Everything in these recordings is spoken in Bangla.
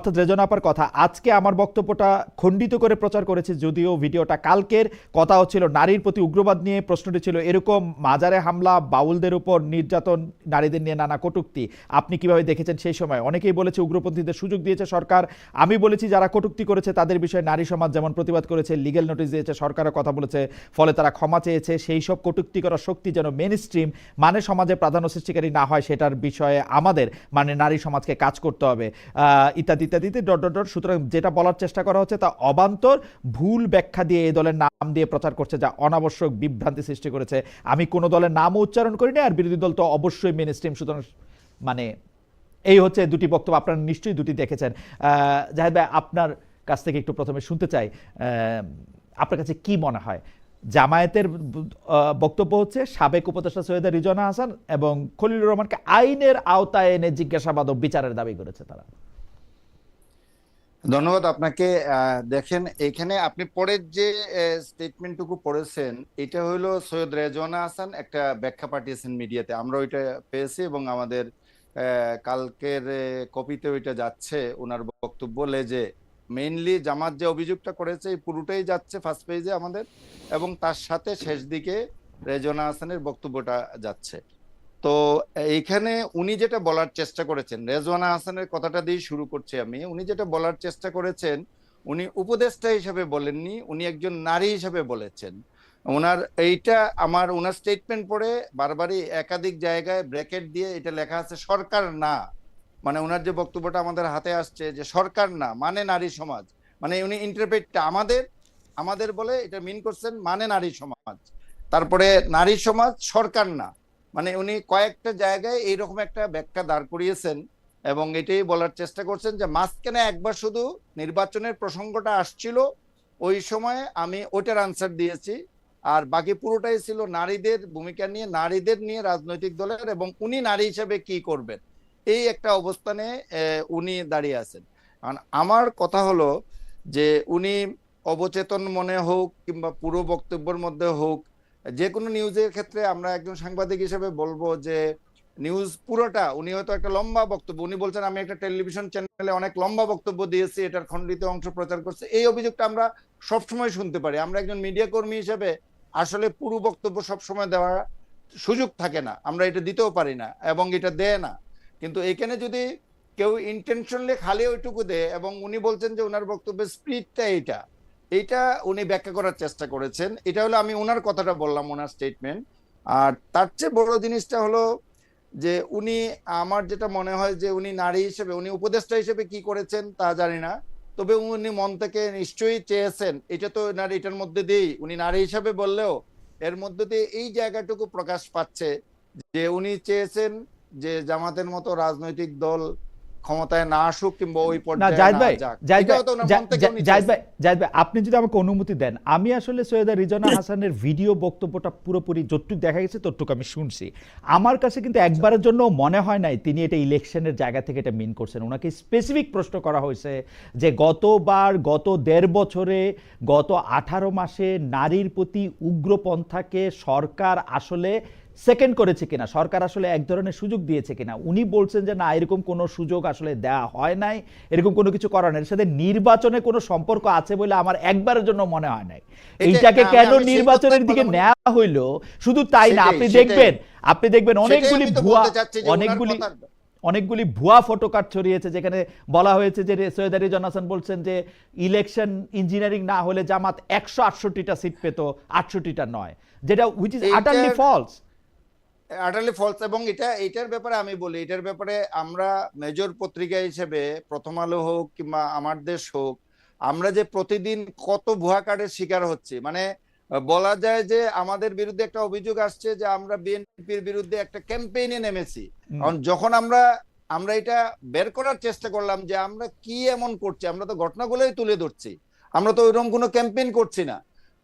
অর্থাৎ রেজনা আপার কথা আজকে আমার বক্তব্যটা খণ্ডিত করে প্রচার করেছে, যদিও ভিডিওটা কালকের। কথা হচ্ছিল নারীর প্রতি উগ্রবাদ নিয়ে, প্রশ্নটি ছিল এরকম মাজারে হামলা, বাউলদের উপর নির্যাতন, নারীদের নিয়ে নানা কটূক্তি। আপনি কিভাবে দেখেছেন সেই সময়? অনেকেই বলেছে উগ্রপন্থীদের সুযোগ দিয়েছে সরকার। আমি বলেছি যারা কটূক্তি করেছে তাদের বিষয়ে নারী সমাজ যেমন প্রতিবাদ করেছে, লিগ্যাল নোটিশ দিয়েছে, সরকারও কথা বলেছে, ফলে তারা ক্ষমা চেয়েছে। সেই সব কটূক্তি করার শক্তি যেন মেন স্ট্রিম মানে সমাজে প্রাধান্য সৃষ্টিকারী না হয়, সেটার বিষয়ে আমাদের মানে নারী সমাজকে কাজ করতে হবে, ইত্যাদি ইত্যাদিতে ডট ডট ডট। সুতরাং যেটা বলার চেষ্টা করা হচ্ছে তা অবান্তর ভুল ব্যাখ্যা দিয়ে এই দলের নাম দিয়ে প্রচার করছে, যা অনাবশ্যক বিভ্রান্তি সৃষ্টি করেছে। আমি কোনো দলের নামও উচ্চারণ করিনি, আর বিরোধী দল তো অবশ্যই মেন স্ট্রিম। সুতরাং মানে এই হচ্ছে দুটি বক্তব্য, আপনারা নিশ্চয়ই দুটি দেখেছেন। জাহেদ ভাই, আপনার কাছ থেকে একটু প্রথমে শুনতে চাই, আপনার কাছে কি মনে হয় জামায়াতের বক্তব্য হচ্ছে সাবেক উপদেষ্টা সৈয়দা রিজওয়ানা হাসান এবং খলিলুর রহমানকে আইনের আওতায় এনে জিজ্ঞাসাবাদ ও বিচারের দাবি করেছে তারা? ধন্যবাদ আপনাকে। দেখেন, এখানে আপনি পরের যে স্টেটমেন্টটুকু পড়েছেন, এটা হলো সৈয়দ রেজওয়ানা হাসান একটা ব্যাখ্যা পাঠিয়েছেন মিডিয়াতে, আমরা ওইটা পেয়েছি এবং আমাদের কালকের কপিতে ওইটা যাচ্ছে। ওনার বক্তব্য লেজে মেইনলি জামাত যে অভিযোগটা করেছে এই পুরোটাই যাচ্ছে ফার্স্ট পেজে আমাদের, এবং তার সাথে শেষ দিকে রেজওয়ানা হাসানের বক্তব্যটা যাচ্ছে। তো এইখানে উনি যেটা বলার চেষ্টা করেছেন, রেজওয়ানা হাসানের কথাটা দিয়ে শুরু করছি আমি। উনি যেটা বলার চেষ্টা করেছেন, উনি উপদেষ্টা হিসেবে বলেননি, উনি একজন নারী হিসেবে বলেছেন। ওনার এইটা আমার ওনার স্টেটমেন্ট পড়ে বারবারই একাধিক জায়গায় ব্র্যাকেট দিয়ে এটা লেখা আছে সরকার না, মানে ওনার যে বক্তব্যটা আমাদের হাতে আসছে যে সরকার না মানে নারী সমাজ, মানে উনি ইন্টারপ্রেটটা আমাদের আমাদের বলে এটা মিন করছেন মানে নারী সমাজ, তারপরে নারী সমাজ সরকার না, মানে উনি কয়েকটা জায়গায় এইরকম একটা ব্যাখ্যা দাঁড় করিয়েছেন এবং এটাই বলার চেষ্টা করছেন যে মাঝখানে একবার শুধু নির্বাচনের প্রসঙ্গটা আসছিল, ওই সময় আমি ওইটার আনসার দিয়েছি, আর বাকি পুরোটাই ছিল নারীদের ভূমিকা নিয়ে, নারীদের নিয়ে রাজনৈতিক দলের, এবং উনি নারী হিসেবে কি করবেন এই একটা অবস্থানে উনি দাঁড়িয়ে আছেন। কারণ আমার কথা হলো যে উনি অবচেতন মনে হোক কিংবা পুরো বক্তব্যের মধ্যে হোক, যে কোনো নিউজের ক্ষেত্রে আমরা একজন সাংবাদিক হিসেবে বলবো যে নিউজ পুরোটা, উনি হয়তো একটা লম্বা বক্তব্য, উনি বলছেন আমি একটা টেলিভিশন চ্যানেলে অনেক লম্বা বক্তব্য দিয়েছি, এটার খণ্ডিত অংশ প্রচার করছে, এই অভিযোগটা আমরা সবসময় শুনতে পারি। আমরা একজন মিডিয়া কর্মী হিসেবে আসলে পুরো বক্তব্য সবসময় দেওয়ার সুযোগ থাকে না, আমরা এটা দিতেও পারি না এবং এটা দেয় না। কিন্তু এখানে যদি কেউ ইন্টেনশনালি খালি ওইটুকু দেয়, এবং উনি বলছেন যে ওনার বক্তব্যের স্পিরিটটা এইটা, এইটা উনি ব্যাখ্যা করার চেষ্টা করেছেন। এটা হলো আমি ওনার কথাটা বললাম, ওনার স্টেটমেন্ট। আর তার চেয়ে বড় জিনিসটা হলো যে উনি, আমার যেটা মনে হয় যে উনি নারী হিসেবে, উনি উপদেষ্টা হিসেবে কি করেছেন তা জানি না, তবে উনি মন থেকে নিশ্চয়ই চেয়েছেন, এটা তো নারী, এটার মধ্যে দিয়েই উনি নারী হিসেবে বললেও এর মধ্যে দিয়ে এই জায়গাটুকু প্রকাশ পাচ্ছে যে উনি চেয়েছেন যে জামাতের মতো রাজনৈতিক দল ক্ষমতায় না আসুক কিংবা ওই না পর্যায়ে জাহিদ না ভাই, যাক, জাহিদ এটা ভাই, তো ওনার মন থেকে উনি জাহিদ ভাই, চেয়েছেন। জাহিদ ভাই, আপনি যদি আমাকে অনুমতি দেন, আমি আসলে সৈয়দা রিজওয়ানা হাসানের ভিডিও বক্তব্যটা পুরোপুরি যতটুকু দেখা গেছে ততটুকু আমি শুনছি। আমার কাছে কিন্তু একবারের জন্য মনে হয় নাই তিনি এটা ইলেকশনের জায়গা থেকে এটা মিন করছেন। ওনাকে স্পেসিফিক প্রশ্ন করা হয়েছে যে গতবার, গত ১.৫ বছরে, গত ১৮ মাসে নারীর প্রতি উগ্রপন্থাকে সরকার আসলে সেকেন্ড করেছে কিনা, সরকার আসলে এক ধরনের সুযোগ দিয়েছে কিনা। উনি বলছেন যে না, এরকম কোনো সুযোগ আসলে দেওয়া হয় নাই, এরকম কোনো কিছু করার নাই, এর সাথে নির্বাচনে কোনো সম্পর্ক আছে বলে আমার একবারের জন্য মনে হয় নাই। এইটাকে কেন নির্বাচনের দিকে নেওয়া হইলো শুধু তাই না, আপনি দেখবেন অনেকগুলি ভুয়া ফটো কার্ড ছড়িয়েছে, যেখানে বলা হয়েছে যে সৈয়দ রিজওয়ানা হাসান বলছেন যে ইলেকশন ইঞ্জিনিয়ারিং না হলে জামাত ১৬৮টা সিট পেত, ৬৮টা নয়, যেটা হুইচ ইজ আটারলি ফলস। এবং এটার ব্যাপারে আমি বলি, এটার ব্যাপারে আমরা মেজর পত্রিকা হিসেবে প্রথম আলো হোক কিংবা আমার দেশ হোক, আমরা যে প্রতিদিন কত ভুয়া কার্ডের শিকার হচ্ছে, মানে বলা যায় যে আমাদের বিরুদ্ধে একটা অভিযোগ আসছে যে আমরা বিএনপির বিরুদ্ধে একটা ক্যাম্পেইনে নেমেছি। কারণ যখন আমরা এটা বের করার চেষ্টা করলাম যে আমরা কি এমন করছি, আমরা তো ঘটনাগুলোই তুলে ধরছি, আমরা তো ওইরকম কোনো ক্যাম্পেইন করছি না,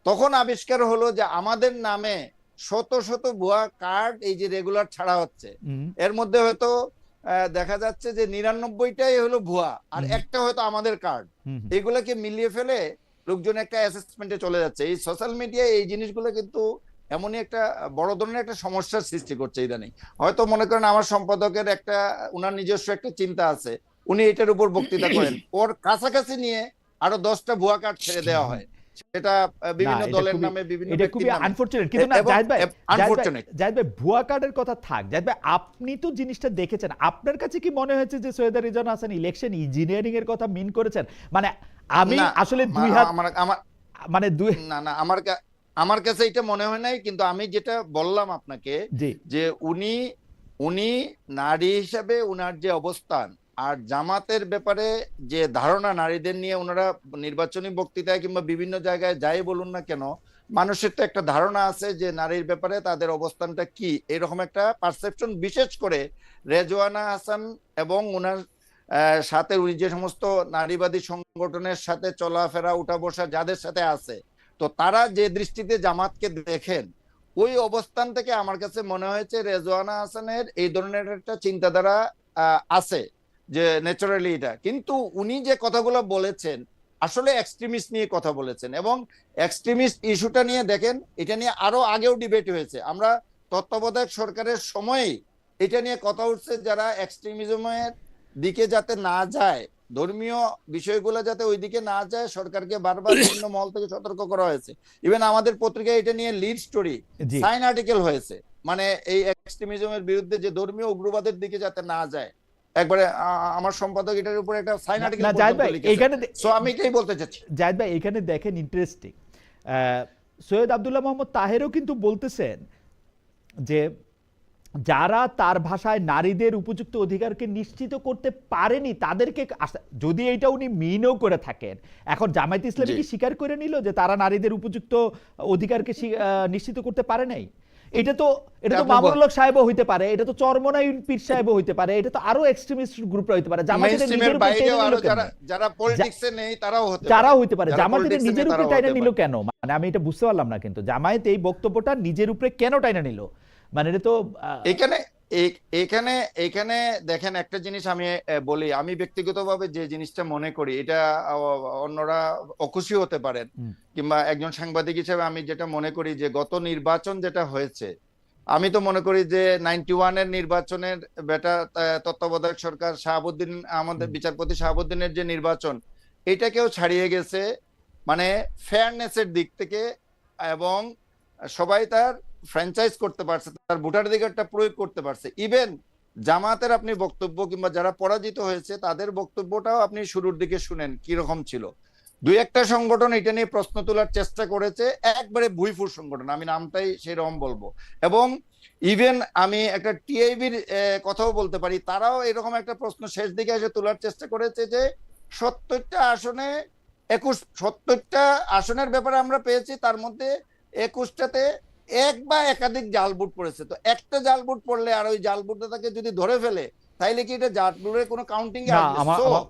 তখন আবিষ্কার হলো যে আমাদের নামে শত শত ভুয়া কার্ড এই যে রেগুলার ছাড়া হচ্ছে, এর মধ্যে হয়তো দেখা যাচ্ছে যে ৯৯টাই হলো ভুয়া আর একটা হয়তো আমাদের কার্ড, এগুলোকে মিলিয়ে ফেলে লোকজন একটা অ্যাসেসমেন্টে চলে যাচ্ছে। এই সোশ্যাল মিডিয়ায় এই জিনিসগুলো কিন্তু এমনই একটা বড় ধরনের একটা সমস্যার সৃষ্টি করছে ইদানিং। হয়তো মনে করেন আমার সম্পাদকের একটা, উনার নিজস্ব একটা চিন্তা আছে, উনি এটার উপর বক্তৃতা করেন, ওর কাছাকাছি নিয়ে আরো 10টা ভুয়া কার্ড ছেড়ে দেওয়া হয়, সেটা না, বিভিন্ন এটা দলের খুবই নামে, বিভিন্ন এটা খুবই ব্যক্তির নামে, আনফরচুনেট। কিন্তু না এবং জাহিদ ভাই, আনফরচুনেট। জাহিদ ভাই ভুয়া কার্ডের কথা থাক, জাহিদ ভাই আপনি তো জিনিসটা দেখেছেন, আপনার কাছে কি মনে হয়েছে যে সৈয়দা রিজওয়ানা হাসান ইলেকশন ইঞ্জিনিয়ারিং এর কথা মিন করেছেন? মানে আমি না, আসলে দুই হাত, আমার আমার মানে দুই, না না, আমার কাছে এটা মনে হয় নাই, কিন্তু আমি যেটা বললাম আপনাকে, জি যে উনি উনি নারী হিসাবে উনার যে অবস্থান, আর জামাতের ব্যাপারে যে ধারণা নারীদের নিয়ে, ওনারা নির্বাচনী বক্তৃতায় কিংবা বিভিন্ন জায়গায় যাই বলুন না কেন, মানুষের তো একটা ধারণা আছে যে নারীর ব্যাপারে তাদের অবস্থানটা কি, এরকম একটা পারসেপশন, বিশেষ করে রেজওয়ানা হাসান এবং ওনার সাথে উনি যে সমস্ত নারীবাদী সংগঠনের সাথে চলাফেরা উঠা বসা যাদের সাথে আছে, তো তারা যে দৃষ্টিতে জামাতকে দেখেন, ওই অবস্থান থেকে আমার কাছে মনে হয়েছে রেজওয়ানা হাসানের এই ধরনের একটা চিন্তাধারা আছে, যে ন্যাচারালি এটা। কিন্তু উনি যে কথাগুলো বলেছেন, আসলে এক্সট্রিমিস্ট নিয়ে কথা বলেছেন, এবং এক্সট্রিমিস্ট ইস্যুটা নিয়ে দেখেন, এটা নিয়ে আরো আগেও ডিবেট হয়েছে। আমরা তত্ত্বাবধায়ক সরকারের সময়ই এটা নিয়ে কথা উঠছে, যারা এক্সট্রিমিজমের দিকে যাতে না যায়, ধর্মীয় বিষয়গুলো যাতে ওই দিকে না যায়, সরকারকে বারবার বিভিন্ন মহল থেকে সতর্ক করা হয়েছে। ইভেন আমাদের পত্রিকায় এটা নিয়ে লিড স্টোরি, জি সাইন আর্টিকেল হয়েছে, মানে এই এক্সট্রিমিজমের বিরুদ্ধে, যে ধর্মীয় উগ্রবাদের দিকে যাতে না যায়, একবারে আমার সম্পাদক এটার উপরে একটা সাইন না আর্টিকেল না, জাহিদ পর্যন্ত ভাই লিখেছেন। এইখানে, সো আমি এটাই বলতে চাচ্ছি। জাহিদ ভাই এখানে দেখেন ইন্টারেস্টিং, সৈয়দ আব্দুল্লাহ মোহাম্মদ তাহেরও কিন্তু বলতেছেন যে যারা তার ভাষায় নারীদের উপযুক্ত অধিকারকে নিশ্চিত করতে পারেনি তাদেরকে যদি এইটা উনি মিনও করে থাকেন, এখন জামায়াত ইসলামী জি, কি স্বীকার করে নিল যে তারা নারীদের উপযুক্ত অধিকারকে নিশ্চিত করতে পারে নাই? এটা তো আপনি মামুনুল হক সাহেবও হইতে পারে, এটা তো চরমনাই পীর সাহেবও হইতে পারে, এটা তো আরো এক্সট্রিমিস্ট গ্রুপরা হইতে পারে। জামায়াতের মেইনস্ট্রিমের নিজের উপর বাইরেও টেনে নিল আরো কেন? যারা যারা পলিটিক্সে নেই তারাও হতে পারে, যারাও হইতে পারে, যারা জামায়াতের পলিটিক্সে নেই নিজের উপরে তারাও টাইনা হতে নিল পারে। কেন? মানে আমি এটা বুঝতে পারলাম না, কিন্তু জামায়াত এই বক্তব্যটা নিজের উপরে কেন টাইনা নিল? মানে এটা তো এখানে এখানে এখানে দেখেন, একটা জিনিস আমি বলি, আমি ব্যক্তিগতভাবে যে জিনিসটা মনে করি, এটা অন্যরা অখুশি হতে পারেন, হুম, কিংবা একজন সাংবাদিক হিসেবে আমি যেটা মনে করি, যে গত নির্বাচন যেটা হয়েছে, আমি তো মনে করি যে 91-এর নির্বাচনের বেটা তত্ত্বাবধায়ক সরকার শাহাবুদ্দিন, আমাদের হুম। বিচারপতি শাহাবুদ্দিনের যে নির্বাচন, এটাকেও ছাড়িয়ে গেছে, মানে ফেয়ারনেসের দিক থেকে, এবং সবাই তার ফ্র্যাঞ্চাইজ করতে পারছে, তার ভোটাধিকারটা প্রয়োগ করতে পারছে। ইভেন জামাতের আপনি বক্তব্য, কিংবা যারা পরাজিত হয়েছে তাদের বক্তব্যটাও আপনি শুরুর দিকে শুনেন কিরকম ছিল। দুই একটা সংগঠন এটা নিয়ে প্রশ্ন তোলার চেষ্টা করেছে, একবারে ভুইফুর সংগঠন, আমি নামটাই সেরকম বলবো। এবং ইভেন আমি একটা টিআইবির কথাও বলতে পারি, তারাও এরকম একটা প্রশ্ন শেষ দিকে এসে তোলার চেষ্টা করেছে, যে 70টা আসনে 70টা আসনের ব্যাপারে আমরা পেয়েছি, তার মধ্যে 21টাতে এক বা একাধিক জাল ভোট পড়েছে। তো একটা জাল ভোট পড়লে আর ওই জাল ভোটটাকে যদি ধরে ফেলে, তাইলে কি এটা জাল ভোটের কোনো কাউন্টিং এ না আসবে? আমার সো আমার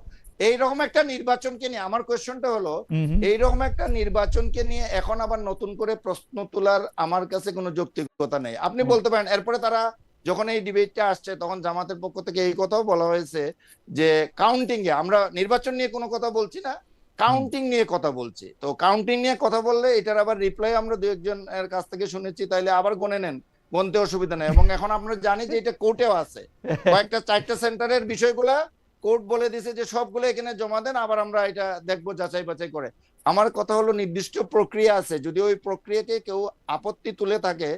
এইরকম একটা নির্বাচনকে নিয়ে আমার কোয়েশ্চনটা হলো, হুম, হুম। এইরকম একটা নির্বাচনকে নিয়ে এখন আবার নতুন করে প্রশ্ন তোলার আমার কাছে কোনো যৌক্তিকতা নেই। আপনি বলতে পারেন, এরপরে তারা যখন এই ডিবেটটা আসছে, তখন জামাতের পক্ষ থেকে এই কথাও বলা হয়েছে যে কাউন্টিং এ আমরা নির্বাচন নিয়ে কোনো কথা বলছি না, হুম। কাউন্টিং নিয়ে কথা বলছি। তো কাউন্টিং নিয়ে কথা বললে এটার আবার রিপ্লাই আমরা দু একজনের কাছ থেকে শুনেছি, তাইলে আবার গণে নেন, গণতে অসুবিধা নেই। এবং এখন আমরা জানি যে এটা কোর্টেও আছে, কয়েকটা 4টা সেন্টারের বিষয়গুলা কোর্ট বলে দিছে যে সবগুলো এখানে জমা দেন, আবার আমরা এটা দেখবো যাচাই বাছাই করে। আমার কথা হলো, নির্দিষ্ট প্রক্রিয়া আছে, যদি ওই প্রক্রিয়াকে কেউ আপত্তি তুলে থাকে,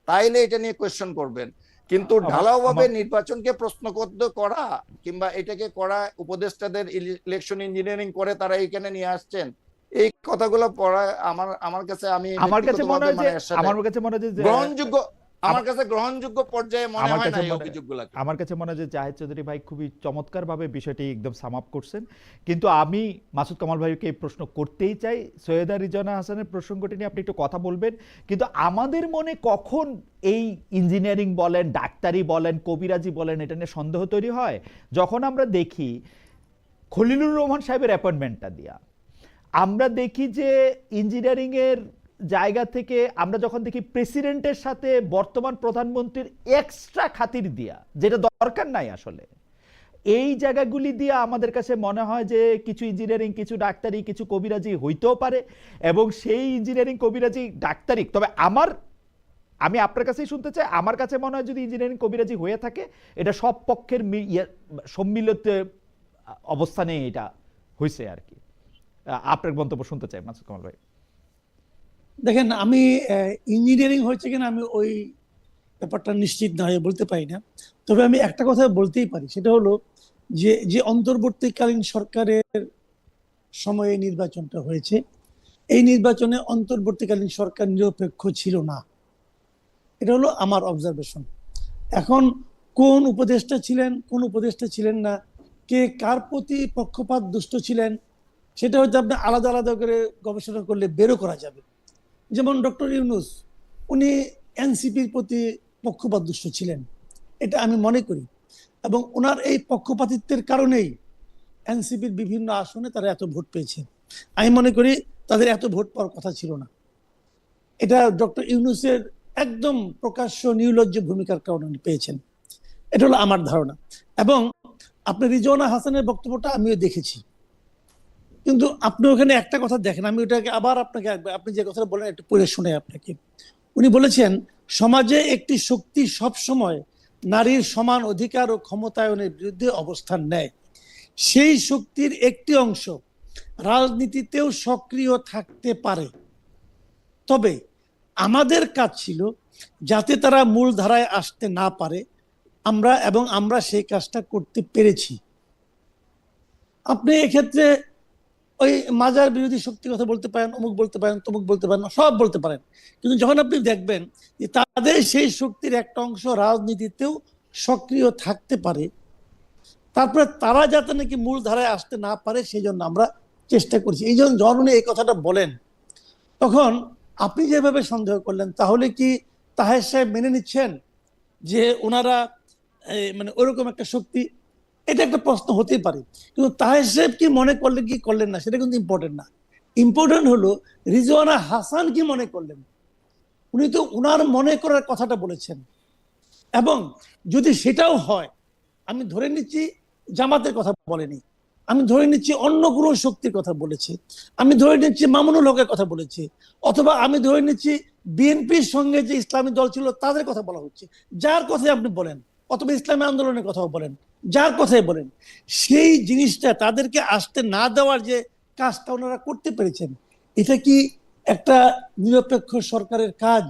তাইলে এটা নিয়ে কোয়েশ্চেন করবেন। কিন্তু আমার ঢালাওভাবে আমার নির্বাচনকে প্রশ্নবদ্ধ করা, কিংবা এটাকে করা, উপদেষ্টাদের ইলেকশন ইঞ্জিনিয়ারিং করে তারা এখানে নিয়ে আসছেন, এই কথাগুলো পড়া আমার কাছে, আমি আমার কাছে মনে ব্যক্তিগতভাবে হয় যে, মানে এর সাথে আমার কাছে মনে হয় যে গ্রহণযোগ্য, আমার আমা- কাছে গ্রহণযোগ্য পর্যায়ে মনে আমার হয় না কাছে এই মনে অভিযোগগুলোকে। আমার কাছে মনে হয় যে জাহেদ চৌধুরী ভাই খুবই চমৎকারভাবে বিষয়টি একদম সাম আপ করছেন। কিন্তু আমি মাসুদ কামাল ভাইকে এই প্রশ্ন করতেই চাই, সৈয়দা রিজওয়ানা হাসানের প্রসঙ্গটি নিয়ে আপনি একটু কথা বলবেন, কিন্তু আমাদের মনে কখন এই ইঞ্জিনিয়ারিং বলেন, ডাক্তারি বলেন, কবিরাজি বলেন, এটা নিয়ে সন্দেহ তৈরি হয় যখন আমরা দেখি খলিলুর রহমান সাহেবের অ্যাপয়েন্টমেন্টটা দিয়া, আমরা দেখি যে ইঞ্জিনিয়ারিং এর জায়গা থেকে আমরা যখন দেখি প্রেসিডেন্টের সাথে বর্তমান প্রধানমন্ত্রীর এক্সট্রা খাতির দিয়া, যেটা দরকার নাই আসলে, এই জায়গাগুলি দিয়ে আমাদের কাছে মনে হয় যে কিছু ইঞ্জিনিয়ারিং, কিছু ডাক্তারি, কিছু কবিরাজি হইতেও পারে। এবং সেই ইঞ্জিনিয়ারিং, কবিরাজি, ডাক্তারি, তবে আমি আপনার কাছেই শুনতে চাই, আমার কাছে মনে হয় যদি ইঞ্জিনিয়ারিং, কবিরাজি হয়ে থাকে, এটা সব পক্ষের সম্মিলিত অবস্থানে এটা হয়েছে আর কি। আপনার মন্তব্য শুনতে চাই মাসুদ কামাল ভাই। দেখেন, আমি ইঞ্জিনিয়ারিং হয়েছে কিনা আমি ওই ব্যাপারটা নিশ্চিত না হয়ে বলতে পারি না। তবে আমি একটা কথা বলতেই পারি, সেটা হলো যে যে অন্তর্বর্তীকালীন সরকারের সময়ে নির্বাচনটা হয়েছে, এই নির্বাচনে অন্তর্বর্তীকালীন সরকার নিরপেক্ষ ছিল না। এটা হলো আমার অবজারভেশন। এখন কোন উপদেষ্টা ছিলেন, কোন উপদেষ্টা ছিলেন না, কে কার প্রতি পক্ষপাত দুষ্ট ছিলেন, সেটা হয়তো আপনি আলাদা আলাদা করে গবেষণা করলে বেরো করা যাবে। যেমন ডক্টর ইউনূস, উনি এনসিপির প্রতি পক্ষপাত দুষ্ট ছিলেন, এটা আমি মনে করি। এবং ওনার এই পক্ষপাতিত্বের কারণেই এনসিপির বিভিন্ন আসনে তারা এত ভোট পেয়েছে। আমি মনে করি তাদের এত ভোট পাওয়ার কথা ছিল না। এটা ডক্টর ইউনূসের একদম প্রকাশ্য নির্লজ্জ ভূমিকার কারণে উনি পেয়েছেন, এটা হলো আমার ধারণা। এবং আপনি রিজওয়ানা হাসানের বক্তব্যটা আমিও দেখেছি, কিন্তু আপনি ওখানে একটা কথা দেখেন, আমি ওটাকে আবার আপনাকে আপনি যে কথা বলেন একটু পড়ে শুনে আপনাকে। উনি বলেছেন, সমাজে একটি শক্তি সব সময় নারীর সমান অধিকার ও ক্ষমতায়নের বিরুদ্ধে অবস্থান নেয়। সেই শক্তির একটি অংশ রাজনীতিতেও সক্রিয় থাকতে পারে, তবে আমাদের কাজ ছিল যাতে তারা মূল ধারায় আসতে না পারে, আমরা সেই কাজটা করতে পেরেছি। আপনি এক্ষেত্রে ওই মাজার বিরোধী শক্তির কথা বলতে পারেন, অমুক বলতে পারেন, তমুক বলতে পারেন, সব বলতে পারেন, কিন্তু যখন আপনি দেখবেন যে তাদের সেই শক্তির একটা অংশ রাজনীতিতেও সক্রিয় থাকতে পারে, তারপরে তারা যাতে নাকি মূল ধারায় আসতে না পারে সেই জন্য আমরা চেষ্টা করছি। এই জন্য যখন উনি এই কথাটা বলেন, তখন আপনি যেভাবে সন্দেহ করলেন, তাহলে কি তাহের সাহেব মেনে নিচ্ছেন যে ওনারা মানে ওরকম একটা শক্তি? এটা একটা প্রশ্ন হতেই পারে, কিন্তু তাহের সাহেব কি মনে করলেন কি করলেন না সেটা কিন্তু ইম্পর্টেন্ট না। ইম্পর্টেন্ট হলো রিজওয়ানা হাসান কি মনে করলেন। উনি তো উনার মনে করার কথাটা বলেছেন, এবং যদি সেটাও হয়, আমি ধরে নিচ্ছি জামাতের কথা বলেনি, আমি ধরে নিচ্ছি অন্য কোনো শক্তির কথা বলেছে, আমি ধরে নিচ্ছি মামুনুল হকের কথা বলেছে, অথবা আমি ধরে নিচ্ছি বিএনপির সঙ্গে যে ইসলামী দল ছিল তাদের কথা বলা হচ্ছে। যার কথাই আপনি বলেন, অথবা ইসলামী আন্দোলনের কথাও বলেন, যার কথাই বলেন, সেই জিনিসটা তাদেরকে আসতে না দেওয়ার যে কাজটা ওনারা করতে পেরেছেন, এটা কি একটা নিরপেক্ষ সরকারের কাজ?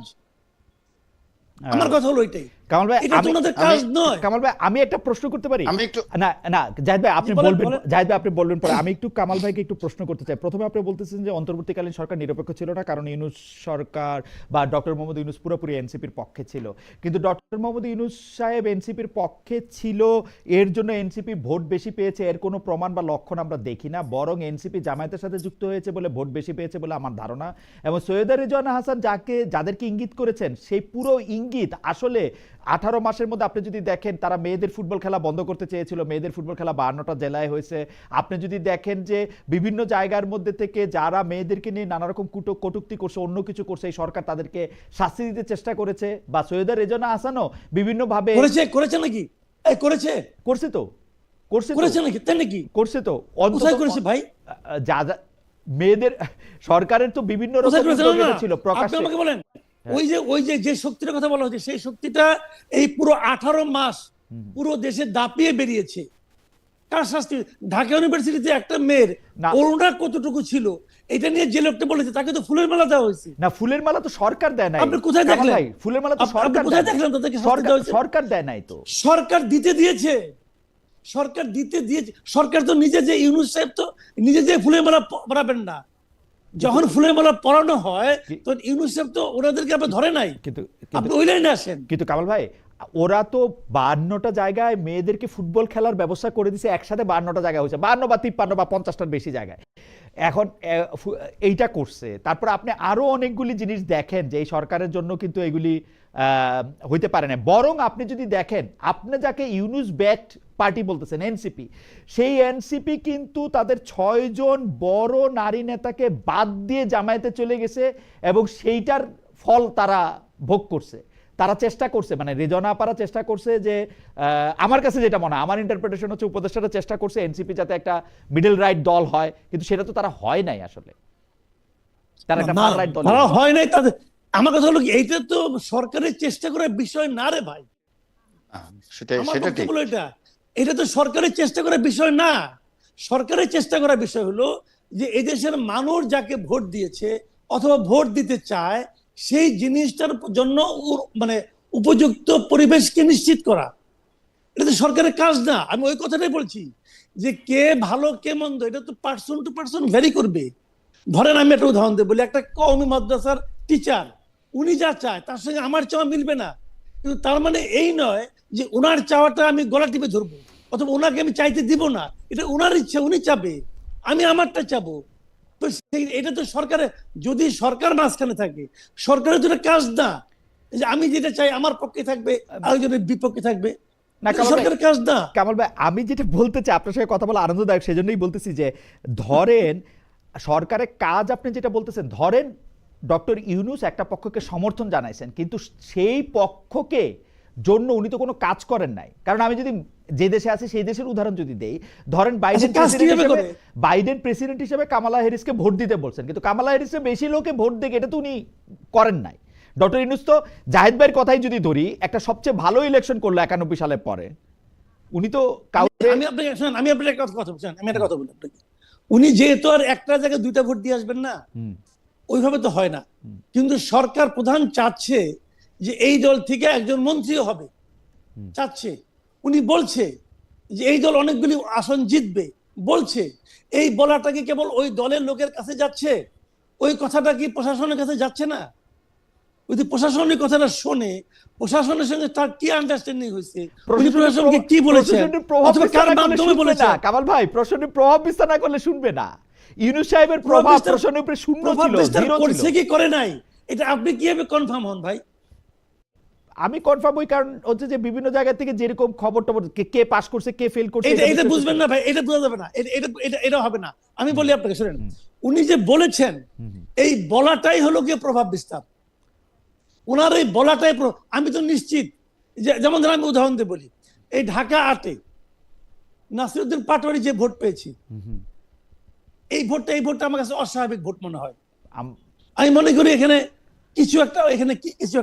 আমার কথা হলো এটাই। কামাল ভাই, এটা তো ওনাদের কাজ নয়। কামাল ভাই, আমি একটা প্রশ্ন করতে পারি? আমি একটু না না, জাহিদ ভাই আপনি বলেন, বলবেন, বলেন। জাহিদ ভাই আপনি বলবেন পরে। আমি একটু কামাল ভাইকে একটু প্রশ্ন করতে চাই। প্রথমে আপনি বলতেছেন যে অন্তর্বর্তীকালীন সরকার নিরপেক্ষ ছিল না, কারণ ইউনূস সরকার বা ডক্টর মোহাম্মদ ইউনূস পুরোপুরি এনসিপির পক্ষে ছিল। কিন্তু ডক্টর মোহাম্মদ ইউনূস সাহেব এনসিপির পক্ষে ছিল, এর জন্য এনসিপি ভোট বেশি পেয়েছে, এর কোনো প্রমাণ বা লক্ষণ আমরা দেখি না। বরং এনসিপি জামায়াতের সাথে যুক্ত হয়েছে বলে ভোট বেশি পেয়েছে বলে আমার ধারণা। এবং সৈয়দা রিজওয়ানা হাসান যাদেরকে ইঙ্গিত করেছেন, সেই পুরো ইঙ্গিত আসলে 18 মাসের মধ্যে আপনি যদি দেখেন, তারা মেয়েদের ফুটবল খেলা বন্ধ করতে চেয়েছিল, মেয়েদের ফুটবল খেলা 52টা জেলায় হয়েছে। আপনি যদি দেখেন যে বিভিন্ন জায়গার মধ্যে থেকে যারা মেয়েদেরকে নিয়ে নানা রকম কটূক্তি করছে, অন্য কিছু করছে, এই সরকার তাদেরকে শাস্তি দিতে চেষ্টা করেছে। বা সৈয়দা রেজওয়ানা হাসানও বিভিন্ন ভাবে করেছে নাকি? করছে তো, করেছে নাকি? তাই নাকি? করছে তো, কোথায় করেছে ভাই? যা মেয়েদের সরকারের তো বিভিন্ন রকম উদ্যোগ ছিল আপনি প্রকাশ্যে। আমাকে বলেন, ওই যে শক্তির কথা বলা হচ্ছে, সেই শক্তিটা এই পুরো 18 মাস পুরো দেশে দাপিয়ে বেরিয়েছে। কার শাস্তি? ঢাকা ইউনিভার্সিটিতে একটা মেয়ের ওড়না কতটুকু ছিল এটা নিয়ে যে লোকটা বলেছে, তাকে তো ফুলের মালা দেওয়া হয়েছে। না, ফুলের মালা তো সরকার দেয় নাই। আপনি কোথায় দেখলেন? ফুলের মালা তো সরকার কোথায় দেখলেন তাদেরকে শাস্তি দেওয়া হয়েছে? সরকার দেয় নাই তো। সরকার দিতে দিয়েছে, সরকার দিতে দিয়েছে। সরকার তো নিজে, যে ইউনূস সাহেব তো নিজে যে ফুলের মালা পরাবেন না, যখন ফুলের মালা পরানো হয় তখন ইউনূস সাহেব তো ওনাদেরকে আপনি ধরে নাই, কিন্তু আপনি ওই লাইনে আসেন। কিন্তু কামাল ভাই, ওরা তো 52টা জায়গায় মেয়েদেরকে ফুটবল খেলার ব্যবস্থা করে দিয়েছে, একসাথে 52টা জায়গায় হয়েছে, 52 বা 53 বা 50টার বেশি জায়গায় এখন এইটা করছে। তারপর আপনি আরো অনেকগুলি জিনিস দেখেন যে এই সরকারের জন্য কিন্তু এগুলি হইতে পারে না। বরং আপনি যদি দেখেন, আপনি যাকে ইউনূস ব্যাকড পার্টি বলতেছেন এনসিপি, সেই এনসিপি কিন্তু তাদের 6 জন বড় নারী নেতাকে বাদ দিয়ে জামায়াতে চলে গেছে, এবং সেইটার ফল তারা ভোগ করছে। তারা চেষ্টা করছে, মানে রেজওয়ানা আপারা চেষ্টা করছে যে, আমার কাছে যেটা মনে হয়, আমার ইন্টারপ্রিটেশন হচ্ছে, উপদেষ্টারা চেষ্টা করছে এনসিপি যাতে একটা মিডল রাইট দল হয়, কিন্তু সেটা তো তারা হয় নাই আসলে। তারা একটা ফার রাইট দল হয় নাই। তাদের আমার কথা হলো কি, এইটা তো সরকারের চেষ্টা করার বিষয় না রে ভাই। সেটা ঠিক। এটা তো সরকারের চেষ্টা করার বিষয় না। সরকারের চেষ্টা করার বিষয় হলো যে এই দেশের মানুষ যাকে ভোট দিয়েছে অথবা ভোট দিতে চায় সেই জিনিসটার জন্য মানে উপযুক্ত পরিবেশকে নিশ্চিত করা। এটা তো সরকারের কাজ না। আমি ওই কথাটাই বলছি যে কে ভালো কে মন্দ এটা তো পার্সন টু পার্সন ভ্যারি করবে। ধরেন আমি একটা উদাহরণ দেব, বলি একটা কওমি মাদ্রাসার টিচার, উনি যা চায় তার সঙ্গে আমার চাওয়া মিলবে না, কিন্তু তার মানে এই নয় যে ওনার চাওয়াটা আমি গলা টিপে ধরবো অথবা ওনাকে আমি চাইতে দিব না। এটা ওনার ইচ্ছা, উনি চাবে, আমি আমারটা চাবো। তো এটা তো সরকারের, যদি সরকার মাঝখানে থাকে, সরকারের তো এটা কাজ না যে আমি যেটা চাই আমার পক্ষে থাকবে আরেকজনের বিপক্ষে থাকবে, না এটা কামাল ভাই, সরকারের কাজ না। কামাল ভাই আমি যেটা বলতে চাই, আপনার সঙ্গে কথা বলা আনন্দদায়ক, সেজন্যই বলতেছি যে ধরেন সরকারের কাজ আপনি যেটা বলতেছেন, ধরেন ডক্টর ইউনূস একটা পক্ষকে সমর্থন জানাইছেন, কিন্তু সেই পক্ষকে জন্য উনি তো কোনো কাজ করেন নাই। কারণ আমি যদি যে দেশে আছি সেই দেশের উদাহরণ যদি দেই, ধরেন বাইডেন প্রেসিডেন্ট হিসেবে কামালা হ্যারিসকে ভোট দিতে বলছেন, কিন্তু কামালা হ্যারিসকে বেশি লোকে ভোট দেয় এটা তো উনি করেন নাই। ডক্টর ইউনূস তো জাহিদ ভাইয়ের কথাই যদি ধরি, একটা সবচেয়ে ভালো ইলেকশন করলো 91 সালের পরে, উনি তো আমি আপনাকে শুনুন, আমি আপনাকে একটা কথা বলছি, আমি একটা কথা বলি আপনাকে, উনি যেহেতু আর একটা জায়গায় দুইটা ভোট দিয়ে আসবেন না, ওইভাবে তো হয় না। কিন্তু সরকার প্রধান চাচ্ছে যে এই দল থেকে একজন মন্ত্রীও হবে, চাচ্ছে। উনি বলছে যে এই দল অনেকগুলি আসন জিতবে, বলছে। এই বলাটা কি কেবল ওই দলের লোকের কাছে যাচ্ছে? ওই কথাটা কি প্রশাসনের কাছে যাচ্ছে না? যদি প্রশাসনিক কথাটা শোনে, প্রশাসনের সঙ্গে তার কি আন্ডারস্ট্যান্ডিং হয়েছে, উনি প্রশাসনকে কি বলেছেন অথবা কার মাধ্যমে বলেছেন? কামাল ভাই প্রশাসনের প্রভাব বিস্তার না করলে শুনবে না। ইউনূস সাহেবের প্রভাব প্রশাসনের উপরে শূন্য ছিল, জিরো ছিল। করছে কি করে নাই, এটা আপনি কিভাবে কনফার্ম হন ভাই? আমি কনফার্ম হই কারণ হচ্ছে যে বিভিন্ন জায়গা থেকে যেরকম খবর টবর, কে পাস করছে কে ফেল করছে, এটা বুঝবেন না ভাই, এটা বোঝা যাবে না, এটা হবে না। আমি বলি আপনাকে, শুনেন, উনি যে বলেছেন এই বলাটাই হলো গিয়ে প্রভাব বিস্তার। ওনার এই বলাটাই আমি তো নিশ্চিত যে, যেমন ধরেন আমি উদাহরণ দিয়ে বলি, এই ঢাকা 8-এ নাসিরউদ্দিন পাটোয়ারি যে ভোট পেয়েছি, এই ভোটটা আমার কাছে অস্বাভাবিক ভোট মনে হয়। আমি মনে করি এখানে কিছু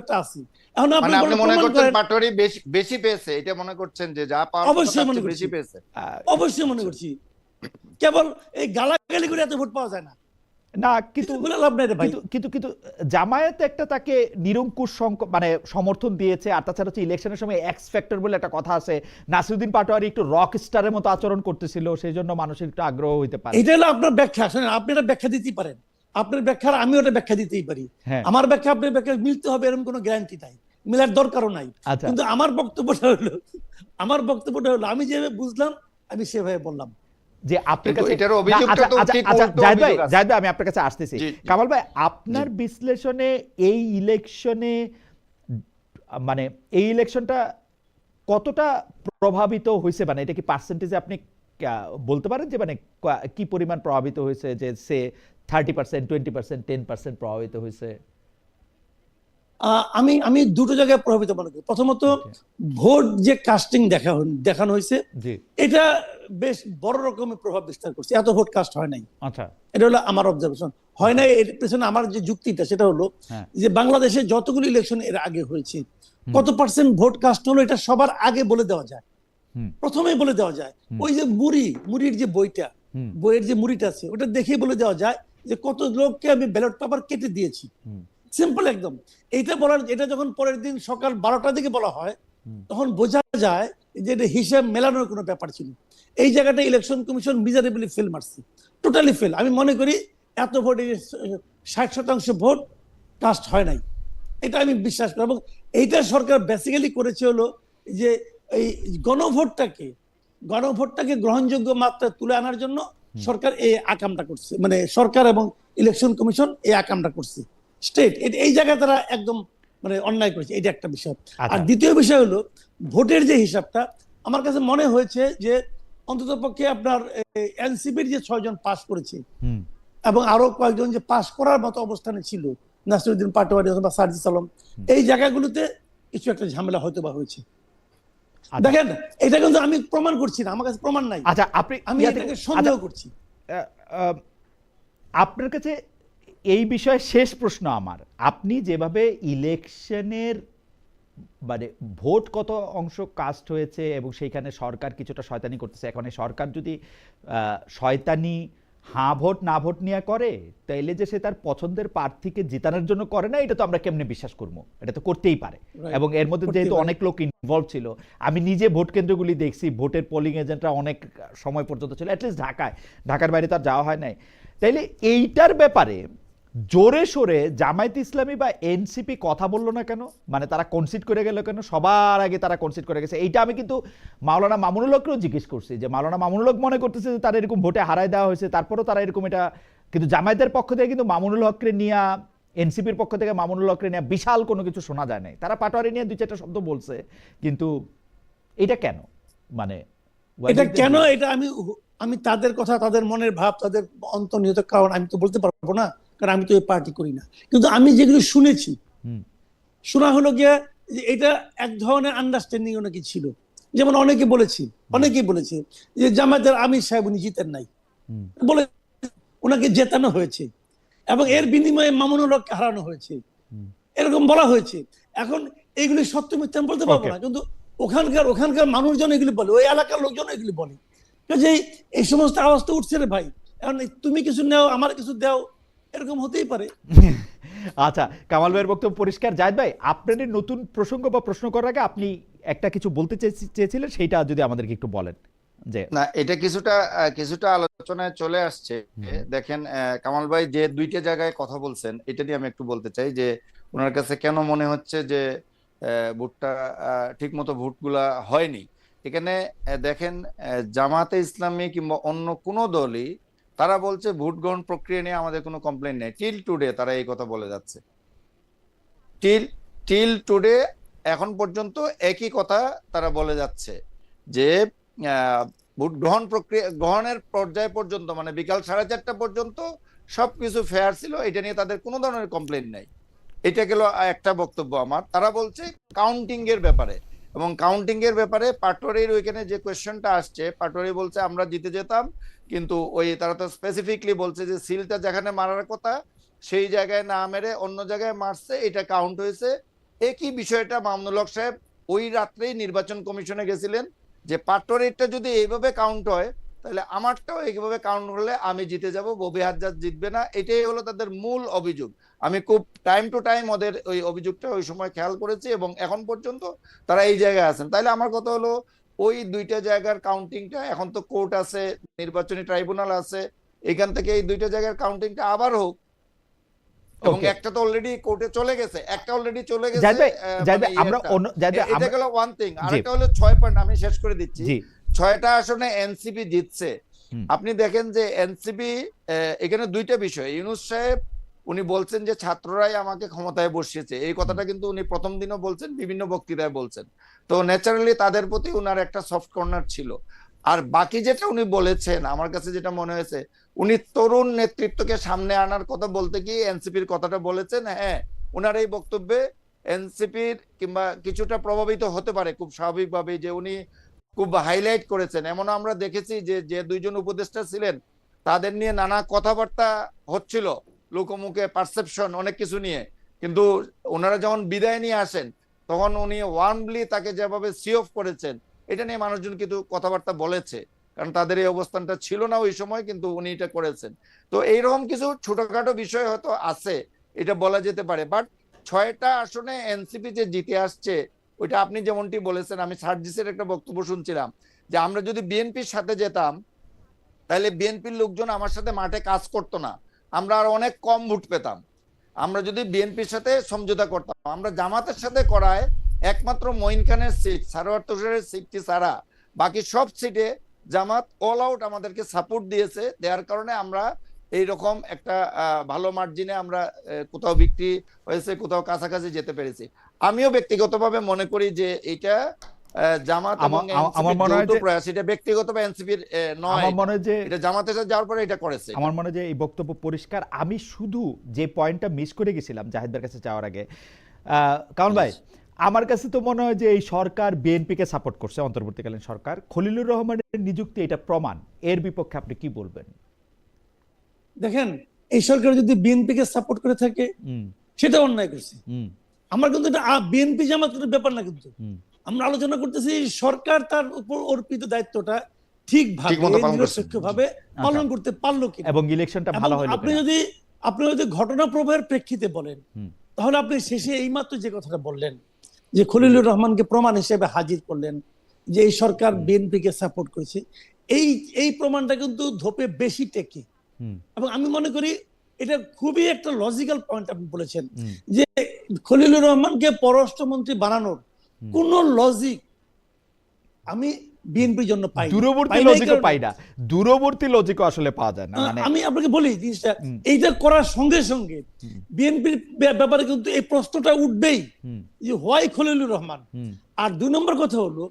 একটা আছে। এখন আপনি মনে করছেন পাটোয়ারি বেশি পেয়েছে, এটা মনে করছেন যে যা পাওয়ার অবশ্যই মনে বেশি পেয়েছে? অবশ্যই মনে করছি। কেবল এই গালাগালি করে এত ভোট পাওয়া যায় না। না কিন্তু কিন্তু জামায়াত একটা তাকে নিরঙ্কুশ মানে সমর্থন দিয়েছে। আর তাছাড়া হচ্ছে ইলেকশনের সময় এক্স ফ্যাক্টর বলে একটা কথা আছে, নাসিরউদ্দিন পাটোয়ারি একটু রক স্টারের মতো আচরণ করতেছিল, সেই জন্য মানুষের একটু আগ্রহ হইতে পারে। এটা হলো আপনার ব্যাখ্যা। শুনেন, আপনি এটা ব্যাখ্যা দিতেই পারেন, আপনার ব্যাখ্যার আমি ওটা ব্যাখ্যা দিতেই পারি। আমার ব্যাখ্যা আপনার ব্যাখ্যা মিলতে হবে এরকম কোনো গ্যারান্টি নাই, মিলার দরকারও নাই। কিন্তু আমার বক্তব্যটা হলো আমি যেভাবে বুঝলাম আমি সেভাবে বললাম। যে আপনার কাছে এটার অভিযোগটা তো ঠিক জাহিদ ভাই আমি আপনার কাছে আসতেছি। কামাল ভাই, আপনার বিশ্লেষণে এই ইলেকশনে মানে এই ইলেকশনটা কতটা প্রভাবিত হয়েছে, মানে এটা কি পার্সেন্টেজে আপনি বলতে পারেন যে মানে কি পরিমাণ প্রভাবিত হয়েছে, যে সে 30%, 20%, 10% প্রভাবিত হয়েছে? আমি দুটো জায়গায় প্রভাবিত মনে করি। প্রথমত ভোট যে কাস্টিং দেখানো হয়েছে, এটা বেশ বড় রকমের প্রভাব বিস্তার করছে। এত ভোট কাস্ট হয় নাই, আচ্ছা, এটা হলো আমার অবজারভেশন। হয় নাই এর পেছনে আমার যে যুক্তিটা সেটা হলো যে বাংলাদেশে যতগুলো ইলেকশন এর আগে হয়েছে, কত পার্সেন্ট ভোট কাস্ট হলো এটা সবার আগে বলে দেওয়া যায়, প্রথমেই বলে দেওয়া যায়। ওই যে মুড়ির যে বইয়ের যে মুড়িটা আছে ওটা দেখেই বলে দেওয়া যায় যে কত লোককে আমি ব্যালট পেপার কেটে দিয়েছি। সিম্পল একদম। এটা যখন পরের দিন সকাল 12টার দিকে বলা হয়, তখন বোঝা যায় যে এটা হিসাব মেলানোর কোনো ব্যাপার ছিল। এই জায়গাটা ইলেকশন কমিশন মিজারেবলি ফেল মারছে, টোটালি ফেল। আমি মনে করি এত ভোট 60% ভোট কাস্ট হয় নাই, এটা আমি বিশ্বাস করি। এবং এইটা সরকার বেসিক্যালি করেছে হলো যে এই গণভোটটাকে গ্রহণযোগ্য মাত্রায় তুলে আনার জন্য সরকার এই আকামটা করছে, মানে সরকার এবং ইলেকশন কমিশন এই আকামটা করছে। স্টেট এই জায়গায় তারা একদম মানে অন্যায় করেছে, এটা একটা বিষয়। আর দ্বিতীয় বিষয় হলো ভোটের যে হিসাবটা, আমার কাছে মনে হয়েছে যে অন্তত পক্ষে আপনার এনসিপির যে 6 জন পাস করেছে এবং আরো কয়েকজন যে পাস করার মতো অবস্থানে ছিল, নাসিরউদ্দিন পাটোয়ারি অথবা সার্জিস আলম, এই জায়গাগুলোতে কিছু একটা ঝামেলা হয়তো বা হয়েছে। দেখেন, এটা কিন্তু আমি প্রমাণ করছি না, আমার কাছে প্রমাণ নাই। আচ্ছা, আমি এটাকে সন্দেহ করছি। আপনার কাছে এই বিষয়ে শেষ প্রশ্ন আমার, আপনি যেভাবে ইলেকশনের মানে ভোট কত অংশ কাস্ট হয়েছে এবং সেইখানে সরকার কিছুটা শয়তানি করতেছে, এখন এই সরকার যদি শয়তানি হ্যাঁ ভোট না ভোট নিয়ে করে, তাইলে যে সে তার পছন্দের প্রার্থীকে জিতানোর জন্য করে না, এটা তো আমরা কেমনে বিশ্বাস করবো? এটা তো করতেই পারে। Right. এবং এর মধ্যে করতেই যেহেতু পারে। অনেক লোক ইনভলভ ছিল, আমি নিজে ভোট কেন্দ্রগুলি দেখছি, ভোটের পোলিং এজেন্টরা অনেক সময় পর্যন্ত ছিল, অ্যাটলিস্ট ঢাকার বাইরে তার যাওয়া হয় নাই। তাইলে এইটার ব্যাপারে জোরে সোরে জামায়াত ইসলামী বা এনসিপি কথা বললো না কেন? মানে তারা কনসিড করে গেল কেন? সবার আগে তারা কনসিড করে গেছে। এইটা আমি কিন্তু মাওলানা মামুনুল হককেও জিজ্ঞেস করছি, যে মাওলানা মামুনুল হক মনে করতেছে যে তারা এরকম ভোটে হারায় দেওয়া হয়েছে, তারপরেও তারা এরকম এটা, কিন্তু জামায়াতের পক্ষ থেকে কিন্তু মামুনুল হককে নিয়ে, এনসিপির পক্ষ থেকে মামুনুল হককে নিয়ে বিশাল কোনো কিছু শোনা যায় নাই। তারা পাটোয়ারি নিয়ে দুই চারটা শব্দ বলছে, কিন্তু এটা কেন? মানে এটা কেন, এটা আমি তাদের কথা, তাদের মনের ভাব, তাদের অন্তর্নিহিত কারণ আমি তো বলতে পারবো না, কারণ আমি তো এই পার্টি করি না। কিন্তু আমি যেগুলো শুনেছি, শোনা হলো গিয়ে যে এটা এক ধরনের আন্ডারস্ট্যান্ডিং নাকি ছিল। যেমন অনেকেই বলেছে যে জামায়াতের আমির সাহেব উনি জিতেন নাই, বলে ওনাকে জেতানো হয়েছে এবং এর বিনিময়ে মামুনুল হককে হারানো হয়েছে, এরকম বলা হয়েছে। এখন এইগুলি সত্য মিথ্যা আমি বলতে পারবো না, কিন্তু ওখানকার মানুষজন এগুলি বলে, ওই এলাকার লোকজন এগুলি বলে যে এই সমস্ত আওয়াজ তো উঠছে রে ভাই, এখন তুমি কিছু নেও আমার কিছু দাও, এরকম হতেই পারে। আচ্ছা, কামাল ভাইয়ের বক্তব্য পরিষ্কার। জায়েদ ভাই, আপনাদের নতুন প্রসঙ্গ বা প্রশ্ন করার আগে আপনি একটা কিছু বলতে চেয়েছিলেন, সেইটা যদি আমাদেরকে একটু বলেন। যে না, এটা কিছুটা আলোচনায় চলে আসছে। দেখেন, কামাল ভাই যে দুইটা জায়গায় কথা বলছেন, এটা নিয়ে আমি একটু বলতে চাই যে ওনার কাছে কেন মনে হচ্ছে যে ভোটটা ঠিক মতো ভোটগুলা হয়নি। এখানে দেখেন, জামাতে ইসলামী কিংবা অন্য কোনো দলই তারা বলছে ভোট গ্রহণ প্রক্রিয়া নিয়ে আমাদের কোনো কমপ্লেন নেই। টিল টুডে তারা এই কথা বলে যাচ্ছে। টিল টিল টুডে এখন পর্যন্ত একই কথা তারা বলে যাচ্ছে যে ভোট গ্রহণের পর্যায় পর্যন্ত, মানে বিকাল 4:30 পর্যন্ত সবকিছু ফেয়ার ছিল, এটা নিয়ে তাদের কোনো ধরনের কমপ্লেন নাই। এটা গেল একটা বক্তব্য আমার। তারা বলছে কাউন্টিং এর ব্যাপারে, এবং কাউন্টিং এর ব্যাপারে পাটোয়ারির ওইখানে যে কোয়েশ্চেনটা আসছে, পাটোয়ারি বলছে আমরা জিতে যেতাম, কিন্তু ওই তারা তো স্পেসিফিকলি বলছে যে সিলটা যেখানে মারার কথা সেই জায়গায় না মেরে অন্য জায়গায় মারছে, এটা কাউন্ট হয়েছে। একই বিষয়টা মামুনুল হক সাহেব ওই রাত্রেই নির্বাচন কমিশনে গেছিলেন যে পাটোয়ারিটা যদি এইভাবে কাউন্ট হয় তাহলে আমারটাও এইভাবে কাউন্ট হলে আমি জিতে যাব, ববি হাজ্জাজ জিতবে না। এটাই হলো তাদের মূল অভিযোগ। আমি খুব টাইম টু টাইম ওদের ওই অভিযোগটা ওই সময় খেয়াল করেছি এবং এখন পর্যন্ত তারা এই জায়গায় আছেন। তাইলে আমার কথা হলো ওই দুইটা জায়গার কাউন্টিংটা, এখন তো কোর্ট আছে, নির্বাচনী ট্রাইব্যুনাল আছে, এখান থেকে এই দুইটা জায়গার কাউন্টিংটা আবার হোক। এবং একটা তো অলরেডি কোর্টে চলে গেছে, একটা অলরেডি চলে গেছে। এটা গেল ওয়ান থিং। আরেকটা হলো 6 পয়েন্ট, আমি শেষ করে দিচ্ছি। 6টা আসনে এনসিপি জিতছে। আপনি দেখেন যে এনসিপি, এখানে দুইটা বিষয়। ইউনূস সাহেব উনি বলছেন যে ছাত্ররাই আমাকে ক্ষমতায় বসিয়েছে, এই কথাটা কিন্তু উনি প্রথম দিনও বলছেন, বিভিন্ন বক্তৃতায় বলছেন। তো ন্যাচারালি তাদের প্রতি উনার একটা সফট কর্নার ছিল। আর বাকি যেটা উনি বলেছেন, আমার কাছে যেটা মনে হয়েছে, উনি তরুণ নেতৃত্বকে সামনে আনার কথা বলতে গিয়ে এনসিপির কথাটা বলেছেন। হ্যাঁ, উনার এই বক্তব্যে এনসিপির কিংবা কিছুটা প্রভাবিত হতে পারে খুব স্বাভাবিকভাবে, যে উনি খুব হাইলাইট করেছেন। এমনও আমরা দেখেছি যে যে দুইজন উপদেষ্টা ছিলেন তাদের নিয়ে নানা কথাবার্তা হচ্ছিল, লোকমুখে পারসেপশন অনেক কিছু নিয়ে, কিন্তু ওনারা যখন বিদায় নিয়ে আসেন তখন উনি ওয়ার্মলি তাকে যেভাবে সি অফ করেছেন, এটা নিয়ে মানুষজন কিন্তু কথাবার্তা বলেছে, কারণ তাদের এই অবস্থানটা ছিল না ওই সময়, কিন্তু উনি এটা করেছেন। তো এইরকম কিছু ছোটখাটো বিষয় হয়তো আছে, এটা বলা যেতে পারে। বাট 6টা আসনে এনসিপি যে জিতে আসছে, ওইটা আপনি যেমনটি বলেছেন, আমি সার্জিসের একটা বক্তব্য শুনছিলাম যে আমরা যদি বিএনপির সাথে যেতাম তাহলে বিএনপির লোকজন আমার সাথে মাঠে কাজ করতো না, আমরা আর অনেক কম ভোট পেতাম। আমরা যদি বিএনপির সাথে সমঝোতা করতাম, আমরা জামাতের সাথে করায় একমাত্র মঈন খানের সিট, সারোয়ার তুষারের সিটটি ছাড়া বাকি সব সিটে জামাত অল আউট আমাদেরকে সাপোর্ট দিয়েছে। দেওয়ার কারণে আমরা এইরকম একটা ভালো মার্জিনে আমরা কোথাও বিক্রি হয়েছে, কোথাও কাছাকাছি যেতে পেরেছি। আমিও ব্যক্তিগতভাবে মনে করি যে এটা জামাত এবং এনসিপির প্রয়াস, এটা ব্যক্তিগত বা এনসিপির নয়, আমার মনে হয় যে এটা জামাতের সাথে যাওয়ার পরে এটা করেছে। আমার মনে হয় যে এই বক্তব্য পরিষ্কার। আমি শুধু যে পয়েন্টটা মিস করে গেছিলাম জাহিদের কাছে যাওয়ার আগে, কারণ ভাই আমার কাছে তো মনে হয় যে এই সরকার বিএনপিকে সাপোর্ট করছে, অন্তর্বর্তীকালীন সরকার। খলিলুর রহমানের নিযুক্তি এটা প্রমাণ। এর বিপক্ষে আপনি কি বলবেন? দেখেন, এই সরকার যদি বিএনপিকে সাপোর্ট করে থাকে সেটা অন্যায় করছে। আমার কিন্তু এটা বিএনপি জামাতের ব্যাপার না, কিন্তু হুম, আমরা আলোচনা করতেছি সরকার তার উপর অর্পিত দায়িত্বটা ঠিকভাবে ঠিকমতো পালন করছে। নিরপেক্ষভাবে পালন করতে পারলো কিনা। এবং ইলেকশনটা এবং ভালো হলো আপনি কিনা। যদি ঘটনা প্রবাহের প্রেক্ষিতে বলেন, হুম, তাহলে আপনি শেষে এইমাত্র যে কথাটা বললেন যে খলিলুর রহমানকে প্রমাণ হিসেবে হাজির করলেন যে এই সরকার বিএনপি কে সাপোর্ট করেছে, এই এই প্রমাণটা কিন্তু ধোপে বেশি টেকে। হুম, এবং আমি মনে করি এটা খুবই একটা লজিক্যাল পয়েন্ট আপনি বলেছেন হুম, যে খলিলুর রহমানকে পররাষ্ট্রমন্ত্রী বানানোর কোন লজিক আমি বিএনপির জন্য পাই না। দূরবর্তী পাই না এই লজিকও কারণে- পাই না, দূরবর্তী লজিকও আসলে পাওয়া যায় না। মানে আমি আপনাকে বলি জিনিসটা, হুম, এইটা করার সঙ্গে সঙ্গে হুম, বিএনপির ব্যাপারে কিন্তু এই প্রশ্নটা উঠবেই হুম, যে হোয়াই খলিলুর রহমান। হুম, আর 2 নম্বর কথা হলো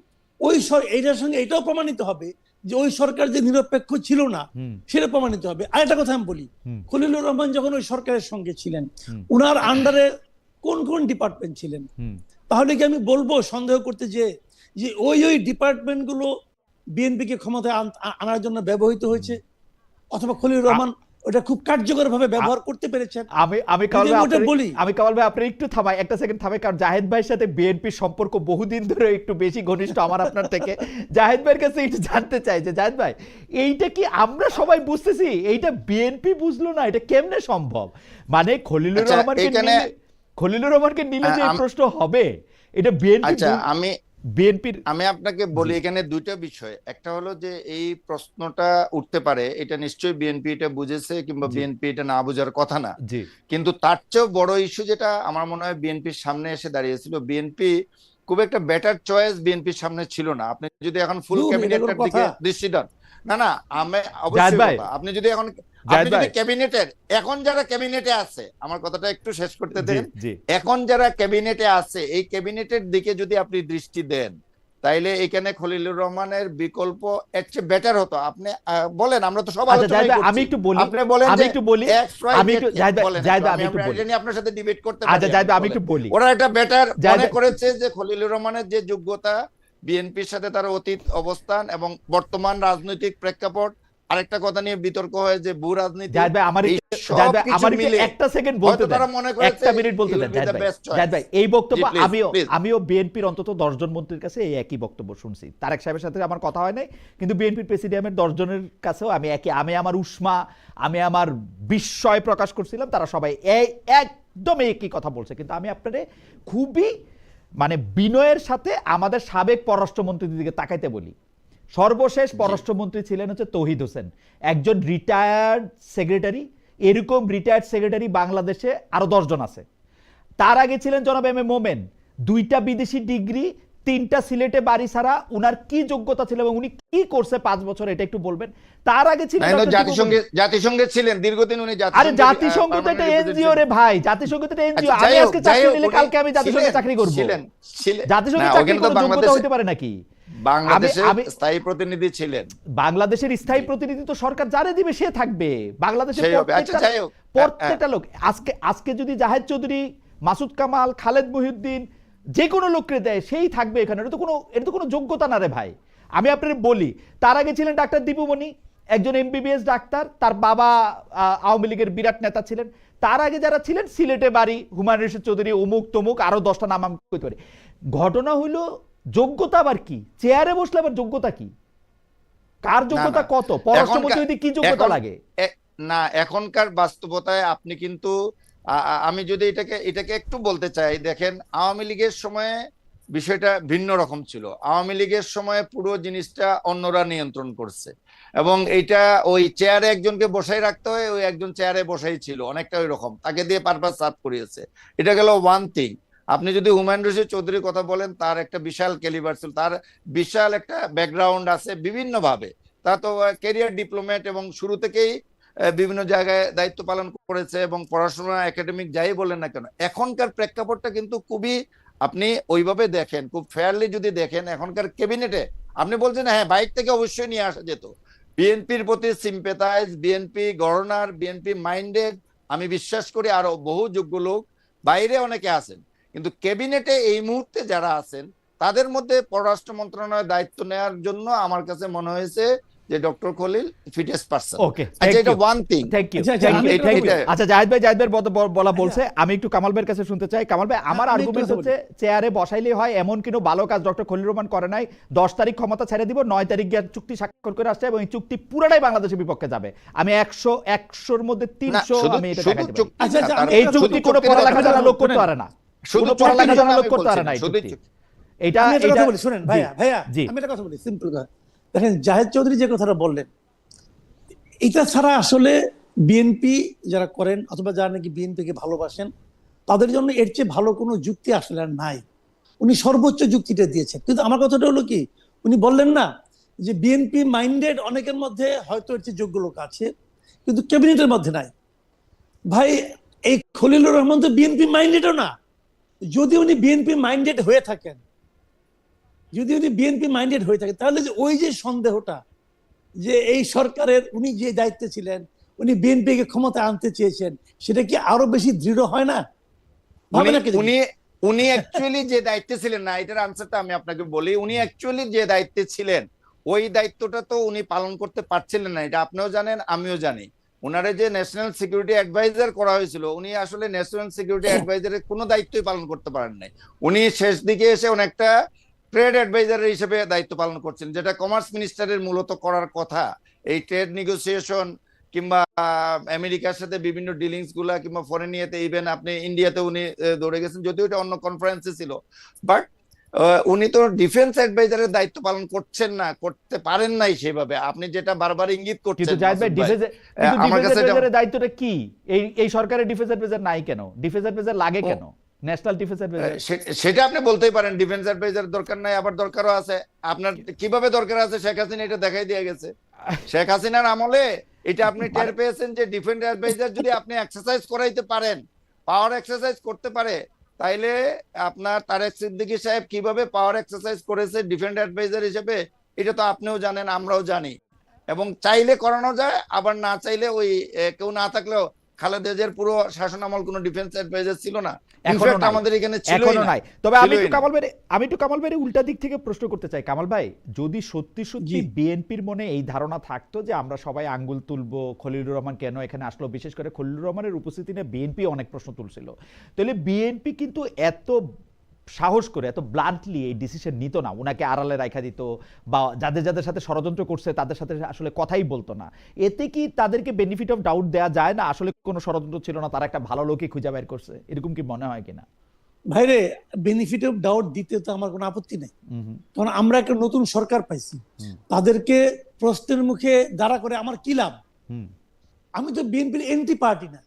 এইটার সঙ্গে এটাও প্রমাণিত হবে যে ওই সরকার যে নিরপেক্ষ ছিল না হুম, সেটা প্রমাণিত হবে। আরেকটা কথা আমি বলি, হুম, খলিলুর রহমান যখন ওই সরকারের সঙ্গে ছিলেন, হুম, উনার আন্ডারে কোন কোন ডিপার্টমেন্ট ছিলেন? হুম। তাহলে কি আমি বলবো সন্দেহ করতে যে যে ওই ডিপার্টমেন্ট গুলো বিএনপি কে ক্ষমতায় আনার জন্য ব্যবহৃত হয়েছে, অথবা খলিলুর রহমান ওটা খুব কার্যকর ভাবে ব্যবহার করতে পেরেছেন? আমি আমি কামাল যদি ভাই আমি ওটা আপনার- বলি। আমি কামাল ভাই আপনার একটু থামাই, একটা সেকেন্ড থামাই, কারণ জাহেদ ভাইয়ের সাথে বিএনপির সম্পর্ক বহুদিন ধরে একটু বেশি ঘনিষ্ঠ আমার আপনার থেকে। জাহেদ ভাইয়ের কাছে একটু জানতে চাই যে জাহেদ ভাই, এইটা কি আমরা সবাই বুঝতেছি, এইটা বিএনপি বুঝলো না, এটা কেমনে সম্ভব? মানে খলিলুর আচ্ছা, রহমানকে এখানে- নিলে, খলিলুর রহমানকে নিলে যে এই প্রশ্ন হবে, এটা আচ্ছা, বিএনপির আমি আপনাকে বলি এখানে দুইটা বিষয়। একটা হলো যে এই প্রশ্নটা উঠতে পারে, এটা নিশ্চয়ই বিএনপি এটা বুঝেছে, কিংবা জি। বিএনপি এটা না বোঝার কথা না। জি, কিন্তু তার চেয়েও বড় ইস্যু যেটা আমার মনে হয় বিএনপির সামনে এসে দাঁড়িয়েছিল, বিএনপি খুব একটা বেটার চয়েস বিএনপির সামনে ছিল না। আপনি যদি এখন ফুল এটা কোনো ক্যাবিনেটের দিকে কথা? দৃষ্টি দেন, না আমি জাহেদ অবশ্যই ভাই, কথা। আপনি যদি এখন জাহেদ ভাই, ক্যাবিনেটের এখন যারা ক্যাবিনেটে আছে, আমার কথাটা একটু শেষ করতে জি, দেন। জি, এখন যারা ক্যাবিনেটে আছে, এই ক্যাবিনেটের দিকে যদি আপনি দৃষ্টি দেন, তাইলে এখানে খলিলুর রহমানের বিকল্প এর চেয়ে বেটার হতো। আপনি বলেন, আমরা তো সব আচ্ছা আলোচনাই জাহেদ ভাই, করছি। আমি একটু বলি, আপনি বলেন আমি যে একটু বলি, X, Y, আমি Z একটু জাহেদ ভাই, বলেন, জাহেদ ভাই, আমি আমি একটু বলি। এটা নিয়ে আপনার সাথে ডিবেট করতে পারি। আচ্ছা জাহেদ ভাই, আমি বলেন। একটু বলি। ওরা একটা বেটার জাহেদ মনে ভাই- করেছে যে খলিলুর রহমানের যে যোগ্যতা, বিএনপির সাথে তার অতীত অবস্থান এবং বর্তমান রাজনৈতিক প্রেক্ষাপট, আরেকটা কথা নিয়ে বিতর্ক হয় যে ভূ রাজনীতি, জাহেদ ভাই, আমার এই জাহেদ ভাই, সবকিছু আমার মিলে একটা সেকেন্ড বলতে হয়তো দেন, তারা মনে করেছে একটা মিনিট বলতে he then will be Zahed the ভাই। best choice. জাহেদ ভাই, এই বক্তব্য জি, please, আমিও please. আমিও বিএনপির অন্তত 10 জন মন্ত্রীর কাছে এই একই বক্তব্য শুনছি। তারেক সাহেবের সাথে আমার কথা হয় নাই, কিন্তু বিএনপির প্রেসিডিয়ামের 10 জনের কাছেও আমি আমার উষ্মা, আমি আমার বিস্ময় প্রকাশ করছিলাম, তারা সবাই একদম একই কথা বলছে। কিন্তু আমি আপনারে খুবই মানে বিনয়ের সাথে আমাদের সাবেক পররাষ্ট্রমন্ত্রীর দিকে তাকাইতে বলি। সর্বশেষ পররাষ্ট্রমন্ত্রী ছিলেন হচ্ছে তৌহিদ হোসেন, একজন রিটায়ার্ড সেক্রেটারি। এরকম রিটায়ার্ড সেক্রেটারি বাংলাদেশে আরো 10 জন আছে। তার আগে ছিলেন জনাব এম এ মোমেন, 2টা বিদেশি ডিগ্রি, 3টা সিলেটে বাড়ি ছাড়া। উনার কি যোগ্যতা ছিল এবং উনি কি করছে 5 বছর, এটা একটু বলবেন। তার আগে ছিলেন না, ডক্টর জাতিসংঘে ছিলেন দীর্ঘদিন উনি। আরে জাতিসংঘ তো এটা এনজিও রে ভাই, জাতিসংঘ তো এটা এনজিও। আমি আজকে চাকরি নিলে কালকে আমি জাতিসংঘে চাকরি করব। জাতিসংঘে চাকরি করার যোগ্যতা হতে পারে নাকি? বাংলাদেশে স্থায়ী প্রতিনিধি ছিলেন। বাংলাদেশের স্থায়ী প্রতিনিধি তো সরকার যারে দিবে সে থাকবে। বাংলাদেশের সেই হবে। আচ্ছা, যাই হোক। প্রত্যেকটা লোক, আজকে যদি জাহেদ চৌধুরী, মাসুদ কামাল, খালেদ মহিউদ্দিন যে কোনো লোককে দেয়, সেই থাকবে এখানে। এটা তো কোনো যোগ্যতা না রে ভাই। আমি আপনাদের বলি, তার আগে ছিলেন ডাক্তার দীপুমণি, একজন এমবিবিএস ডাক্তার। তার বাবা আওয়ামী লীগের বিরাট নেতা ছিলেন। তার আগে যারা ছিলেন, সিলেটে বাড়ি, হুমায়ুন রশিদ চৌধুরী, অমুক তমুক, আরো 10টা নাম আমি করতে পারি। ঘটনা হইলো যোগ্যতা আবার কি? চেয়ারে বসলে আবার যোগ্যতা কি? কার যোগ্যতা কত? পররাষ্ট্রমন্ত্রী কি যোগ্যতা লাগে? না, এখনকার বাস্তবতায় আপনি কিন্তু আমি যদি এটাকে একটু বলতে চাই, দেখেন আওয়ামী লীগের সময়ে বিষয়টা ভিন্ন রকম ছিল। আওয়ামী লীগের সময়ে পুরো জিনিসটা অন্যরা নিয়ন্ত্রণ করছে, এবং এইটা ওই চেয়ারে একজনকে বসাই রাখতে হয়, ওই একজন চেয়ারে বসাই ছিল, অনেকটা ওই রকম, তাকে দিয়ে পারপাস সার্ভ করিয়েছে। এটা গেল ওয়ান থিং। আপনি যদি হুমায়ুন রশিদ চৌধুরীর কথা বলেন, তার একটা বিশাল ক্যালিবার ছিল, তার বিশাল একটা ব্যাকগ্রাউন্ড আছে বিভিন্ন ভাবে। তা তো ক্যারিয়ার ডিপ্লোমেট, এবং শুরু থেকেই বিভিন্ন জায়গায় দায়িত্ব পালন করেছে, এবং পড়াশোনা একাডেমিক যাই বলেন না কেন। এখনকার প্রেক্ষাপটটা কিন্তু খুবই, আপনি ওইভাবে দেখেন, খুব ফেয়ারলি যদি দেখেন, এখনকার ক্যাবিনেটে আপনি বলছেন হ্যাঁ বাইক থেকে অবশ্যই নিয়ে আসা যেত। বিএনপির প্রতি সিম্পেথাইজ, বিএনপি গভর্নর, বিএনপি মাইন্ডেড, আমি বিশ্বাস করি আরো বহু যোগ্য লোক বাইরে অনেকে আছেন, কিন্তু ক্যাবিনেটে এই মুহূর্তে যারা আছেন, তাদের মধ্যে পররাষ্ট্র মন্ত্রণালয়ের দায়িত্ব নেওয়ার জন্য আমার কাছে মনে হয়েছে যে ডক্টর খলিল ফিটেস্ট পারসন। ওকে, আচ্ছা, এটা ওয়ান থিং। থ্যাংক ইউ, আচ্ছা, থ্যাংক ইউ, আমি একটা থ্যাংক কথা ইউ। বলি। আচ্ছা, জাহিদ ভাই বলা বলছে, আমি একটু কামাল ভাইয়ের কাছে শুনতে চাই। কামাল ভাই, আমার আমি একটু আর্গুমেন্ট কথা হচ্ছে চেয়ারে বসাইলেই হয় এমন কোনো ভালো কাজ ডক্টর খলিল রহমান করে নাই। 10 তারিখ ক্ষমতা ছেড়ে দিব, 9 তারিখ গিয়ে চুক্তি স্বাক্ষর করে আসছে এবং এই চুক্তি পুরোটাই বাংলাদেশের বিপক্ষে যাবে। আমি 100-100-র মধ্যে 300 আমি এটা দেখাইতে পারি। আচ্ছা, আচ্ছা, আমি এই একটা চুক্তি কথা কোনো বলি। পড়ালেখা জানা লোক করতে শুনেন, পারে না, শুধু কোনো পড়ালেখা জানা লোক আমি করতে পারে বলছি না না, এই শুধু চুক্তি। এটা আমি একটা এটা কথা বলি, শুনেন ভাইয়া, জি। আমি একটা কথা বলি, সিম্পল কথা। দেখেন, জাহেদ চৌধুরী যে কথাটা বললেন, এটা ছাড়া আসলে বিএনপি যারা করেন অথবা যারা নাকি বিএনপি কে ভালোবাসেন, তাদের জন্য এর চেয়ে ভালো কোনো যুক্তি আসলে আর নাই। উনি সর্বোচ্চ যুক্তিটা দিয়েছেন। কিন্তু আমার কথাটা হলো কি, উনি বললেন না যে বিএনপি মাইন্ডেড অনেকের মধ্যে হয়তো এর চেয়ে যোগ্য লোক আছে, কিন্তু ক্যাবিনেটের মধ্যে নাই। ভাই, এই খলিলুর রহমান তো বিএনপি মাইন্ডেডও না। যদি উনি বিএনপি মাইন্ডেড হয়ে থাকেন, তাহলে যে ওই যে সন্দেহটা যে এই সরকারের উনি যে দায়িত্বে ছিলেন, উনি বিএনপি কে ক্ষমতা আনতে চেয়েছেন, সেটা কি আরো বেশি দৃঢ় হয় না? ভাবে না কি দেখি? উনি অ্যাকচুয়ালি যে দায়িত্বে ছিলেন না, এটার আনসারটা আমি আপনাকে বলি। উনি অ্যাকচুয়ালি যে দায়িত্বে ছিলেন, ওই দায়িত্বটা তো উনি পালন করতে পারছিলেন না, এটা আপনিও জানেন, আমিও জানি। ওনারে যে ন্যাশনাল সিকিউরিটি অ্যাডভাইজার করা হয়েছিল, উনি আসলে ন্যাশনাল সিকিউরিটি অ্যাডভাইজারের কোনো দায়িত্বই পালন করতে পারেন নাই। উনি শেষ দিকে এসে অনেকটা ট্রেড অ্যাডভাইজার হিসেবে দায়িত্ব পালন করছেন, যেটা কমার্স মিনিস্টারের মূলত করার কথা। এই ট্রেড নেগোসিয়েশন কিংবা আমেরিকার সাথে বিভিন্ন ডিলিংস গুলা কিংবা ফরেন ইয়েতে, ইভেন আপনি ইন্ডিয়াতে উনি দৌড়ে গেছেন, যদিও এটা অন্য কনফারেন্সে ছিল। বাট উনি তো ডিফেন্স অ্যাডভাইজারের দায়িত্ব পালন করছেন না, করতে পারেন নাই সেভাবে। আপনি যেটা বারবার ইঙ্গিত করছেন। কিন্তু জাহিদ ভাই, আমার কাছে ডিফেন্সের দায়িত্বটা কি? এই সরকারের ডিফেন্স অ্যাডভাইজার নাই কেন? ডিফেন্স অ্যাডভাইজার লাগে কেন? ন্যাশনাল ডিফেন্স অ্যাডভাইজার সেটা আপনি বলতেই পারেন, ডিফেন্স অ্যাডভাইজার দরকার নাই, আবার দরকারও আছে। আপনার কিভাবে দরকার আছে? শেখ হাসিনা এটা দেখাই দিয়ে গেছে। শেখ হাসিনার আমলে এটা আপনি টের পেয়েছেন যে ডিফেন্স অ্যাডভাইজার যদি আপনি এক্সারসাইজ করাইতে পারেন, পাওয়ার এক্সারসাইজ করতে পারে, তাইলে আপনার তারেক সিদ্দিকী সাহেব কিভাবে পাওয়ার এক্সারসাইজ করেছে ডিফেন্স অ্যাডভাইজার হিসেবে, এটা তো আপনিও জানেন, আমরাও জানি। এবং চাইলে করানো যায়, আবার না চাইলে ওই কেউ না থাকলেও খালেদা জিয়ার পুরো শাসন আমল কোনো ডিফেন্স অ্যাডভাইজার ছিল না, আমাদের এখানে ছিল না। তবে আমি একটু কামাল ভাই উল্টা দিক থেকে প্রশ্ন করতে চাই। কামাল ভাই, যদি সত্যি বিএনপির মনে এই ধারণা থাকতো যে আমরা সবাই আঙ্গুল তুলবো খলিলুর রহমান কেন এখানে আসলো, বিশেষ করে খলিলুর রহমানের উপস্থিতি নিয়ে বিএনপি অনেক প্রশ্ন তুলছিল, তাহলে বিএনপি কিন্তু এত সাহস করে এত ব্লান্টলি এই ডিসিশন নিত না, ওনাকে আড়ালে রাখা দিত বা যাদের সাথে ষড়যন্ত্র করছে তাদের সাথে আসলে কথাই বলতো না। এতে কি তাদেরকে বেনিফিট অফ ডাউট দেওয়া যায় না? আসলে কোনো ষড়যন্ত্র ছিল না, তারা একটা ভালো লোকই খুঁজে বের করছে, এরকম কি মনে হয় কিনা? ভাইরে, বেনিফিট অফ ডাউট দিতে তো আমার কোনো আপত্তি নেই, কারণ আমরা একটা নতুন সরকার পাইছি। তাদেরকে প্রশ্নের মুখে দাঁড়া করে আমার কি লাভ? আমি তো বিএনপির এন্টি পার্টি না,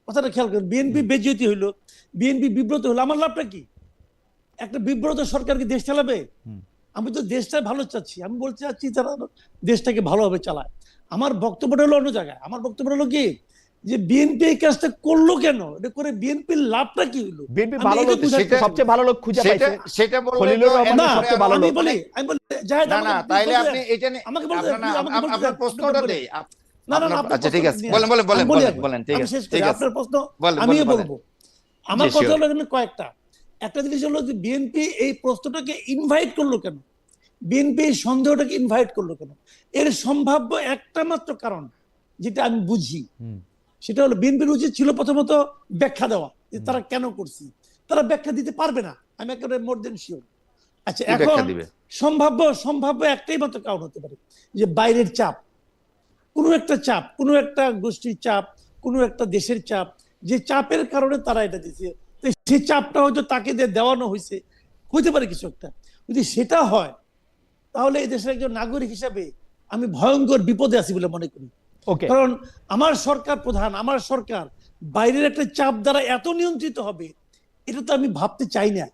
কথাটা খেয়াল করেন। বিএনপি বেজ্জতি হইলো, বিএনপি বিব্রত হলো, আমার লাভটা কি? একটা বিব্রত সরকার কি দেশ চালাবে? আমি তো দেশটা ভালো চাচ্ছি, আমি বলতে চাচ্ছি তারা দেশটাকে ভালোভাবে চালায়। আমার বক্তব্যটা হলো অন্য জায়গায়। আমার বক্তব্য হলো কি, যে বিএনপি এই কাজটা করলো কেন, এটা করে বিএনপির লাভটা কি হলো? বিএনপি ভালো লোক, সবচেয়ে ভালো লোক খুঁজে পাইছে, সেটা বললে খলিলুর রহমান সবচেয়ে ভালো লোক। আমি বলি জাহেদ, না, তাইলে আপনি এটা নিয়ে আমাকে বলতে আপনার প্রশ্নটা দেই। না, আচ্ছা, ঠিক আছে, বলেন, ঠিক আছে। আপনার প্রশ্ন আমিও বলবো। আমার কথা হলো এখানে কয়েকটা। একটা জিনিস হলো যে বিএনপি এই প্রশ্নটাকে ইনভাইট করলো কেন, বিএনপি এই সন্দেহটাকে ইনভাইট করলো কেন? এর সম্ভাব্য একটা মাত্র কারণ যেটা আমি বুঝি, সেটা হলো বিএনপির উচিত ছিল প্রথমত ব্যাখ্যা দেওয়া যে তারা কেন করছে। তারা ব্যাখ্যা দিতে পারবে না, আমি একেবারে মোর দেন শিওর। আচ্ছা, এখন সম্ভাব্য একটাই মাত্র কারণ হতে পারে যে বাইরের চাপ, কোনো একটা চাপ, কোনো একটা গোষ্ঠীর চাপ, কোনো একটা দেশের চাপ, যে চাপের কারণে তারা এটা দিচ্ছে। সেই চাপটা হয়তো তাকে দেওয়ানো হয়েছে, হইতে পারে কিছু একটা। যদি সেটা হয়, তাহলে এই দেশের একজন নাগরিক হিসাবে আমি ভয়ঙ্কর বিপদে আছি বলে মনে করি। কারণ আমার সরকার প্রধান, আমার সরকার বাইরের একটা চাপ দ্বারা এত নিয়ন্ত্রিত হবে, এটা তো আমি ভাবতে চাই না।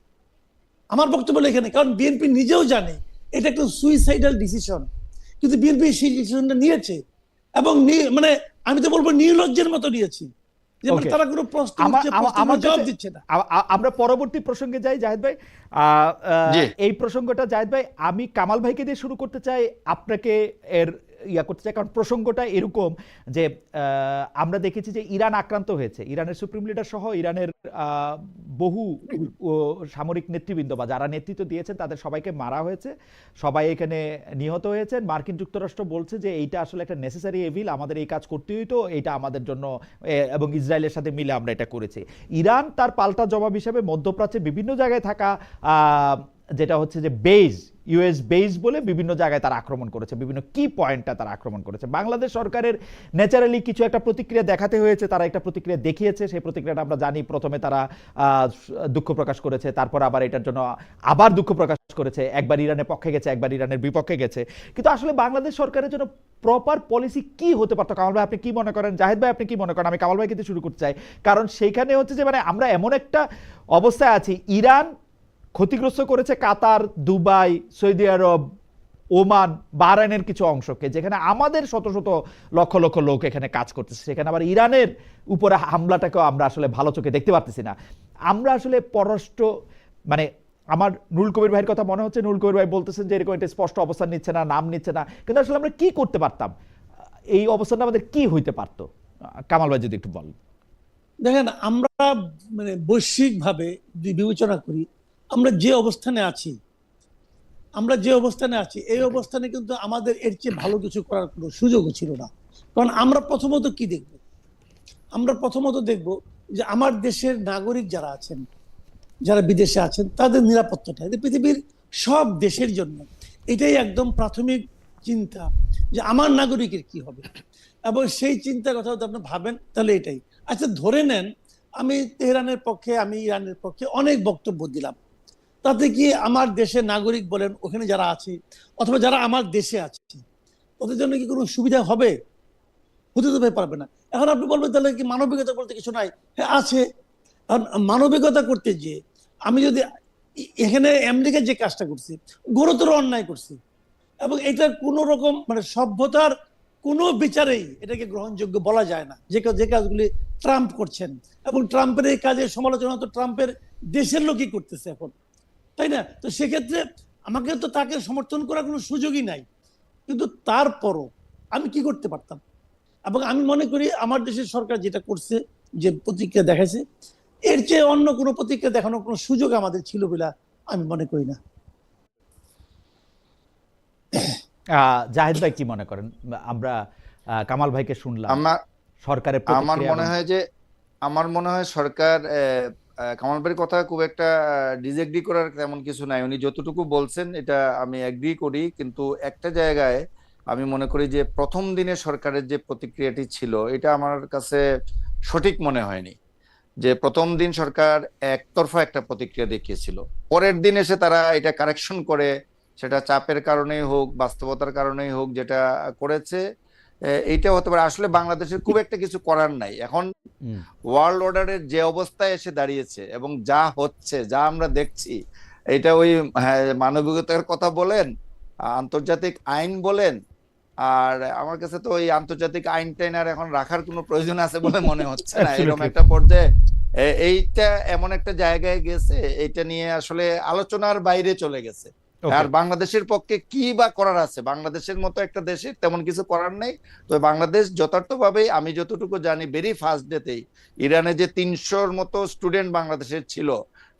আমার বক্তব্য এখানে, কারণ বিএনপি নিজেও জানে এটা একটা সুইসাইডাল ডিসিশন, কিন্তু বিএনপি সেই ডিসিশনটা নিয়েছে এবং মানে আমি তো বলবো নির্লজ্জের মতো নিয়েছি। আমরা পরবর্তী প্রসঙ্গে যাই জাহিদ ভাই। এই প্রসঙ্গটা জাহিদ ভাই আমি কামাল ভাইকে দিয়ে শুরু করতে চাই, আপনাকে এর ইয়া করতে চাই, কারণ প্রসঙ্গটা এরকম যে আমরা দেখেছি যে ইরান আক্রান্ত হয়েছে, ইরানের সুপ্রিম লিডার সহ ইরানের বহু সামরিক নেতৃবৃন্দ বা যারা নেতৃত্ব দিয়েছেন তাদের সবাইকে মারা হয়েছে, সবাই এখানে নিহত হয়েছেন। মার্কিন যুক্তরাষ্ট্র বলছে যে এইটা আসলে একটা নেসেসারি এভিল, আমাদের এই কাজ করতেই হইতো, এটা আমাদের জন্য, এবং ইসরায়েলের সাথে মিলে আমরা এটা করেছি। ইরান তার পাল্টা জবাব হিসেবে মধ্যপ্রাচ্যে বিভিন্ন জায়গায় থাকা যেটা হচ্ছে যে বেজ, ইউএস বেজ বলে বিভিন্ন জায়গায় তারা আক্রমণ করেছে, বিভিন্ন কি পয়েন্টটা তারা আক্রমণ করেছে। বাংলাদেশ সরকারের ন্যাচারালি কিছু একটা প্রতিক্রিয়া দেখাতে হয়েছে, তারা একটা প্রতিক্রিয়া দেখিয়েছে। সেই প্রতিক্রিয়াটা আমরা জানি, প্রথমে তারা দুঃখ প্রকাশ করেছে, তারপর আবার এটার জন্য আবার দুঃখ প্রকাশ করেছে, একবার ইরানের পক্ষে গেছে, একবার ইরানের বিপক্ষে গেছে। কিন্তু আসলে বাংলাদেশ সরকারের জন্য প্রপার পলিসি কি হতে পারতো? কামাল ভাই আপনি কি মনে করেন? জাহেদ ভাই আপনি কি মনে করেন? আমি কামাল ভাই কিন্তু শুরু করতে চাই, কারণ সেইখানে হচ্ছে যে মানে আমরা এমন একটা অবস্থায় আছি, ইরান ক্ষতিগ্রস্ত করেছে কাতার, দুবাই, সৌদি আরব, ওমান, বাহরাইনের কিছু অংশকে, যেখানে আমাদের শত শত লক্ষ লক্ষ লোক এখানে কাজ করতেছে। সেখানে আবার ইরানের উপরে হামলাটাকেও আমরা আসলে ভালো চোখে দেখতে পারতেছি না। আমরা আসলে পররাষ্ট্র মানে আমার নুরুল কবির ভাইয়ের কথা মনে হচ্ছে, নুরুল কবির ভাই বলতেছেন যে এরকম একটা স্পষ্ট অবস্থান নিচ্ছে না, নাম নিচ্ছে না, কিন্তু আসলে আমরা কি করতে পারতাম? এই অবস্থানটা আমাদের কি হইতে পারতো? কামাল ভাই যদি একটু বলেন। দেখেন, আমরা মানে বৈশ্বিকভাবে যদি বিবেচনা করি, আমরা যে অবস্থানে আছি, এই অবস্থানে কিন্তু আমাদের এর চেয়ে ভালো কিছু করার কোনো সুযোগও ছিল না। কারণ আমরা প্রথমত কি দেখব? আমরা প্রথমত দেখব যে আমার দেশের নাগরিক যারা আছেন, যারা বিদেশে আছেন, তাদের নিরাপত্তাটা, এটা পৃথিবীর সব দেশের জন্য এটাই একদম প্রাথমিক চিন্তা, যে আমার নাগরিকের কি হবে। এবং সেই চিন্তার কথা যদি আপনি ভাবেন তাহলে এটাই। আচ্ছা, ধরে নেন আমি তেহরানের পক্ষে, আমি ইরানের পক্ষে অনেক বক্তব্য দিলাম, তাতে কি আমার দেশের নাগরিক বলেন ওখানে যারা আছে অথবা যারা আমার দেশে আছে, ওদের জন্য কি কোনো সুবিধা হবে? হতে তো পারবে না। এখন আপনি বলবেন তাহলে কি মানবিকতা বলতে কিছু নাই? হ্যাঁ আছে। কারণ মানবিকতা করতে গিয়ে আমি যদি এখানে আমেরিকা যে কাজটা করছি, গুরুতর অন্যায় করছি, এবং এটা কোনো রকম মানে সভ্যতার কোনো বিচারেই এটাকে গ্রহণযোগ্য বলা যায় না, যে কাজগুলি ট্রাম্প করছেন। এবং ট্রাম্পের এই কাজের সমালোচনা তো ট্রাম্পের দেশের লোকই করতেছে এখন, তাই না? তো সেক্ষেত্রে আমাকে তো তাকে সমর্থন করার কোনো সুযোগই নাই। কিন্তু তারপরও আমি কি করতে পারতাম? এবং আমি মনে করি আমার দেশের সরকার যেটা করছে, যে প্রতিক্রিয়া দেখাইছে, এর চেয়ে অন্য কোনো প্রতিক্রিয়া দেখানোর কোনো সুযোগ আমাদের ছিল বলে আমি মনে করি না। জাহেদ ভাই কি মনে করেন? আমরা কামাল ভাইকে শুনলাম, সরকারের আমার মনে হয় সরকার কামাল ভাইয়ের কথা খুব একটা ডিসএগ্রি করার তেমন কিছু নাই। উনি যতটুকু বলছেন এটা আমি এগ্রি করি, কিন্তু একটা জায়গায় আমি মনে করি যে প্রথম দিনে সরকারের যে প্রতিক্রিয়াটি ছিল এটা আমার কাছে সঠিক মনে হয়নি। যে প্রথম দিন সরকার একতরফা একটা প্রতিক্রিয়া দেখিয়েছিল, পরের দিন এসে তারা এটা কারেকশন করে, সেটা চাপের কারণেই হোক, বাস্তবতার কারণেই হোক, যেটা করেছে এইটা হতে পারে। আসলে বাংলাদেশের খুব একটা কিছু করার নাই এখন। ওয়ার্ল্ড অর্ডারের যে অবস্থায় এসে দাঁড়িয়েছে এবং যা হচ্ছে, যা আমরা দেখছি, এটা ওই মানবিকতার কথা বলেন, আন্তর্জাতিক আইন বলেন, আর আমার কাছে তো ওই আন্তর্জাতিক আইন টাইন আর এখন রাখার কোনো প্রয়োজন আছে বলে মনে হচ্ছে না। এরকম একটা পর্যায়ে এইটা এমন একটা জায়গায় গেছে, এটা নিয়ে আসলে আলোচনার বাইরে চলে গেছে। আর বাংলাদেশের পক্ষে কি বা করার আছে? বাংলাদেশের মতো একটা দেশে তেমন কিছু করার নেই। তো বাংলাদেশ যথার্থভাবে, আমি যতটুকু জানি, ভেরি ফার্স্ট ডেতেই ইরানে যে 300-র মতো স্টুডেন্ট বাংলাদেশের ছিল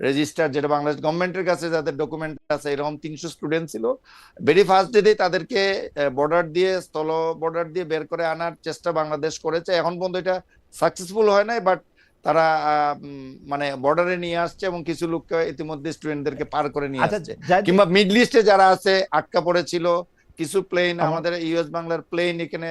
রেজিস্টার, যেটা বাংলাদেশ গভর্নমেন্টের কাছে যাদের ডকুমেন্ট আছে, এরকম 300 স্টুডেন্ট ছিল, ভেরি ফার্স্ট ডেতেই তাদেরকে বর্ডার দিয়ে, স্থল বর্ডার দিয়ে বের করে আনার চেষ্টা বাংলাদেশ করেছে। এখন পর্যন্ত এটা সাকসেসফুল হয় নাই, বাট তারা মানে বর্ডারে নিয়ে আসছে এবং কিছু লোককে ইতিমধ্যে স্টুডেন্টদেরকে পার করে নিয়ে আসছে। কিংবা মিডল ইস্টে যারা আছে আটকা পড়েছিল, কিছু প্লেন, আমাদের ইউএস বাংলার প্লেন এখানে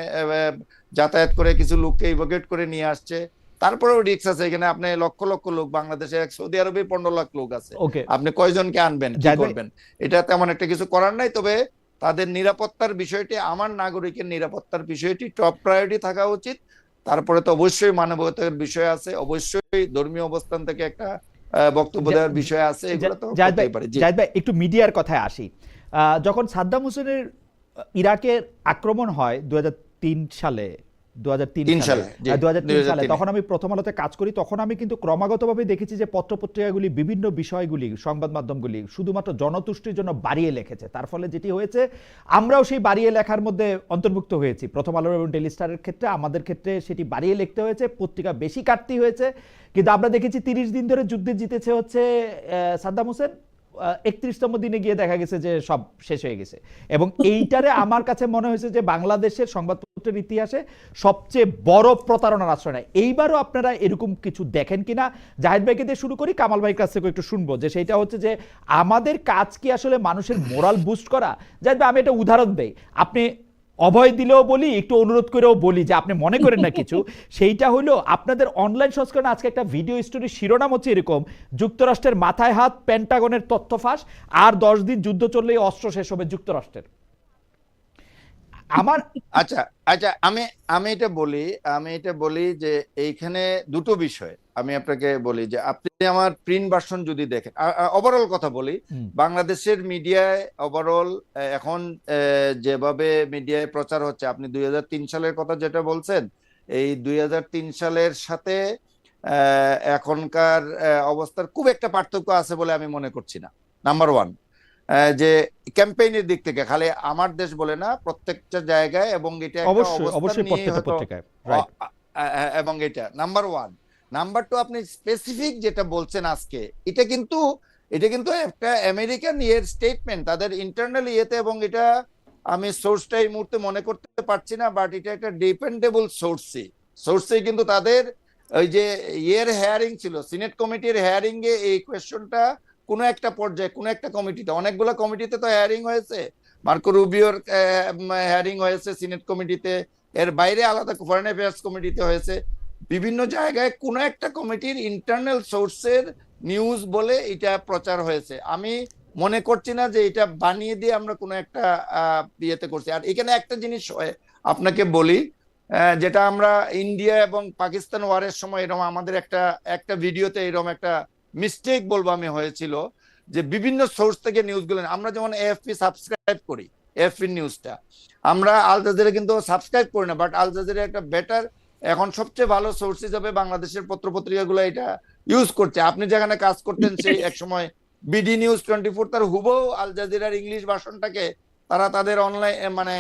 যাতায়াত করে কিছু লোককে ইভোকেট করে নিয়ে আসছে। তারপরেও রিস্ক আছে এখানে। আপনি লক্ষ লক্ষ লোক, বাংলাদেশে সৌদি আরবে 15 লাখ লোক আছে, আপনি কয়জনকে আনবেন, কি করবেন? এটা তেমন একটা কিছু করার নাই। তবে তাদের নিরাপত্তার বিষয়টি, আমার নাগরিকের নিরাপত্তার বিষয়টি টপ প্রায়োরিটি থাকা উচিত। তারপরে তো অবশ্যই মানবতার বিষয় আছে, অবশ্যই ধর্মীয় অবস্থান থেকে একটা বক্তব্য দেওয়ার বিষয় আছে, এগুলো তো হতেই পারে। জাহিদ ভাই, একটু মিডিয়ার কথায় আসি। যখন সাদ্দাম হোসেনের ইরাকের আক্রমণ হয় 2003 সালে, 2003 3 সালে সালে, জি, 2003 সালে 2003 তখন আমি প্রথম আলোতে কাজ করি। তখন আমি কিন্তু ক্রমাগতভাবে দেখেছি যে পত্রপত্রিকাগুলি বিভিন্ন বিষয়গুলি, সংবাদ মাধ্যমগুলি শুধুমাত্র জনতুষ্টির জন্য বাড়িয়ে লিখেছে। তার ফলে যেটি হয়েছে, আমরাও সেই বাড়িয়ে লেখার মধ্যে অন্তর্ভুক্ত হয়েছি। প্রথম আলো এবং ডেইলি স্টারের ক্ষেত্রে, আমাদের ক্ষেত্রে সেটি বাড়িয়ে লিখতে হয়েছে, পত্রিকা বেশি কাটতে হয়েছে। কিন্তু আমরা দেখেছি 30 দিন ধরে যুদ্ধে জিতেছে হচ্ছে সাদ্দাম হোসেন। 31তম দিনে গিয়ে দেখা গেছে যে সব শেষ হয়ে গেছে। এবং এইটারে আমার কাছে মনে হয়েছে যে বাংলাদেশের সংবাদপত্রের ইতিহাসে সবচেয়ে বড় প্রতারণার আশ্রয় নেয়। এইবারও আপনারা এরকম কিছু দেখেন কিনা? জাহিদ ভাইকে দিয়ে শুরু করি, কামাল ভাইয়ের কাছ থেকে একটু শুনবো যে সেইটা হচ্ছে যে আমাদের কাজ কি আসলে মানুষের মোরাল বুস্ট করা? জাহিদ ভাই, আমি একটা উদাহরণ দেই, আপনি অভয় দিলেও বলি, একটু অনুরোধ করেও বলি যে আপনি মনে করেন না কিছু। সেইটা হলো আপনাদের অনলাইন সংস্করণে আজকে একটা ভিডিও স্টোরির শিরোনাম হচ্ছে এরকম: যুক্তরাষ্ট্রের মাথায় হাত, পেন্টাগনের তথ্য ফাঁস, আর 10 দিন যুদ্ধ চললেই অস্ত্র শেষ হবে যুক্তরাষ্ট্রের। আমার আচ্ছা আচ্ছা, আমি এটা বলি যে এইখানে দুটো বিষয় আমি আপনাকে বলি যে আপনি আমার প্রিন্ট ভার্সন যদি দেখেন, ওভারঅল কথা বলি, বাংলাদেশের মিডিয়ায় ওভারঅল এখন যেভাবে মিডিয়ায় প্রচার হচ্ছে, আপনি 2003 সালের কথা যেটা বলছেন, এই 2003 সালের সাথে এখনকার অবস্থার খুব একটা পার্থক্য আছে বলে আমি মনে করছি না। নাম্বার ওয়ান, যে ক্যাম্পেইনের দিক থেকে খালি আমার দেশ বলে না, প্রত্যেকটা জায়গায়, এবং এটা একটা অবশ্যই অবস্থান অবশ্যই নিয়ে প্রত্যেকটা হয়তো পত্রিকায়, রাইট। এবং এটা নাম্বার ওয়ান। নাম্বার টু, আপনি স্পেসিফিক যেটা বলছেন আজকে, এটা কিন্তু একটা আমেরিকান ইয়ের স্টেটমেন্ট তাদের ইন্টারনাল ইয়েতে, এবং এটা আমি সোর্সটা এই মুহূর্তে মনে করতে পারছি না, বাট এটা একটা ডিপেন্ডেবল সোর্সে কিন্তু তাদের ওই যে ইয়ের হেয়ারিং ছিল, সিনেট কমিটির হেয়ারিং এ এই কোয়েশ্চনটা কোনো একটা পর্যায়ে, কোনো একটা কমিটিতে, অনেকগুলো কমিটিতে তো হেয়ারিং হয়েছে, মার্কো রুবিওর হেয়ারিং হয়েছে সিনেট কমিটিতে, এর বাইরে আলাদা ফরেন অ্যাফেয়ার্স কমিটিতে হয়েছে, বিভিন্ন জায়গায় কোনো একটা কমিটির ইন্টারনাল সোর্সের নিউজ বলে এটা প্রচার হয়েছে। আমি মনে করছি না যে এটা বানিয়ে দিয়ে আমরা কোনো একটা ইয়েতে করছি। আর এখানে একটা জিনিস আপনাকে বলি, যেটা আমরা ইন্ডিয়া এবং পাকিস্তান ওয়ারের সময় এরকম আমাদের একটা ভিডিওতে এরকম একটা মিস্টেক বলবো আমি হয়েছিল, যে বিভিন্ন সোর্স থেকে নিউজগুলো, আমরা যেমন এএফপি সাবস্ক্রাইব করি, এএফপি নিউজটা, আমরা আল জাজিরা কিন্তু সাবস্ক্রাইব করি না, বাট আল জাজিরা একটা বেটার, এখন সবচেয়ে ভালো সোর্স হিসাবে বাংলাদেশের পত্রপত্রিকাগুলো এটা ইউজ করছে। আপনি যেখানে কাজ করতেন সেই এক সময় বিডি নিউজ 24, তার হুবহু আল জাজিরার ইংলিশ ভার্সনটাকে তারা তাদের অনলাইন মানে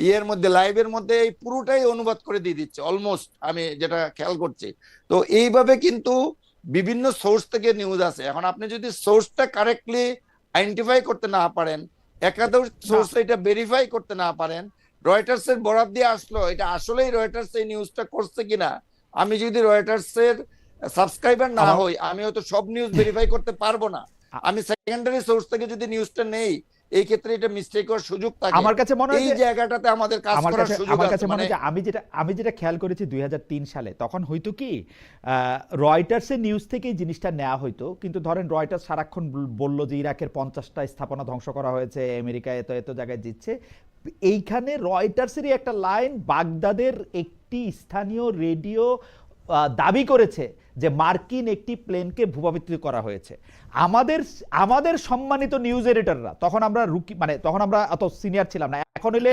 ইয়ের মধ্যে, লাইভের মধ্যে এই পুরোটাই অনুবাদ করে দিয়ে দিচ্ছে অলমোস্ট, আমি যেটা খেয়াল করছি। তো এইভাবে কিন্তু বিভিন্ন সোর্স থেকে নিউজ আছে। এখন আপনি যদি সোর্সটা কারেক্টলি আইডেন্টিফাই করতে না পারেন, একাধিক সোর্স এটা ভেরিফাই করতে না পারেন, রয়টার্স এর বরাত দিয়ে আসলো, এটা আসলেই রয়টার্স এই নিউজটা করছে কিনা, আমি যদি রয়টার্স এর সাবস্ক্রাইবার না হই, আমি হয়তো সব নিউজ ভেরিফাই করতে পারবো না। আমি সেকেন্ডারি সোর্স থেকে যদি নিউজটা নেই, এই ক্ষেত্রে এটা মিস্টেক হওয়ার সুযোগ থাকে। আমার কাছে মনে হয় এই জায়গাটাতে আমাদের কাজ করার সুযোগ আমার আছে। কাছে মনে হয় যে আমি যেটা খেয়াল করেছি 2003 সালে, তখন হয়তো কি রয়টার্সের নিউজ থেকে এই জিনিসটা নেওয়া হয়তো, কিন্তু ধরেন রয়টার্স সারাক্ষণ বলল যে ইরাকের 50টা স্থাপনা ধ্বংস করা হয়েছে, আমেরিকা এত এত জায়গায় জিতছে। এইখানে রয়টার্সেরই একটা লাইন, বাগদাদের একটি স্থানীয় রেডিও দাবি করেছে যে মার্কিন একটি প্লেনকে ভূপাতিত করা হয়েছে। আমাদের সম্মানিত নিউজ এডিটররা, তখন আমরা তখন আমরা অত সিনিয়র ছিলাম না, এখন হইলে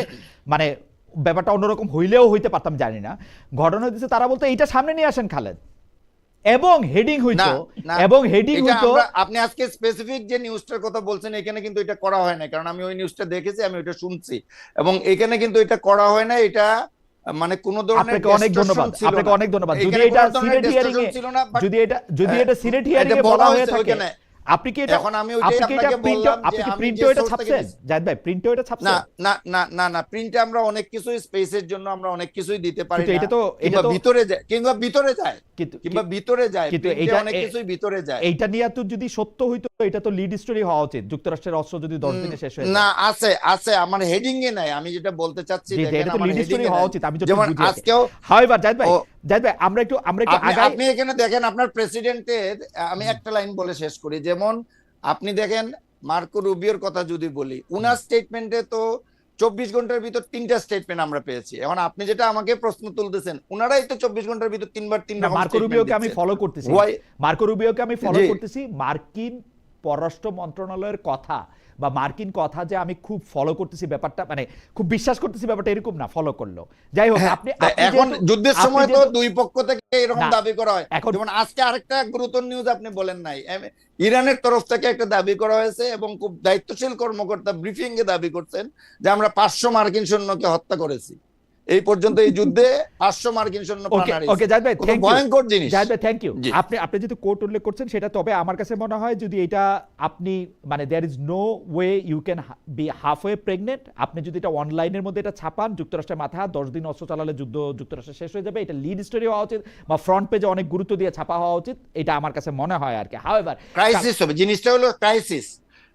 মানে ব্যাপারটা অন্যরকম হইলেও হইতে পারতাম, জানি না। ঘটনা হইতেছে তারা বলতো এইটা সামনে নিয়ে আসেন খালেদ, এবং হেডিং হইতো, আপনি আজকে স্পেসিফিক যে নিউজটার কথা বলছেন, এখানে কিন্তু এটা করা হয় না, কারণ আমি ওই নিউজটা দেখেছি, আমি ওইটা শুনছি, এবং এখানে কিন্তু এটা করা হয় না। এটা মানে কোন ধরনের অনেক ধন্যবাদ, আপনাকে অনেক ধন্যবাদ। যদি এটা সিনেট হিয়ারিং এ, যদি এটা সিনেট হিয়ারিং এ বলা হয়ে থাকে, আপনি কি এটা প্রিন্টও এটা ছাপছেন জাহিদ ভাই? প্রিন্টও এটা ছাপছেন? না, প্রিন্টে আমরা অনেক কিছুই স্পেসের জন্য আমরা অনেক কিছুই দিতে পারি না, এটা তো ভিতরে যায়, কিন্তু এটা অনেক কিছুই ভিতরে যায়। এইটা নিয়ে তো যদি সত্য হইতো, এটা তো লিড স্টোরি হওয়া উচিত, যুক্তরাষ্ট্রের অস্ত্র যদি 10 দিনে শেষ হয়ে যায়। না, আছে আমার হেডিং এ নাই, আমি যেটা বলতে চাচ্ছি দেখেন আমার লিড স্টোরি হওয়া উচিত, আমি যেমন আজকেও। হাউএভার জাহিদ ভাই আমরা একটু আগাই। আপনি এখানে দেখেন আপনার প্রেসিডেন্টের, আমি একটা লাইন বলে শেষ করি, যেমন আপনি দেখেন মার্কো রুবিওর কথা যদি বলি, উনার স্টেটমেন্টে তো 24 ঘন্টার ভিতর 3টা স্টেটমেন্ট আমরা পেয়েছি। এখন আপনি যেটা আমাকে প্রশ্ন তুলতেছেন, উনারাই তো 24 ঘন্টার ভিতর 3 রকম মার্কো রুবিওকে আমি ফলো করতেছি, মার্কিন পররাষ্ট্র মন্ত্রণালয়ের কথা বা মার্কিন কথা যে আমি খুব ফলো করতেছি ব্যাপারটা, মানে খুব বিশ্বাস করতেছি ব্যাপারটা এরকম না, ফলো করলো। যাই হোক, হ্যাঁ, আপনি এখন যুদ্ধের সময় তো দুই পক্ষ থেকে এরকম না, দাবি করা হয়। এখন যেমন আজকে আরেকটা গুরুতর নিউজ আপনি বলেন নাই, ইরানের তরফ থেকে একটা দাবি করা হয়েছে এবং খুব দায়িত্বশীল কর্মকর্তা ব্রিফিং এ দাবি করছেন যে আমরা 500 মার্কিন সৈন্যকে হত্যা করেছি। এই পর্যন্ত এই যুদ্ধে 500 মার্কিন সৈন্য প্রাণ ওকে হারিয়েছে। ওকে জাহিদ ভাই, কত থ্যাংক ইউ। ভয়ঙ্কর জিনিস। জাহিদ ভাই থ্যাংক ইউ। জি। আপনি যেহেতু কোর্ট উল্লেখ করছেন সেটা, তবে আমার কাছে মনে হয় যদি এটা আপনি মানে there is no way you can be half way pregnant, আপনি যদি এটা অনলাইনের মধ্যে এটা ছাপান, যুক্তরাষ্ট্রের মাথা 10 দিন অস্ত্র চালালে যুদ্ধ যুক্তরাষ্ট্রে শেষ হয়ে যাবে, এটা লিড স্টোরি হওয়া উচিত বা ফ্রন্ট পেজে অনেক গুরুত্ব দিয়ে ছাপা হওয়া উচিত, এটা আমার কাছে মনে হয় আর কি। হাউএভার ক্রাইসিস হবে, জিনিসটা হলো ক্রাইসিস,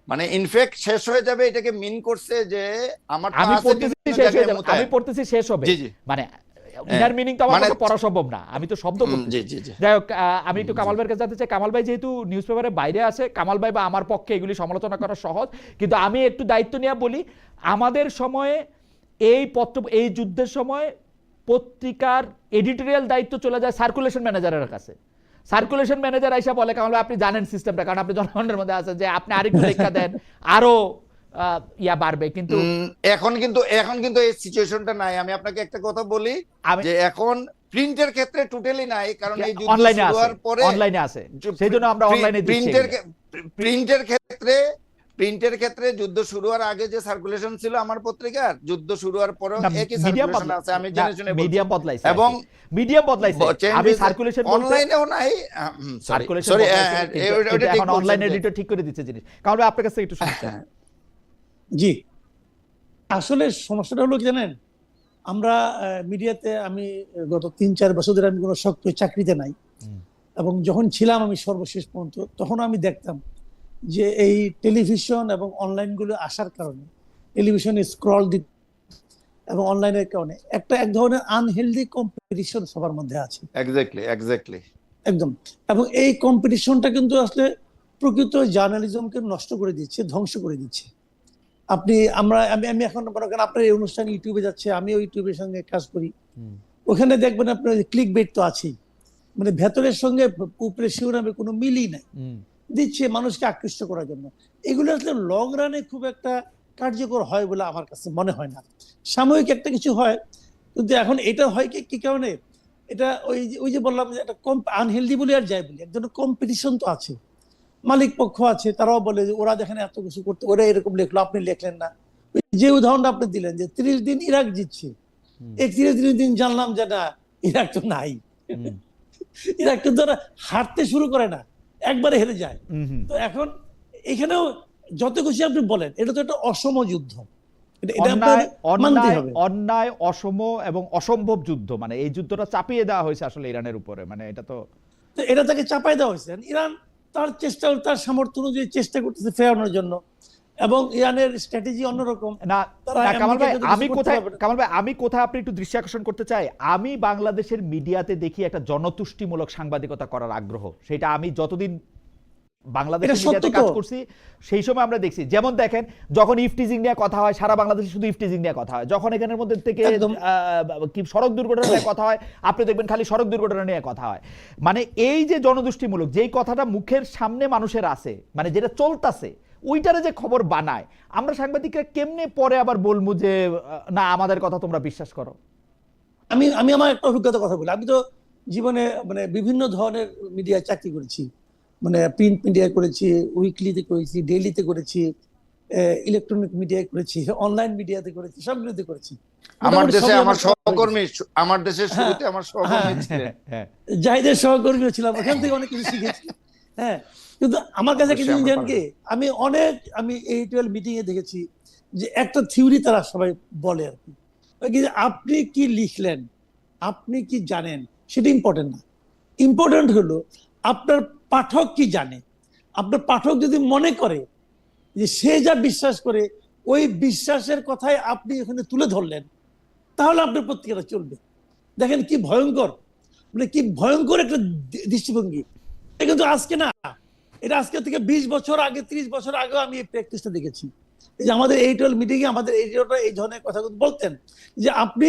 মানে ইনফেক্ট শেষ হয়ে যাবে, এটাকে মিন করছে যে আমার আমি পড়তেছি শেষ হয়ে যাবে, আমি পড়তেছি শেষ হবে, জি জি, মানে ইনার মিনিং তো আমার মানে পড়া সম্ভব না, আমি তো শব্দ পড়তেছি। জি জি জি। যাই হোক, আমি একটু কামাল ভাইয়ের কাছে জানতে চাই। কামাল ভাই যেহেতু নিউজ পেপারে বাইরে আছে, কামাল ভাই বা আমার পক্ষে এগুলি সমালোচনা করা সহজ, কিন্তু আমি একটু দায়িত্ব নিয়ে বলি, আমাদের সময়ে এই যুদ্ধের সময় পত্রিকার এডিটোরিয়াল দায়িত্ব চলে যায় সার্কুলেশন ম্যানেজারের কাছে। সার্কুলেশন ম্যানেজার আইসা বলে, কামাল ভাই আপনি জানেন সিস্টেমটা, কারণ আপনি জনগণের মধ্যে আছেন, যে আপনি আরেকটু লেখা দেন, আরো ইয়া বাড়বে। কিন্তু এখন কিন্তু এই সিচুয়েশনটা নাই। আমি আপনাকে একটা কথা বলি যে এখন প্রিন্টের ক্ষেত্রে টোটালি নাই, কারণ এই যুদ্ধ অনলাইনে শুরু আছে, হওয়ার পরে অনলাইনে আছে, সেইজন্য আমরা অনলাইনে দিচ্ছি। প্রিন্টের ক্ষেত্রে যুদ্ধ শুরু হওয়ার আগে যে সার্কুলেশন ছিল আমার পত্রিকার, যুদ্ধ শুরু হওয়ার পরে একই সার্কুলেশন আছে, আমি জেনে শুনে বলছি। মিডিয়াম বদলাইছে, এবং মিডিয়াম বদলাইছে, আমি সার্কুলেশন অনলাইনেও নাই, সার্কুলেশন সরি, এখন অনলাইন এডিটর ঠিক করে দিচ্ছে জিনিস। কারণ ভাই আপনার কাছে একটু শুনছেন। জি, আসলে সমস্যাটা হলো কি জানেন, আমরা মিডিয়াতে, আমি গত 3-4 বছর ধরে আমি কোনো শক্ত চাকরিতে নাই, এবং যখন ছিলাম আমি সর্বশেষ পর্যন্ত, তখন আমি দেখতাম যে এই টেলিভিশন এবং অনলাইন গুলো আসার কারণে, টেলিভিশনে স্ক্রল দিতে এবং অনলাইনের কারণে এক ধরনের আনহেলদি কম্পিটিশন সবার মধ্যে আছে। এক্স্যাক্টলি একদম। এবং এই কম্পিটিশনটা কিন্তু আসলে প্রকৃত জার্নালিজমকে নষ্ট করে দিচ্ছে, ধ্বংস করে দিচ্ছে। আমি এখন মনে করেন আপনার এই অনুষ্ঠান ইউটিউবে যাচ্ছে, আমিও ইউটিউবের সঙ্গে কাজ করি, ওখানে দেখবেন আপনার ক্লিক বেট তো আছেই, মানে ভেতরের সঙ্গে উপরে শিরোনামে কোনো মিলই নাই, দিচ্ছে মানুষকে আকৃষ্ট করার জন্য। এগুলো আসলে লং রানে খুব একটা কার্যকর হয় বলে আমার কাছে মনে হয় না। সাময়িক একটা কিছু হয়, কিন্তু এখন এটা হয় কি কারণে, এটা ওই যে বললাম যে একটা আনহেলদি বলে আর যাই বলি, একজনের কম্পিটিশন তো আছে, মালিক পক্ষ আছে, তারাও বলে যে ওরা দেখেন এত কিছু করতে, ওরা এরকম লিখলো, আপনি লিখলেন না। যে উদাহরণটা আপনি দিলেন যে 30 দিন ইরাক জিতছে, 31 দিন জানলাম যে না, ইরাক তো নাই। ইরাক কিন্তু হারতে শুরু করে না, একবারে হেরে যায়। তো এখন এখানেও যত কিছু আপনি বলেন, এটা তো একটা অসম যুদ্ধ, অন্যায়, অসম এবং অসম্ভব যুদ্ধ, মানে এই যুদ্ধটা চাপিয়ে দেওয়া হয়েছে আসলে ইরানের উপরে, মানে এটা তাকে চাপাই দেওয়া হয়েছে। ইরান তার সামর্থ্য অনুযায়ী চেষ্টা করতেছে ফেরানোর জন্য, এবং ইরানের স্ট্র্যাটেজি অন্যরকম। না কামাল ভাই, আমি কোথায় আপনি একটু দৃষ্টি আকর্ষণ করতে চাই, আমি বাংলাদেশের মিডিয়াতে দেখি একটা জনতুষ্টিমূলক সাংবাদিকতা করার আগ্রহ, সেটা আমি যতদিন বাংলাদেশের মিডিয়াতে কাজ করছি সেই সময় আমরা দেখছি। যেমন দেখেন, যখন ইফটিজিং নিয়ে কথা হয়, সারা বাংলাদেশে শুধু ইফটিজিং নিয়ে কথা হয়। যখন এখানের মধ্যে থেকে কি সড়ক দুর্ঘটনা নিয়ে কথা হয়, আপনি দেখবেন খালি সড়ক দুর্ঘটনা নিয়ে কথা হয়। মানে এই যে জনদুষ্টিমূলক যেই কথাটা মুখের সামনে মানুষের আছে, মানে যেটা চলতেছে, ওইটারে যে খবর বানায়, আমরা সাংবাদিকরা কেমনে পরে আবার বলবো যে না আমাদের কথা তোমরা বিশ্বাস করো? আমি আমার একটা অভিজ্ঞতার কথা বলি। আমি তো জীবনে মানে বিভিন্ন ধরনের মিডিয়ায় চাকরি করেছি, মানে প্রিন্ট মিডিয়ায় করেছি, উইকলিতে করেছি, ডেইলিতে করেছি, ইলেকট্রনিক মিডিয়ায় করেছি, অনলাইন মিডিয়াতে করেছি, সবগুলোতে করেছি। আমার দেশের শুরুতে আমার সহকর্মী ছিলেন, জাহিদের সহকর্মীও ছিলাম, ওখান থেকে অনেক কিছু শিখেছি। হ্যাঁ, কিন্তু আমার কাছে কিছু জানেন কি, আমি এইচএল মিটিং এ দেখেছি যে একটা থিওরি তারা সবাই বলে আর কি, আপনি কি লিখলেন, আপনি কি জানেন সেটা ইম্পর্টেন্ট না। ইম্পর্টেন্ট হলো আপনার পাঠক কি জানে। আপনার পাঠক যদি মনে করে যে সে যা বিশ্বাস করে ওই বিশ্বাসের কথাই আপনি এখানে তুলে ধরলেন, তাহলে আপনার পত্রিকাটা চলবে। দেখেন কি ভয়ঙ্কর, মানে কি ভয়ঙ্কর একটা দৃষ্টিভঙ্গি। কিন্তু আজকে না, এটা আজকে থেকে 20 বছর আগে, 30 বছর আগে আমি এই প্র্যাকটিসটা দেখেছি। এই যে আমাদের এইচএল মিটিং এ আমাদের এডিটররা এই ধরনের কথাগুলো বলতেন যে আপনি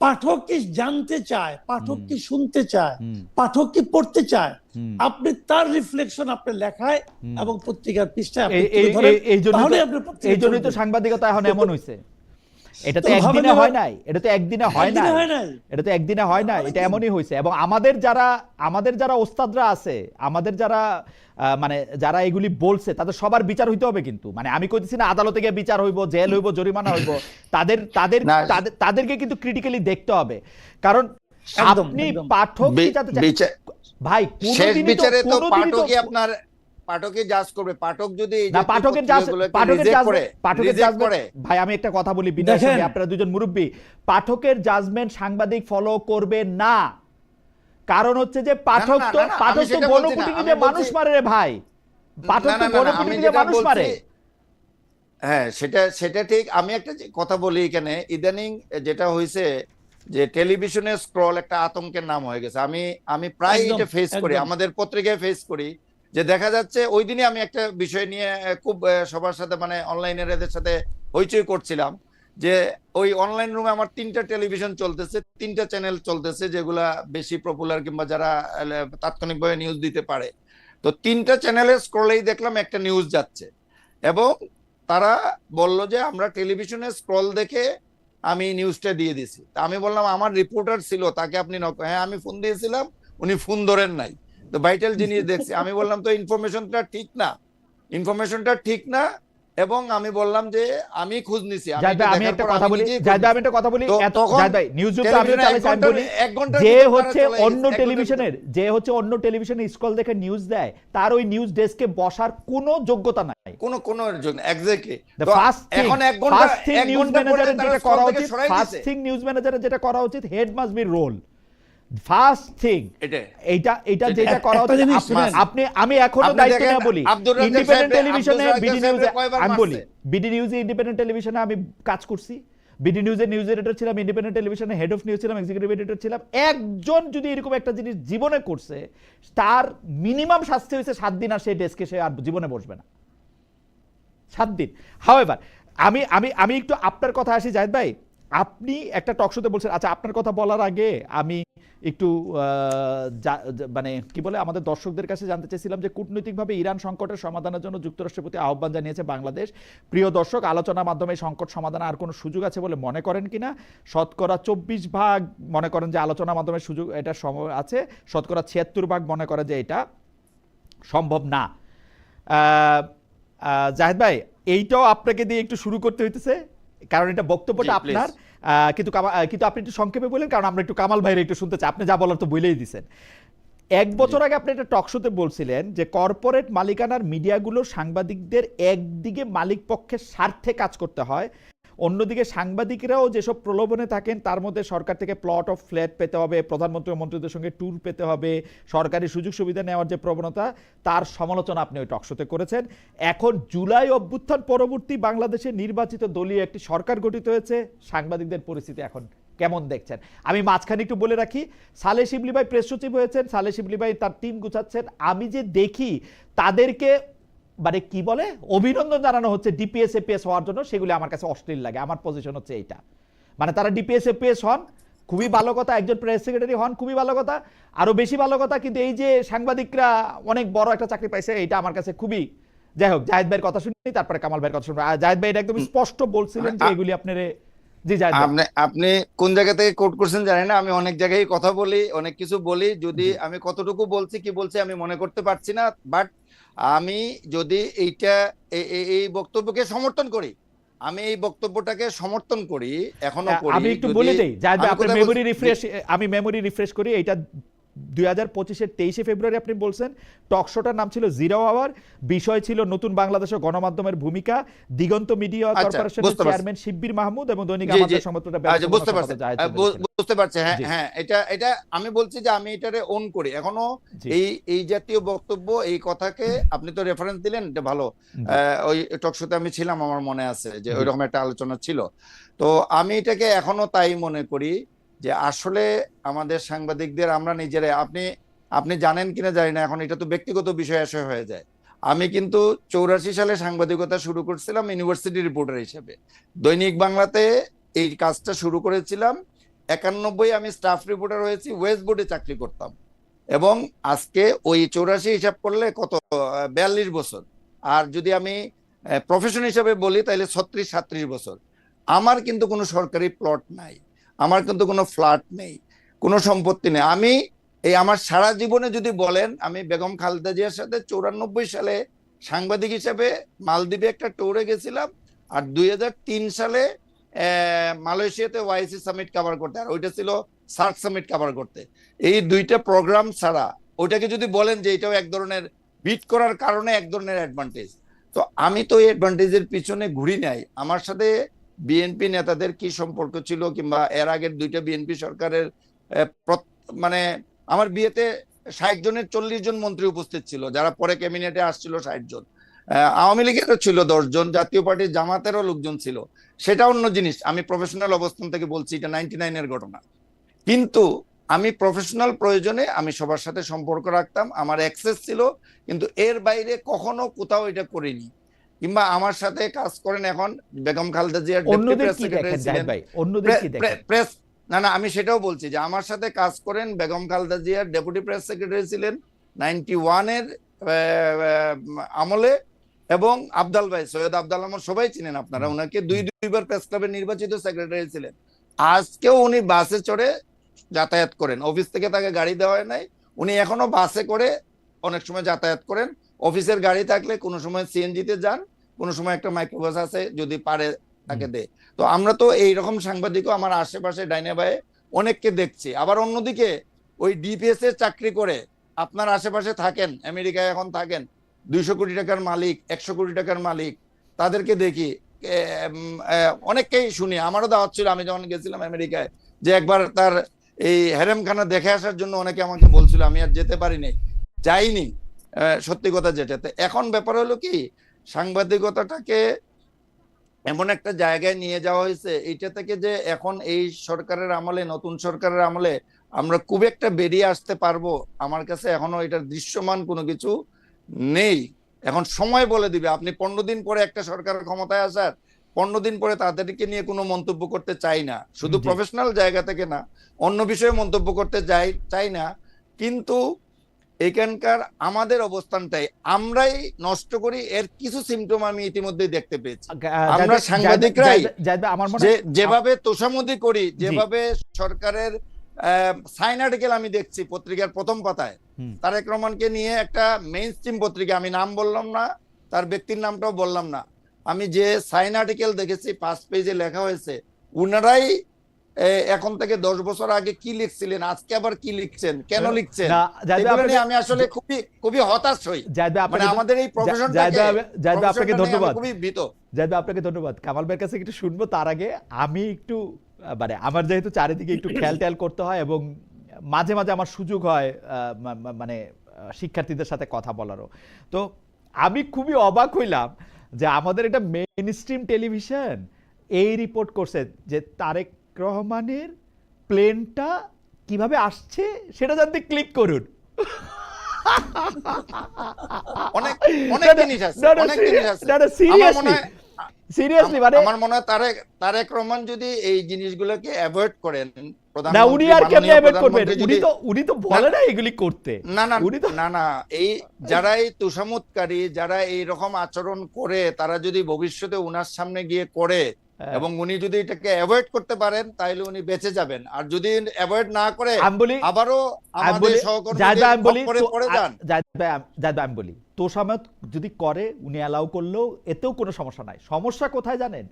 পাঠক কি জানতে চায়, পাঠক কি শুনতে চায়, হুম, পাঠক কি পড়তে চায়, হুম, আপনি তার রিফ্লেকশন আপনার লেখায় হুম। এবং পত্রিকার পৃষ্ঠায় আপনি এই- তুলে এই- ধরেন, এই- এই জন্যই তাহলে তো আপনার এই পত্রিকা জন্যই তো চলবে। সাংবাদিকতা এখন এমন হয়েছে। এটা তো তো ভাবেন একদিনে এবার, হয় নাই, এটা তো একদিনে হয় একদিনে নাই, হয় নাই, এটা তো একদিনে হয় নাই, এটা অনেকদিন। এমনই হয়েছে। এবং আমাদের যারা ওস্তাদরা আছে, আমাদের যারা মানে যারা এগুলি বলছে, তাদের সবার বিচার হইতে হবে কিন্তু। মানে আমি কইতেছি না আদালতে গিয়ে বিচার হইব, জেল হইব, জরিমানা হইব, তাদের তাদের না, তাদেরকে কিন্তু ক্রিটিক্যালি দেখতে হবে। কারণ একদম আপনি একদম। পাঠক কি জানতে চান ভাই? শেষ কোনোদিনই তো বিচারে তো কোনোদিনই তো পাঠকই আপনার পাঠকই জাজ করবে। পাঠক যদি এই না, জাতীয় পাঠকের পত্রিকাগুলোকে রিজেক্ট করে, রিজেক্ট করে, ভাই আমি একটা কথা বলি বিনয়ের দেখেন, সঙ্গে, আপনারা দুজন মুরব্বী, পাঠকের জাজমেন্ট সাংবাদিক ফলো করবে না। কারণ হচ্ছে যে পাঠক তো আমি পাঠক তো সেটা বলছি না, গণকুটিতে আমি মানুষ বলছি মারে রে ভাই, পাঠক তো আমি গণকুটিতে যেটা মানুষ মারে। বলছি, হ্যাঁ সেটা ঠিক। আমি একটা কথা বলি এখানে, ইদানিং যেটা হয়েছে যে টেলিভিশনে স্ক্রল একটা আতঙ্কের নাম হয়ে গেছে। আমি প্রায় একদম এটা ফেস করি, একদম। আমাদের পত্রিকায় ফেস করি, যে দেখা যাচ্ছে ওই দিনই আমি একটা বিষয় নিয়ে খুব সবার সাথে মানে অনলাইনের এদের সাথে হইচই করছিলাম, যে ওই অনলাইন রুমে আমার 3টা টেলিভিশন চলতেছে, 3টা চ্যানেল চলতেছে যেগুলা বেশি পপুলার কিংবা যারা তাৎক্ষণিকভাবে নিউজ দিতে পারে। তো 3টা চ্যানেলের স্ক্রলেই দেখলাম একটা নিউজ যাচ্ছে, এবং তারা বলল যে আমরা টেলিভিশনে স্ক্রল দেখে আমি নিউজটা দিয়ে দিছি। তা আমি বললাম আমার রিপোর্টার ছিল, তাকে আপনি হ্যাঁ আমি ফোন দিয়েছিলাম, উনি ফোন ধরেন নাই। তো ভাইটাল জিনিস দেখছি। আমি বললাম তো ইনফরমেশনটা ঠিক না, ইনফরমেশনটা ঠিক না। এবং আমি বললাম যে আমি খোঁজ নিছি, জাহিদ ভাই, আমি একটা কথা বলি, জাহিদ ভাই আমি একটা কথা বলি, তো তখন জাহিদ ভাই নিউজ তো আমিও চালাইছি, আমি বলি, এক ঘন্টার যে ভিতর তারা হচ্ছে চলে অন্য গেছে, এক ঘন্টার টেলিভিশনের, যে হচ্ছে অন্য টেলিভিশনে স্ক্রল দেখে নিউজ দেয়, তার ওই নিউজ ডেস্কে বসার কোনো যোগ্যতা নাই। কোনো এর জন্য এক্স্যাক্টলি। The তো first thing, এখন এক first thing ঘন্টা নিউজ পরে ম্যানেজারের তারা যেটা স্ক্রল করা থেকে উচিত, সরাই ফার্স্ট দিছে। থিং নিউজ ম্যানেজারের যেটা করা উচিত, head must be role. First thing এটা এইটা যেটা করা একটা উচিত। জিনিস শুনেন, আমি এখনো আপনি দায়িত্ব দেখেন নেওয়া বলি, আব্দুর রাজ্জাক ইন্ডিপেন্ডেন্ট সাহেব, টেলিভিশনে আব্দুর বিডি রাজ্জাক নিউজে, সাহেব কয়বার আমি বলি মারছে? বিডি নিউজে, ইন্ডিপেন্ডেন্ট টেলিভিশনে আমি কাজ করছি, বিডি নিউজের নিউজ এডিটর ছিলাম, ইন্ডিপেন্ডেন্ট টেলিভিশনে হেড অফ নিউজ ছিলাম, এক্সিকিউটিভ এডিটর ছিলাম। একজন যদি এরকম একটা জিনিস জীবনে করছে, তার মিনিমাম শাস্তি হয়েছে 7 দিন, আর সেই ডেস্কে সে আর জীবনে বসবে না 7 দিন। হাউএভার আমি আমি আমি একটু আপনার কথা আসি জাহিদ ভাই। আপনি একটা টক শোতে বলছেন, আচ্ছা আপনার কথা বলার আগে আমি একটু মানে কি বলে আমাদের দর্শকদের কাছে জানতে চাইছিলাম যে কূটনৈতিকভাবে ইরান সংকটের সমাধানের জন্য যুক্তরাষ্ট্রের প্রতি আহ্বান জানিয়েছে বাংলাদেশ। প্রিয় দর্শক, আলোচনার মাধ্যমে এই সংকট সমাধানে আর কোনো সুযোগ আছে বলে মনে করেন কিনা? শতকরা 24% মনে করেন যে আলোচনার মাধ্যমে সুযোগ এটা সম্ভব আছে, শতকরা 76% মনে করে যে এটা সম্ভব না। জাহিদ ভাই, এইটাও আপনাকে দিয়ে একটু শুরু করতে হইতেছে, কারণ এটা বক্তব্যটা জি, আপনার। please। কিন্তু আপনি একটু সংক্ষেপে বলেন, কারণ আমরা একটু কামাল ভাইয়ের একটু শুনতে চাই। আপনি যা বলার তো বলেই দিছেন। 1 বছর আগে আপনি একটা টক শোতে বলছিলেন যে কর্পোরেট মালিকানার মিডিয়াগুলো সাংবাদিকদের একদিকে মালিক পক্ষের স্বার্থে কাজ করতে হয়, অন্যদিকে সাংবাদিকরাও যেসব প্রলোভনে থাকেন, তার মধ্যে সরকার থেকে প্লট অফ ফ্ল্যাট পেতে হবে, প্রধানমন্ত্রী ও মন্ত্রীদের সঙ্গে ট্যুর পেতে হবে, সরকারি সুযোগ সুবিধা নেওয়ার যে প্রবণতা, তার সমালোচনা আপনি ওই টকশোতে করেছেন। এখন জুলাই অভ্যুত্থান পরবর্তী বাংলাদেশে নির্বাচিত দলীয় একটি সরকার গঠিত হয়েছে, সাংবাদিকদের পরিস্থিতি এখন কেমন দেখছেন? আমি মাঝখানে একটু বলে রাখি, সালেহ শিবলি ভাই প্রেস সচিব হয়েছেন, সালেহ শিবলি ভাই তার টিম গুছাচ্ছেন। আমি যে দেখি তাদেরকে মানে কি বলে অভিনন্দন জানানো হচ্ছে ডিপিএস এপিএস হওয়ার জন্য, সেগুলি আমার কাছে অশ্লীল লাগে। আমার পজিশন হচ্ছে এইটা, মানে তারা ডিপিএস এপিএস হন খুবই ভালো কথা, একজন প্রেস সেক্রেটারি হন খুবই ভালো কথা, আরো বেশি ভালো কথা, কিন্তু এই যে সাংবাদিকরা অনেক বড় একটা চাকরি পাইছে, এটা আমার কাছে খুবই। যাই হোক, জাহিদ ভাইয়ের কথা শুনি, তারপরে কামাল ভাইয়ের কথা শুনবো। জাহিদ ভাই এটা একদম স্পষ্ট বলছিলেন যে এগুলি আপনারে। জি জাহিদ ভাই। আপনি কোন জায়গা থেকে কোট করছেন জানি না, আমি অনেক জায়গায় কথা বলি, অনেক কিছু বলি, যদি জি। আমি কতটুকু বলছি কি বলছি আমি মনে করতে পারছি না। বাট আমি যদি এইটা এই বক্তব্যকে সমর্থন করি, আমি এই বক্তব্যটাকে সমর্থন করি, এখনো করি। আমি একটু যদি বলে দেই জাহিদ ভাই, আমি আপনার কোথায় মেমোরি বলছি- রিফ্রেশ, আমি মেমোরি রিফ্রেশ করি। এটা 2025-এর 23শে ফেব্রুয়ারি আপনি বলছেন, টক শোটার নাম ছিল জিরো আওয়ার, বিষয় ছিল নতুন বাংলাদেশ ও গণমাধ্যমের ভূমিকা, দিগন্ত মিডিয়া আচ্ছা, কর্পোরেশনের বুঝতে পারছি। চেয়ারম্যান শিব্বির মাহমুদ এবং দৈনিক জি, জি। আমাদের সংবাদপত্রের আচ্ছা, ব্যবস্থাপনা বুঝতে পারছি, সম্পাদক জাহিদ চৌধুরী ছিলেন। বুঝতে পারছি। হ্যাঁ জি। হ্যাঁ, এটা আমি বলছি যে আমি এটারে ওন করি এখনো। জি। এই জাতীয় বক্তব্য, এই কথাকে আপনি তো রেফারেন্স দিলেন, এটা ভালো। জি। ওই টক শোতে আমি ছিলাম, আমার মনে আছে যে জি। ওইরকম একটা আলোচনা ছিল। তো আমি এটাকে এখনো তাই মনে করি যে আসলে আমাদের সাংবাদিকদের আমরা নিজেরাই, আপনি জানেন কিনা জানি না, এখন এটা তো ব্যক্তিগত বিষয় এসে হয়ে যায়। আমি কিন্তু 84 সালে সাংবাদিকতা শুরু করছিলাম ইউনিভার্সিটি রিপোর্টার হিসেবে, দৈনিক বাংলাতে এই কাজটা শুরু করেছিলাম। 91 আমি স্টাফ রিপোর্টার হয়েছি, ওয়েস্ট বোর্ডে চাকরি করতাম, এবং আজকে ওই 84 হিসাব করলে কত, 42 বছর। আর যদি আমি প্রফেশন হিসাবে বলি তাহলে 36-37 বছর। আমার কিন্তু কোনো সরকারি প্লট নাই, আমার কিন্তু কোনো ফ্ল্যাট নেই, কোনো সম্পত্তি নেই। আমি আমার সারা জীবনে যদি বলেন, আমি বেগম খালেদা জিয়ার সাথে 94 সালে সাংবাদিক হিসেবে মালদ্বীপে একটা ট্যুরে গেছিলাম, আর 2003 সালে মালয়েশিয়াতে ওয়াইসি সামিট কভার করতে, আর ওইটা ছিল সার্ক সামিট কভার করতে। এই দুইটা প্রোগ্রাম ছাড়া ওইটাকে যদি বলেন যে এটাও এক ধরনের বিট করার কারণে এক ধরনের অ্যাডভান্টেজ, তো আমি তো এই অ্যাডভান্টেজের পিছনে ঘুরি নাই। আমার সাথে বিএনপি নেতাদের কি সম্পর্ক ছিল, কিংবা এর আগের দুইটা বিএনপি সরকারের মানে আমার বিয়েতে 60 জনের 40 জন মন্ত্রী উপস্থিত ছিল, যারা পরে ক্যাবিনেটে আসছিল 60 জন। আওয়ামী লীগেরও ছিল 10 জন, জাতীয় পার্টির জামাতেরও লোকজন ছিল, সেটা অন্য জিনিস। আমি প্রফেশনাল অবস্থান থেকে বলছি, এটা 99-এর ঘটনা। কিন্তু আমি প্রফেশনাল প্রয়োজনে আমি সবার সাথে সম্পর্ক রাখতাম, আমার অ্যাক্সেস ছিল, কিন্তু এর বাইরে কখনো কোথাও এটা করিনি। কিংবা আমার সাথে কাজ করেন এখন বেগম খালেদা জিয়ার ডেপুটি প্রেস সেক্রেটারি ছিলেন, প্রেস না আমি সেটাও বলছি যে আমার সাথে কাজ করেন বেগম খালেদা জিয়ার ডেপুটি প্রেস সেক্রেটারি ছিলেন 91-এর আমলে, এবং আবদাল ভাই, সৈয়দ আবদাল আমার সবাই চিনেন আপনারা, ওনাকে দুইবার প্রেস ক্লাবের নির্বাচিত সেক্রেটারি ছিলেন। আজকেও উনি বাসে চড়ে যাতায়াত করেন, অফিস থেকে তাকে গাড়ি দেওয়া হয় নাই, উনি এখনো বাসে করে অনেক সময় যাতায়াত করেন। অফিসের গাড়ি থাকলে কোনো সময় সিএনজিতে যান, কোনো সময় একটা মাইক্রোবাস আছে, যদি পারে তাকে দেয়। তো আমরা তো এইরকম সাংবাদিকও আমার আশেপাশে ডাইনে বায়ে অনেককে দেখছি। আবার অন্যদিকে ওই ডিপিএস এর চাকরি করে আপনার আশেপাশে থাকেন, আমেরিকায় এখন থাকেন, 200 কোটি টাকার মালিক, 100 কোটি টাকার মালিক, তাদেরকে দেখি, অনেককেই শুনি। আমারও দাওয়াত ছিল আমি যখন গেছিলাম আমেরিকায়, যে একবার তার এই হেরেমখানা দেখে আসার জন্য অনেকে আমাকে বলছিল, আমি আর যেতে পারিনি, যাইনি, সত্যি কথা যেটাতে। এখন ব্যাপার হলো কি, সাংবাদিকতাটাকে এমন একটা জায়গায় নিয়ে যাওয়া হয়েছে, এইটা থেকে যে এখন এই সরকারের আমলে, নতুন সরকারের আমলে আমরা খুব একটা বেরিয়ে আসতে পারবো, আমার কাছে এখনো এটার দৃশ্যমান কোনো কিছু নেই। এখন সময় বলে দিবে। আপনি 15 দিন পরে একটা সরকারের ক্ষমতায় আসার 15 দিন পরে তাদেরকে নিয়ে কোনো মন্তব্য করতে চাই না, শুধু প্রফেশনাল জায়গা থেকে না, অন্য বিষয়ে মন্তব্য করতে চাই না। কিন্তু এখানকার আমাদের অবস্থানটাই আমরাই নষ্ট করি, এর কিছু সিমটম আমি ইতিমধ্যেই দেখতে পেয়েছি। আমরা সাংবাদিকরাই যেভাবে তোষামোদি করি, যেভাবে সরকারের সাইন আর্টিকেল আমি দেখছি পত্রিকার প্রথম পাতায়, তারেক রহমানকে নিয়ে একটা মেইন স্ট্রিম পত্রিকা, আমি নাম বললাম না, তার ব্যক্তির নামটাও বললাম না, আমি যে সাইন আর্টিকেল দেখেছি 5 পেজে লেখা হয়েছে, উনারাই এখন থেকে 10 বছর আগে কি লিখছিলেন, আজকে আবার কি লিখছেন, কেন লিখছেন, আমি আসলে খুবই হতাশ হই। মানে আমাদের এই প্রফেশনটাকে, আপনাকে ধন্যবাদ, খুবই ভীত। জাহিদ ভাই আপনাকে ধন্যবাদ। কামাল ভাইয়ের কাছে একটু শুনবো, তার আগে আমি একটু মানে আমার যেহেতু চারিদিকে একটু খেয়াল করতে হয়, এবং মাঝে মাঝে আমার সুযোগ হয় মানে শিক্ষার্থীদের সাথে কথা বলারও, তো আমি খুবই অবাক হইলাম যে আমাদের এটা মেইন স্ট্রিম টেলিভিশন এই রিপোর্ট করছে যে তারেক রহমানের প্লেনটা কিভাবে আসছে সেটা জানতে ক্লিক করুন। সিরিয়াসলি মানে আমার মনে হয় তারেক রহমান যদি এই জিনিসগুলোকে অ্যাভয়েড করেন, না উনি আর কেমনে অ্যাভয়েড করবেন, উনি তো বলে না এগুলি করতে। না এই যারা এই তোষামোদকারী, যারা এই রকম আচরণ করে, তারা যদি ভবিষ্যতে উনার সামনে গিয়ে করে এবং উনি যদি এটাকে অ্যাভয়েড করতে পারেন, তাহলে উনি বেঁচে যাবেন। আর যদি অ্যাভয়েড না করে আবারও আমাদের সহকর্মীদের পড়ে যান। আমি বলি তোষামত যদি করে, উনি অ্যালাউ করলেও এতেও কোনো সমস্যা নাই। সমস্যা কোথায় জানেন?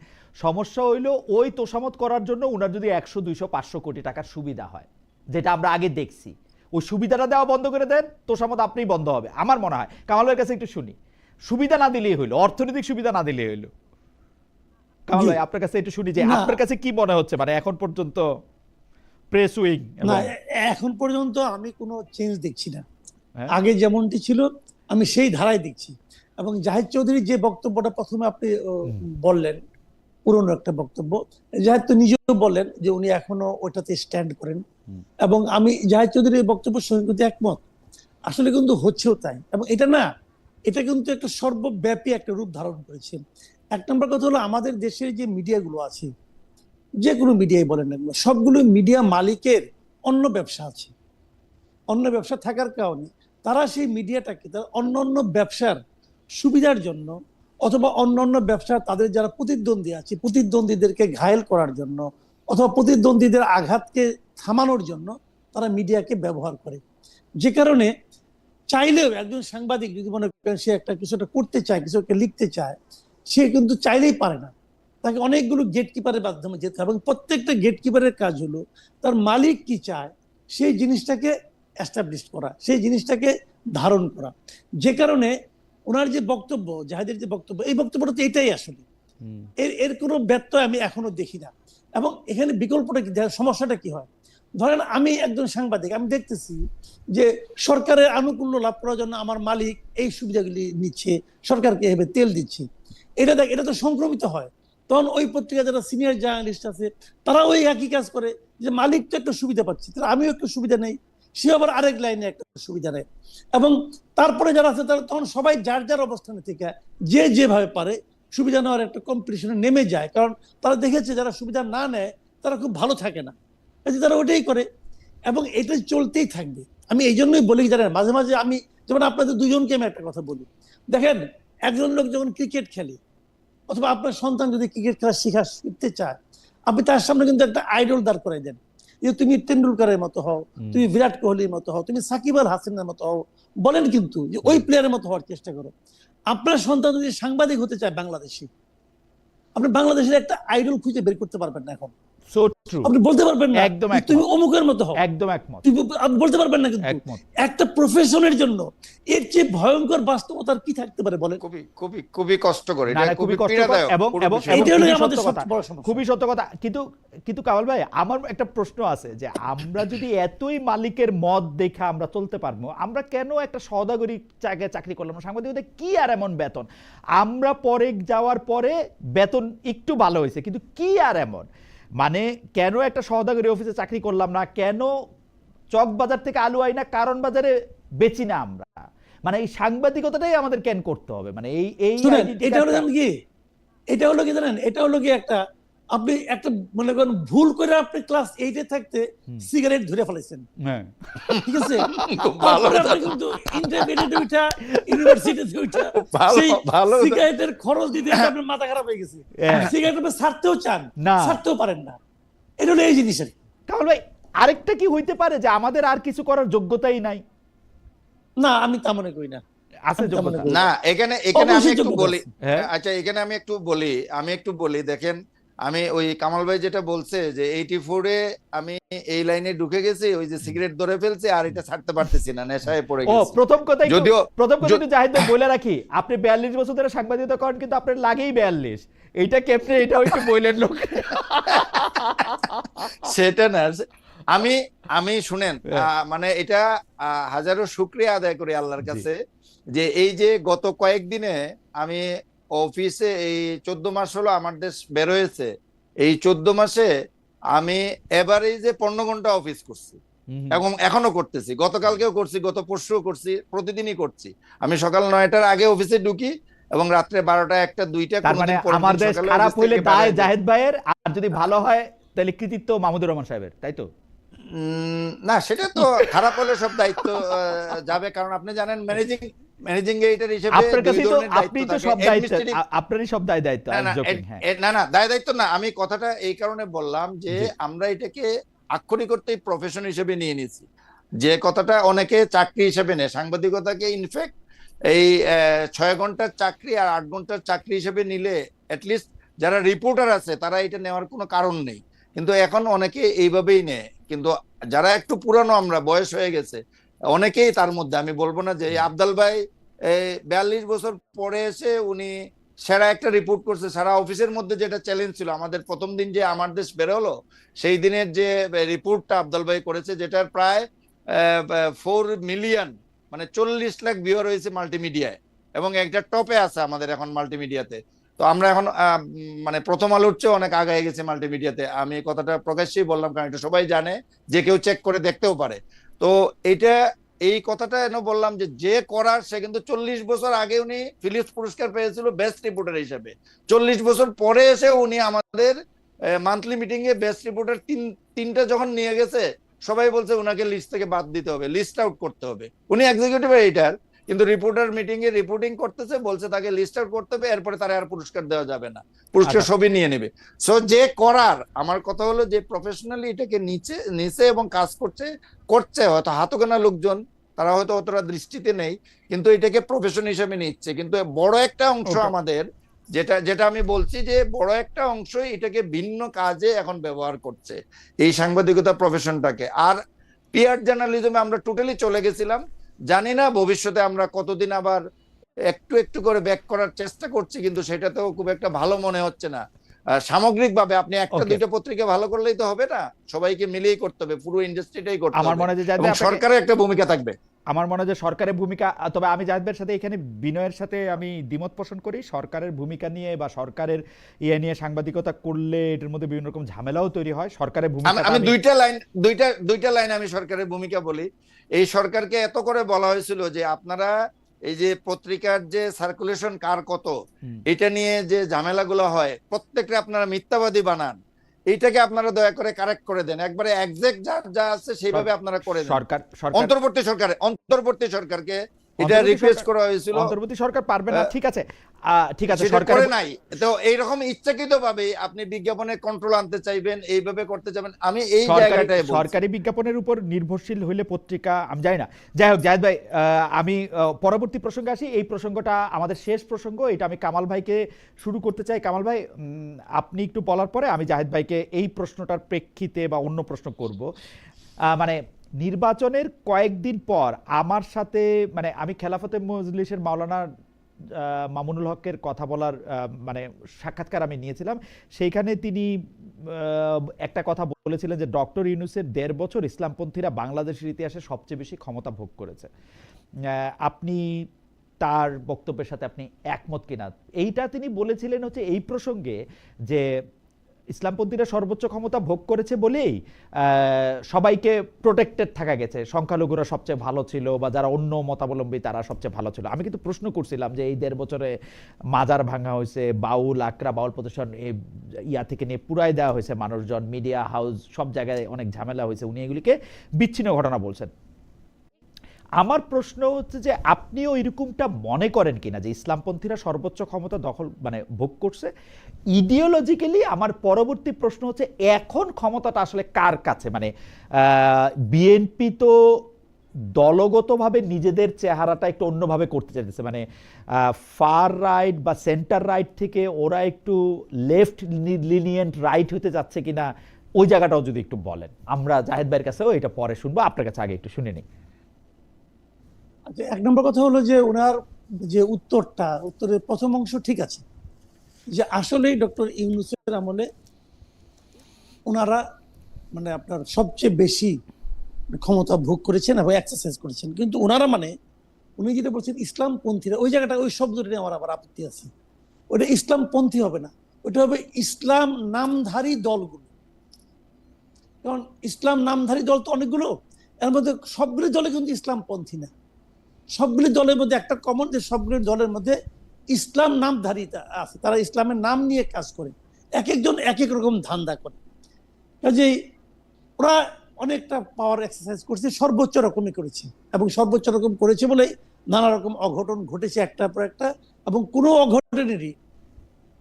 সমস্যা হইলো ওই তোষামত করার জন্য উনার যদি 100, 200, 500 কোটি টাকার সুবিধা হয়, যেটা আমরা আগে দেখছি, ওই সুবিধাটা দেওয়া বন্ধ করে দেন, তোষামত আপনিই বন্ধ হবে আমার মনে হয়। কামালের কাছে একটু শুনি, সুবিধা না দিলেই হইলো, অর্থনৈতিক সুবিধা না দিলেই হইলো। কামাল ভাই আপনার কাছে একটু শুনি যে আপনার কাছে কি মনে হচ্ছে, মানে এখন পর্যন্ত প্রেস উইং? না, এখন পর্যন্ত আমি কোনো চেঞ্জ দেখছি না। আগে যেমনটি ছিল আমি সেই ধারায় দেখছি। এবং জাহিদ চৌধুরীর যে বক্তব্যটা প্রথমে আপনি বললেন, পুরনো একটা বক্তব্য, জাহিদ তো নিজেও বললেন যে উনি এখনো ওটাতে স্ট্যান্ড করেন, এবং আমি জাহিদ চৌধুরীর বক্তব্যের সঙ্গে কিন্তু একমত। আসলে কিন্তু হচ্ছেও তাই, এবং এটা কিন্তু একটা সর্বব্যাপী একটা রূপ ধারণ করেছে। 1 নম্বর কথা হলো, আমাদের দেশের যে মিডিয়াগুলো আছে, যে কোনো মিডিয়াই বলেন না কেন, সবগুলো মিডিয়া মালিকের অন্য ব্যবসা আছে। অন্য ব্যবসা থাকার কারণে তারা সেই মিডিয়াটাকে তার অন্য অন্য ব্যবসার সুবিধার জন্য অথবা অন্য অন্য ব্যবসা তাদের যারা প্রতিদ্বন্দ্বী আছে প্রতিদ্বন্দ্বীদেরকে ঘায়েল করার জন্য অথবা প্রতিদ্বন্দ্বীদের আঘাতকে থামানোর জন্য তারা মিডিয়াকে ব্যবহার করে। যে কারণে চাইলেও একজন সাংবাদিক যদি মনে করেন সে একটা কিছু একটা করতে চায়, কিছু একটা লিখতে চায়, সে কিন্তু চাইলেই পারে না। তাকে অনেকগুলো গেটকিপারের মাধ্যমে যেতে হবে এবং প্রত্যেকটা গেটকিপারের কাজ হলো তার মালিক কি চায় সেই জিনিসটাকে এস্টাবলিশ করা, সেই জিনিসটাকে ধারণ করা। যে কারণে ওনার যে বক্তব্য, জাহিদের যে বক্তব্য, এই বক্তব্যটা তো এটাই আসলে এর এর কোনো ব্যত্যয় আমি এখনো দেখি না। এবং এখানে বিকল্পটা কি, সমস্যাটা কি হয়, ধরেন আমি একজন সাংবাদিক, আমি দেখতেছি যে সরকারের আনুকূল্য লাভ করার জন্য আমার মালিক এই সুবিধাগুলি নিচ্ছে, সরকারকে এভাবে তেল দিচ্ছে, এটা তো সংক্রমিত হয়। তখন ওই পত্রিকা যারা সিনিয়র জার্নালিস্ট আছে তারা ওই একই কাজ করে, যে মালিক তো একটা সুবিধা পাচ্ছে, তাহলে আমিও একটু সুবিধা নেই, সে আবার আরেক লাইনে একটা সুবিধা নেয়। এবং তারপরে যারা আছে তারা তখন সবাই যার যার অবস্থানে থেকে যে যেভাবে পারে সুবিধা নেওয়ার একটা কম্পিটিশনে নেমে যায়, কারণ তারা দেখেছে যারা সুবিধা না নেয় তারা খুব ভালো থাকে না, তারা ওটাই করে এবং এটা চলতেই থাকবে। আমি এই জন্যই বলি, জানেন মাঝে মাঝে আমি যেমন আপনাদের দুজনকে আমি একটা কথা বলি, দেখেন একজন লোক যখন ক্রিকেট খেলে অথবা আপনার সন্তান যদি ক্রিকেট খেলা শিখতে চায়, আপনি তার সামনে কিন্তু একটা আইডল দাঁড় করাই দেন, যে তুমি টেন্ডুলকারের মতো হও, তুমি বিরাট কোহলির মতো হও, তুমি সাকিব আল হাসানের মতো হও, বলেন কিন্তু যে ওই প্লেয়ারের মতো হওয়ার চেষ্টা করো। আপনার সন্তান যদি সাংবাদিক হতে চায় বাংলাদেশি, আপনি বাংলাদেশের একটা আইডল খুঁজে বের করতে পারবেন না এখন। সো ট্রু, আপনি বলতে পারবেন না একদম যে তুমি অমুকের মতো হও, একদম একমত, আপনি বলতে পারবেন না। কিন্তু একমত। একটা প্রফেশনের জন্য এর চেয়ে ভয়ঙ্কর বাস্তবতার কি থাকতে পারে বলেন? খুবই খুবই খুবই কষ্টকর, না, এটা না, খুবই খুবই কষ্টকর পীড়াদায়ক এবং পুরো এবং বিষয়টা। এইটা হলো খুবই আমাদের সত্য কথা, সবচেয়ে বড় সমস্যা। খুবই সত্য কথা। কিন্তু কিন্তু কামাল ভাই, আমার একটা প্রশ্ন আছে যে আমরা যদি এতই মালিকের মত দেখে আমরা চলতে পারবো, আমরা কেন একটা সওদাগরি জায়গায় চাকরি করলাম না? সাংবাদিকদের কি আর এমন বেতন, আমরা পরে যাওয়ার পরে বেতন একটু ভালো হয়েছে, কিন্তু কি আর এমন, মানে কেন একটা সওদাগরি অফিসে চাকরি করলাম না, কেন চক বাজার থেকে আলু আই না কারণ বাজারে বেচি না আমরা, মানে এই সাংবাদিকতাটাই আমাদের কেন করতে হবে, মানে এই এই শুনেন, identity এটা হলো টা- জানেন কি, এটা হলো কি জানেন, এটা হলো কি একটা, আপনি একটা মনে করেন ভুল করে আপনি ক্লাস 8 এ থাকতে সিগারেট ধরে ফেলেছেন, হ্যাঁ, ঠিক আছে, খুব ভালো তারপরে আপনি উদাহরণ। কিন্তু ইন্টারমিডিয়েটে উঠা ইউনিভার্সিটিতে উঠা ভালো সেই ভালো উদাহরণ। সিগারেটের খরচ দিতে আপনার মাথা খারাপ হয়ে গেছে, হ্যাঁ। সিগারেট আপনি ছাড়তেও চান না। ছাড়তেও পারেন না। এটা হলো এই জিনিসের। কামাল ভাই, আরেকটা কি হইতে পারে যে আমাদের আর কিছু করার যোগ্যতাই নাই? না, আমি তা মনে করি না। আছে আমি তা মনে যোগ্যতা? করি না, এখানে এখানে আমি অবশ্যই একটু যোগ্যতা বলি, আছে। হ্যাঁ। আচ্ছা এখানে আমি একটু বলি দেখেন, আমি ওই কামাল ভাই যেটা বলছে যে 84 এ আমি এই লাইনে ঢুকে গেছি, ওই যে সিগারেট ধরে ফেলছে আর এটা ছাড়তে পারতেছি না, নেশায় পড়ে ও, গেছি। প্রথম কথা যদিও একটু জাহিদ ভাই বলে রাখি, আপনি 42 বছর ধরে সাংবাদিকতা করেন, কিন্তু আপনার লাগেই 42, এইটা কেমনে, এটাও একটু বললেন লোক। সেটা না, আমি আমি শুনেন, হ্যাঁ। মানে এটা হাজারো শুকরিয়া আদায় করি আল্লাহর কাছে যে এই যে গত কয়েকদিনে আমি অফিসে, এই 14 মাস হলো আমার দেশ বের হয়েছে, এই 14 মাসে আমি এভারেজে 15 ঘন্টা অফিস করছি এবং এখনো করতেছি, গতকালকেও করছি, গত পরশুও করছি, প্রতিদিনই করছি। আমি সকাল 9টার আগে অফিসে ঢুকি এবং রাত্রে 12টা 1টা 2টা, তার মানে আমার দেশ খারাপ হইলে দায় জাহিদ ভাইয়ের, আর যদি ভালো হয় তাহলে কৃতিত্ব মাহমুদুর রহমান সাহেবের, তাই তো? না, সেটা তো খারাপ হলে সব দায়িত্ব যাবে, কারণ আপনি জানেন ম্যানেজিং এডিটর হিসেবে আপনার দুই কাছেই তো, ধরনের দায়িত্ব আপনি তো থাকে। সব দায়িত্ব, Administrative- আপনারই সব দায়িত্ব। না না joking, হ্যাঁ। না না, দায়িত্ব না, আমি কথাটা এই কারণে বললাম যে জি। আমরা এটাকে আক্ষরিক অর্থেই প্রফেশন হিসেবে নিয়ে নিয়েছি, যে কথাটা অনেকে চাকরি হিসেবে নেয় সাংবাদিকতাকে। ইনফ্যাক্ট এই 6 ঘন্টার চাকরি আর 8 ঘন্টার চাকরি হিসেবে নিলে অ্যাটলিস্ট যারা রিপোর্টার আছে তারা এটা নেওয়ার কোনো কারণ নেই, কিন্তু এখন অনেকে এইভাবেই নেয়। কিন্তু যারা একটু পুরানো, আমরা বয়স হয়ে গেছে, অনেকেই তার মধ্যে, আমি বলবো না যে এই আফজাল ভাই 42 বছর পরে এসে উনি সেরা একটা রিপোর্ট করছে। সারা অফিসের মধ্যে যেটা চ্যালেঞ্জ ছিল আমাদের প্রথম দিন যে আমার দেশ বেরোলো, সেই দিনের যে রিপোর্টটা আফজাল ভাই করেছে, যেটার প্রায় 4 মিলিয়ন, মানে 40 লাখ ভিউয়ার হয়েছে মাল্টিমিডিয়ায়, এবং একটা টপে আছে আমাদের এখন মাল্টিমিডিয়াতে। তো আমরা এখন মানে প্রথম আলোর চেয়ে অনেক আগায় গেছে মাল্টিমিডিয়াতে। আমি এই কথাটা প্রকাশ্যেই বললাম, কারণ এটা সবাই জানে, যে কেউ চেক করে দেখতেও পারে। তো এটা, এই কথাটা এনে বললাম যে যে করার, সে কিন্তু 40 বছর আগে উনি ফিলিপস পুরস্কার পেয়েছিল বেস্ট রিপোর্টার হিসেবে, 40 বছর পরে এসে উনি আমাদের মান্থলি মিটিং এ বেস্ট রিপোর্টার তিনটা যখন নিয়ে গেছে, সবাই বলছে উনাকে লিস্ট থেকে বাদ দিতে হবে, লিস্ট আউট করতে হবে। উনি এক্সিকিউটিভ এডিটর, কিন্তু রিপোর্টার মিটিং এ রিপোর্টিং করতেছে, বলছে তাকে লিস্ট আউট করতে হবে, এরপরে তারা আর পুরস্কার দেওয়া যাবে না, পুরস্কার আচ্ছা। সবই নিয়ে নেবে। সো যে করার, আমার কথা হলো যে প্রফেশনালি এটাকে নিচে এবং কাজ করছে হয়তো হাতে গোনা লোকজন, তারা হয়তো অতটা দৃষ্টিতে নেই, কিন্তু এটাকে প্রফেশন হিসেবে নিচ্ছে। কিন্তু বড় একটা অংশ ওকে। আমাদের, যেটা আমি বলছি যে বড় একটা অংশই এটাকে ভিন্ন কাজে এখন ব্যবহার করছে, এই সাংবাদিকতা প্রফেশনটাকে। আর পিআর জার্নালিজমে আমরা টোটালি চলে গেছিলাম। জানি না ভবিষ্যতে আমরা কতদিন আবার একটু একটু করে ব্যাক করার চেষ্টা করছি, কিন্তু সেটাতেও খুব একটা ভালো মনে হচ্ছে না। সামগ্রিকভাবে আপনি একটা ওকে। দুইটা পত্রিকা ভালো করলেই তো হবে না, সবাইকে মিলিয়েই করতে হবে, পুরো ইন্ডাস্ট্রিটাই করতে আমার হবে, মনে হয় যে জাহিদ এবং ভাই আপনাকে, সরকারের একটা ভূমিকা থাকবে। আমার মনে হয় যে সরকারের ভূমিকা, তবে আমি জাহিদ ভাইয়ের সাথে এখানে বিনয়ের সাথে আমি দ্বিমত পোষণ করি। সরকারের ভূমিকা নিয়ে বা সরকারের নিয়ে সাংবাদিকতা করলে এটার মধ্যে বিভিন্ন রকম ঝামেলাও তৈরি হয়। সরকারের ভূমিকা আমি দুইটা লাইন আমি সরকারের ভূমিকা বলি। এই সরকারকে এত করে বলা হয়েছিল যে আপনারা এই যে পত্রিকার যে সার্কুলেশন কার কত, এটা নিয়ে যে ঝামেলাগুলো হয়, প্রত্যেকটা আপনারা মিথ্যাবাদী বানান, এইটাকে আপনারা দয়া করে কারেক্ট করে দেন, একবারে এক্সাক্ট যা আছে সেইভাবে আপনারা করে দেন। সরকার অন্তর্বর্তী সরকারকে এটা অন্তর্বর্তী রিকোয়েস্ট সরকার, করা হয়েছিল, অন্তর্বর্তী সরকার পারবে না, ঠিক আছে, ঠিক আছে, সেটা সরকার করে নাই। তো এইরকম ইচ্ছাকৃত ভাবে আপনি বিজ্ঞাপনে কন্ট্রোল আনতে চাইবেন, এইভাবে করতে চাইবেন, আমি এই জায়গাটায় বলছি। সরকারি বিজ্ঞাপনের উপর নির্ভরশীল হইলে পত্রিকা, আমি জানি না। যাই হোক জাহিদ ভাই, আমি পরবর্তী প্রসঙ্গে আসি। এই প্রসঙ্গটা আমাদের শেষ প্রসঙ্গ, এটা আমি কামাল ভাইকে শুরু করতে চাই। কামাল ভাই, আপনি একটু বলার পরে আমি জাহিদ ভাইকে এই প্রশ্নটার প্রেক্ষিতে বা অন্য প্রশ্ন করব। মানে নির্বাচনের কয়েকদিন পর আমার সাথে, মানে আমি খেলাফতে মজলিসের মাওলানা মামুনুল হকের কথা বলার মানে সাক্ষাৎকার আমি নিয়েছিলাম। সেইখানে তিনি একটা কথা বলেছিলেন যে ডক্টর ইউনূসের ১.৫ বছর ইসলামপন্থীরা বাংলাদেশের ইতিহাসে সবচেয়ে বেশি ক্ষমতা ভোগ করেছে। আপনি তার বক্তব্যের সাথে আপনি একমত কিনা? এইটা তিনি বলেছিলেন হচ্ছে এই প্রসঙ্গে যে ইসলামপন্থীরা সর্বোচ্চ ক্ষমতা ভোগ করেছে বলেই সবাইকে প্রোটেক্টেড থাকা গেছে, সংখ্যালঘুরা সবচেয়ে ভালো ছিল বা যারা অন্য মতাবলম্বী তারা সবচেয়ে ভালো ছিল। আমি কিন্তু প্রশ্ন করছিলাম যে এই ১.৫ বছরে মাজার ভাঙা হয়েছে, বাউল আকরা বাউল প্রতিষ্ঠান ইয়া থেকে নিয়ে পুরাই দেওয়া হয়েছে, মানুষজন, মিডিয়া হাউস, সব জায়গায় অনেক ঝামেলা হয়েছে, উনি এগুলিকে বিচ্ছিন্ন ঘটনা বলছেন। আমার প্রশ্ন হচ্ছে যে আপনিও এরকমটা মনে করেন কিনা যে ইসলামপন্থীরা সর্বোচ্চ ক্ষমতা দখল মানে ভোগ করছে ইডিওলজিক্যালি? আমার পরবর্তী প্রশ্ন হচ্ছে এখন ক্ষমতাটা আসলে কার কাছে? মানে বিএনপি তো দলগতভাবে নিজেদের চেহারাটা একটু অন্যভাবে করতে চাইতেছে, মানে ফার রাইট বা সেন্টার রাইট থেকে ওরা একটু লেফট লিনিয়েন্ট রাইট হতে যাচ্ছে কিনা, ওই জায়গাটাও যদি একটু বলেন। আমরা জাহিদ ভাইয়ের কাছেও এটা পরে শুনবো, আপনার কাছে আগে একটু শুনে নিই। আচ্ছা, ১ নম্বর কথা হলো যে ওনার যে উত্তরের প্রথম অংশ ঠিক আছে, যে আসলেই ডক্টর ইউনূসের আমলে ওনারা মানে আপনার সবচেয়ে বেশি ক্ষমতা ভোগ করেছেন এবং এক্সারসাইজ করেছেন। কিন্তু ওনারা মানে উনি যেটা বলছেন ইসলামপন্থীরা, ওই জায়গাটা, ওই শব্দটা নিয়ে আমার আবার আপত্তি আছে। ওটা ইসলামপন্থী হবে না, ওটা হবে ইসলাম নামধারী দলগুলো। কারণ ইসলাম নামধারী দল তো অনেকগুলো, এর মধ্যে সবগুলি দলে কিন্তু ইসলামপন্থী না। সবগুলি দলের মধ্যে একটা কমন, যে সবগুলি দলের মধ্যে ইসলাম নামধারীতা আছে, তারা ইসলামের নাম নিয়ে কাজ করে, এক একজন এক এক রকম ধান্দা করে। কাজেই ওরা অনেকটা পাওয়ার এক্সারসাইজ করছে, সর্বোচ্চ রকমই করেছে, এবং সর্বোচ্চ রকম করেছে বলে নানা রকম অঘটন ঘটেছে একটার পর একটা, এবং কোনো অঘটনেরই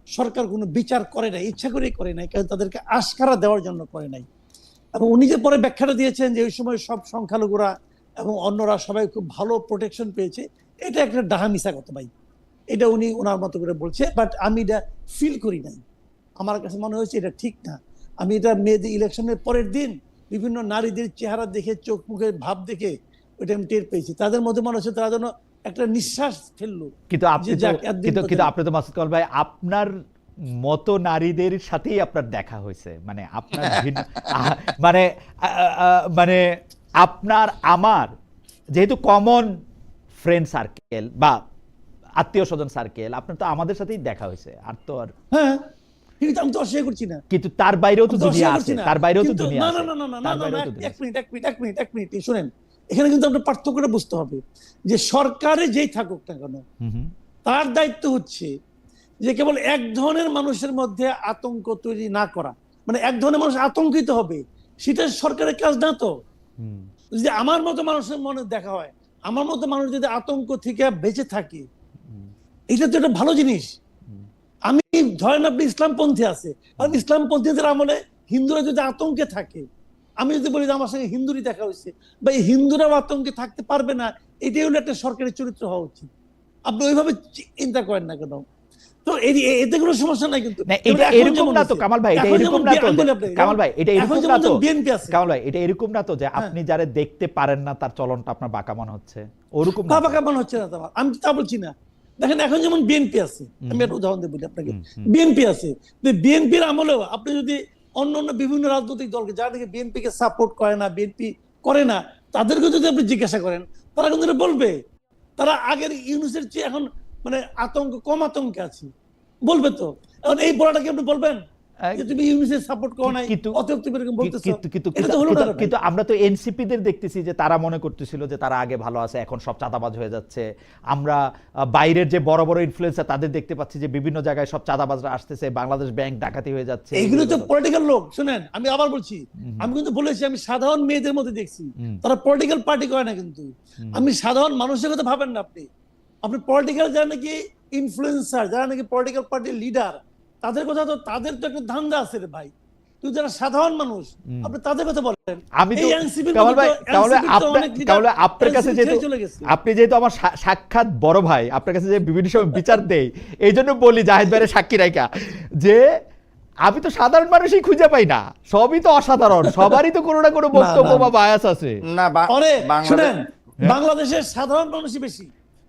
সরকার কোনো বিচার করে নাই, ইচ্ছা করেই করে নাই, কারণ তাদেরকে আশকারা দেওয়ার জন্য করে নাই। এবং উনি যে পরে ব্যাখ্যাটা দিয়েছেন যে ওই সময় সব সংখ্যালঘুরা এবং অন্যরা সবাই খুব ভালো প্রোটেকশন পেয়েছে, এটা একটা ডাহা কথা ভাই, এটা উনি ওনার মতো করে বলছে, বাট আমি এটা ফিল করি নাই। আমার কাছে মনে হয়েছে এটা ঠিক না। আমি এটা মেয়েদের ইলেকশনের পরের দিন বিভিন্ন নারীদের চেহারা দেখে, চোখ মুখের ভাব দেখে ওইটা আমি টের পেয়েছি। তাদের মধ্যে মনে হচ্ছে তারা যেন একটা নিঃশ্বাস ফেললো। কিন্তু আপনি তো মাসুদ কামাল ভাই, আপনার মতো নারীদের সাথেই আপনার দেখা হয়েছে, মানে আপনার মানে মানে আপনার আমার যেহেতু কমন ফ্রেন্ড সার্কেল বা আত্মীয় স্বজন সার্কেল, আপনার তো আমাদের সাথেই দেখা হয়েছে, আর তো আর হ্যাঁ, কিন্তু আমি তো অস্বীকার করছি না, কিন্তু তার বাইরেও তো দুনিয়া আছে, তার বাইরেও তো দুনিয়া আছে। এক মিনিট শুনেন, এখানে কিন্তু আপনার পার্থক্যটা বুঝতে হবে যে সরকারে যেই থাকুক না কেন, তার দায়িত্ব হচ্ছে যে কেবল এক ধরনের মানুষের মধ্যে আতঙ্ক তৈরি না করা, মানে এক ধরনের মানুষ আতঙ্কিত হবে, সেটা সরকারের কাজ না তো। হুম, যদি আমার মতো মানুষের মনে দেখা হয়, আমার মতো মানুষ যদি আতঙ্ক থেকে বেঁচে থাকে, এটা তো একটা ভালো জিনিস। আমি ধরেন আপনি ইসলামপন্থী আছে, আর ইসলামপন্থীদের আমলে হিন্দুরা যদি আতঙ্কে থাকে, আমি যদি বলি যে আমার সঙ্গে হিন্দুরই দেখা হয়েছে, বা এই হিন্দুরাও আতঙ্কে থাকতে পারবে না, এটাই হলো একটা সরকারি চরিত্র হওয়া উচিত। আপনি ওইভাবে চিন্তা করেন না কেন? তো এতে কোনো সমস্যা নাই। কিন্তু না এটা এরকম না তো কামাল ভাই, এটা এরকম না তো কামাল ভাই, এটা এরকম না তো বিএনপি আছে, কামাল ভাই, এটা এরকম না তো যে আপনি যারা দেখতে পারেন না তার চলনটা আপনার বাঁকা মনে হচ্ছে, ওরকম না তো? বাবা কেমন হচ্ছে না তো, আমি তা বলছি না। দেখেন এখন যেমন বিএনপি আছে, আমি একটা উদাহরণ দিয়ে বলি আপনাকে। বিএনপি আছে, বিএনপির আমলেও আপনি যদি অন্য অন্য বিভিন্ন রাজনৈতিক দলকে, যারা নাকি বিএনপি কে সাপোর্ট করে না, বিএনপি করে না, তাদেরকে যদি আপনি জিজ্ঞাসা করেন, তারা কিন্তু এটা বলবে। তারা আগের ইউনুসের চেয়ে এখন মানে কম আতঙ্কে আছে, বলবে তো। এখন এই বলাটা কি আপনি বলবেন যে তুমি ইউনুসের সাপোর্ট করো নাই, অতএব তুমি এরকম বলতেছো? এটা তো হলো না। কিন্তু আমরা তো এনসিপি দের দেখতেছি যে তারা মনে করতেছিল যে তারা আগে ভালো আছে, এখন সব চাঁদাবাজ হয়ে যাচ্ছে। আমরা বাইরের যে বড় বড় ইনফ্লুয়েন্সার তাদের দেখতে পাচ্ছি যে বিভিন্ন জায়গায় সব চাঁদাবাজরা আসতেছে, বাংলাদেশ ব্যাংক ডাকাতি হয়ে যাচ্ছে। এইগুলো তো পলিটিক্যাল লোক। শুনেন, আমি আবার বলছি, আমি কিন্তু বলেছি আমি সাধারণ মেয়েদের মধ্যে দেখছি, তারা পলিটিক্যাল পার্টি করে না। কিন্তু আমি সাধারণ মানুষের কথা ভাবেন না আপনি। আপনি পলিটিক্যাল যারা নাকি ইনফ্লুয়েন্সার, যারা নাকি পলিটিক্যাল পার্টির লিডার, তাদের কথা তো, তাদের তো একটা ধান্দা আছে রে ভাই। তুই যারা সাধারণ মানুষ, আপনি তাদের কথা বলেন। আমি তো কামাল ভাই আপনার কাছে যেহেতু আপনি যেহেতু আমার সাক্ষাৎ বড় ভাই, আপনার কাছে যে বিভিন্ন সময় বিচার দেই, এই জন্য বলি জাহেদ ভাইয়ের সাক্ষী রাইকা যে আমি তো সাধারণ মানুষই খুঁজে পাই না, সবই তো অসাধারণ, সবারই তো কোনো না কোনো বক্তব্য বা বায়াস আছে। না শুনেন, বাংলাদেশের সাধারণ মানুষই বেশি।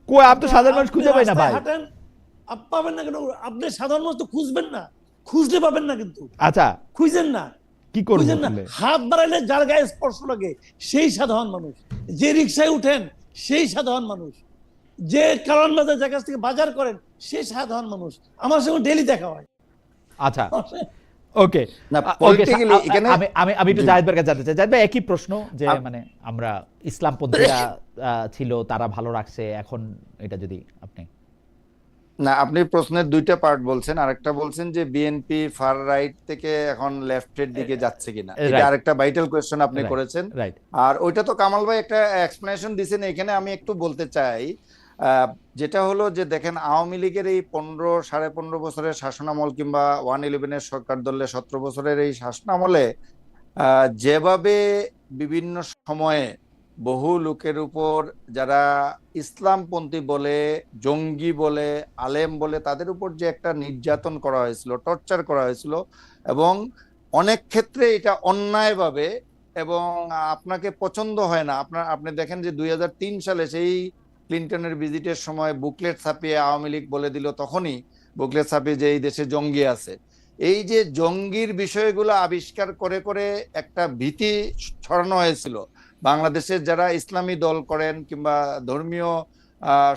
কই আমি তো সাধারণ মানুষ খুঁজে পাই না ভাই। পাবেন না কেন? আপনি সাধারণ মানুষ তো খুঁজবেন না, খুঁজলে পাবেন না। কিন্তু আচ্ছা খুঁজেন না, কি করব? হাত বাড়াইলে যার গায়ে স্পর্শ লাগে সেই সাধারণ মানুষ, যে রিক্সায় উঠেন সেই সাধারণ মানুষ, যে কারণ বাজার যার কাছ থেকে বাজার করেন সেই সাধারণ মানুষ। আমার সঙ্গে ডেইলি দেখা হয়। আচ্ছা ওকে, না পলিটিক্যালি এখানে আমি একটু জাহেদ ভাইয়ের কাছে জানতে চাই। জাহেদ ভাই একই প্রশ্ন যে মানে আমরা ইসলামপন্থীরা ছিল তারা ভালো রাখছে, এখন এটা যদি আপনি না, আপনি প্রশ্নের দুইটা পার্ট বলছেন। আরেকটা বলছেন যে বিএনপি ফার রাইট থেকে এখন লেফটের দিকে যাচ্ছে কিনা, এটা আরেকটা ভাইটাল কোয়েশ্চেন আপনি করেছেন। আর ওইটা তো কামাল ভাই একটা এক্সপ্লেনেশন দিয়েছেন। এখানে আমি একটু বলতে চাই, যেটা হলো যে দেখেন আওয়ামী লীগের এই 15-15.5 বছরের শাসনামল কিংবা 111-এর সরকার দলের 17 বছরের এই শাসনামলে যেভাবে বিভিন্ন সময়ে বহু লোকের উপর যারা ইসলামপন্থী বলে, জঙ্গি বলে, আলেম বলে, তাদের উপর যে একটা নির্যাতন করা হয়েছিল, টর্চার করা হয়েছিল, এবং অনেক ক্ষেত্রে এটা অন্যায়ভাবে, এবং আপনাকে পছন্দ হয় না। আপনি দেখেন যে 2003 সালে সেই ক্লিনটনের ভিজিটের সময় বুকলেট ছাপিয়ে আওয়ামী লীগ বলে দিল, তখনই বুকলেট ছাপিয়ে যে এই দেশে জঙ্গি আছে। এই যে জঙ্গির বিষয়গুলো আবিষ্কার করে করে একটা ভীতি ছড়ানো হয়েছিল বাংলাদেশের যারা ইসলামী দল করেন কিংবা ধর্মীয়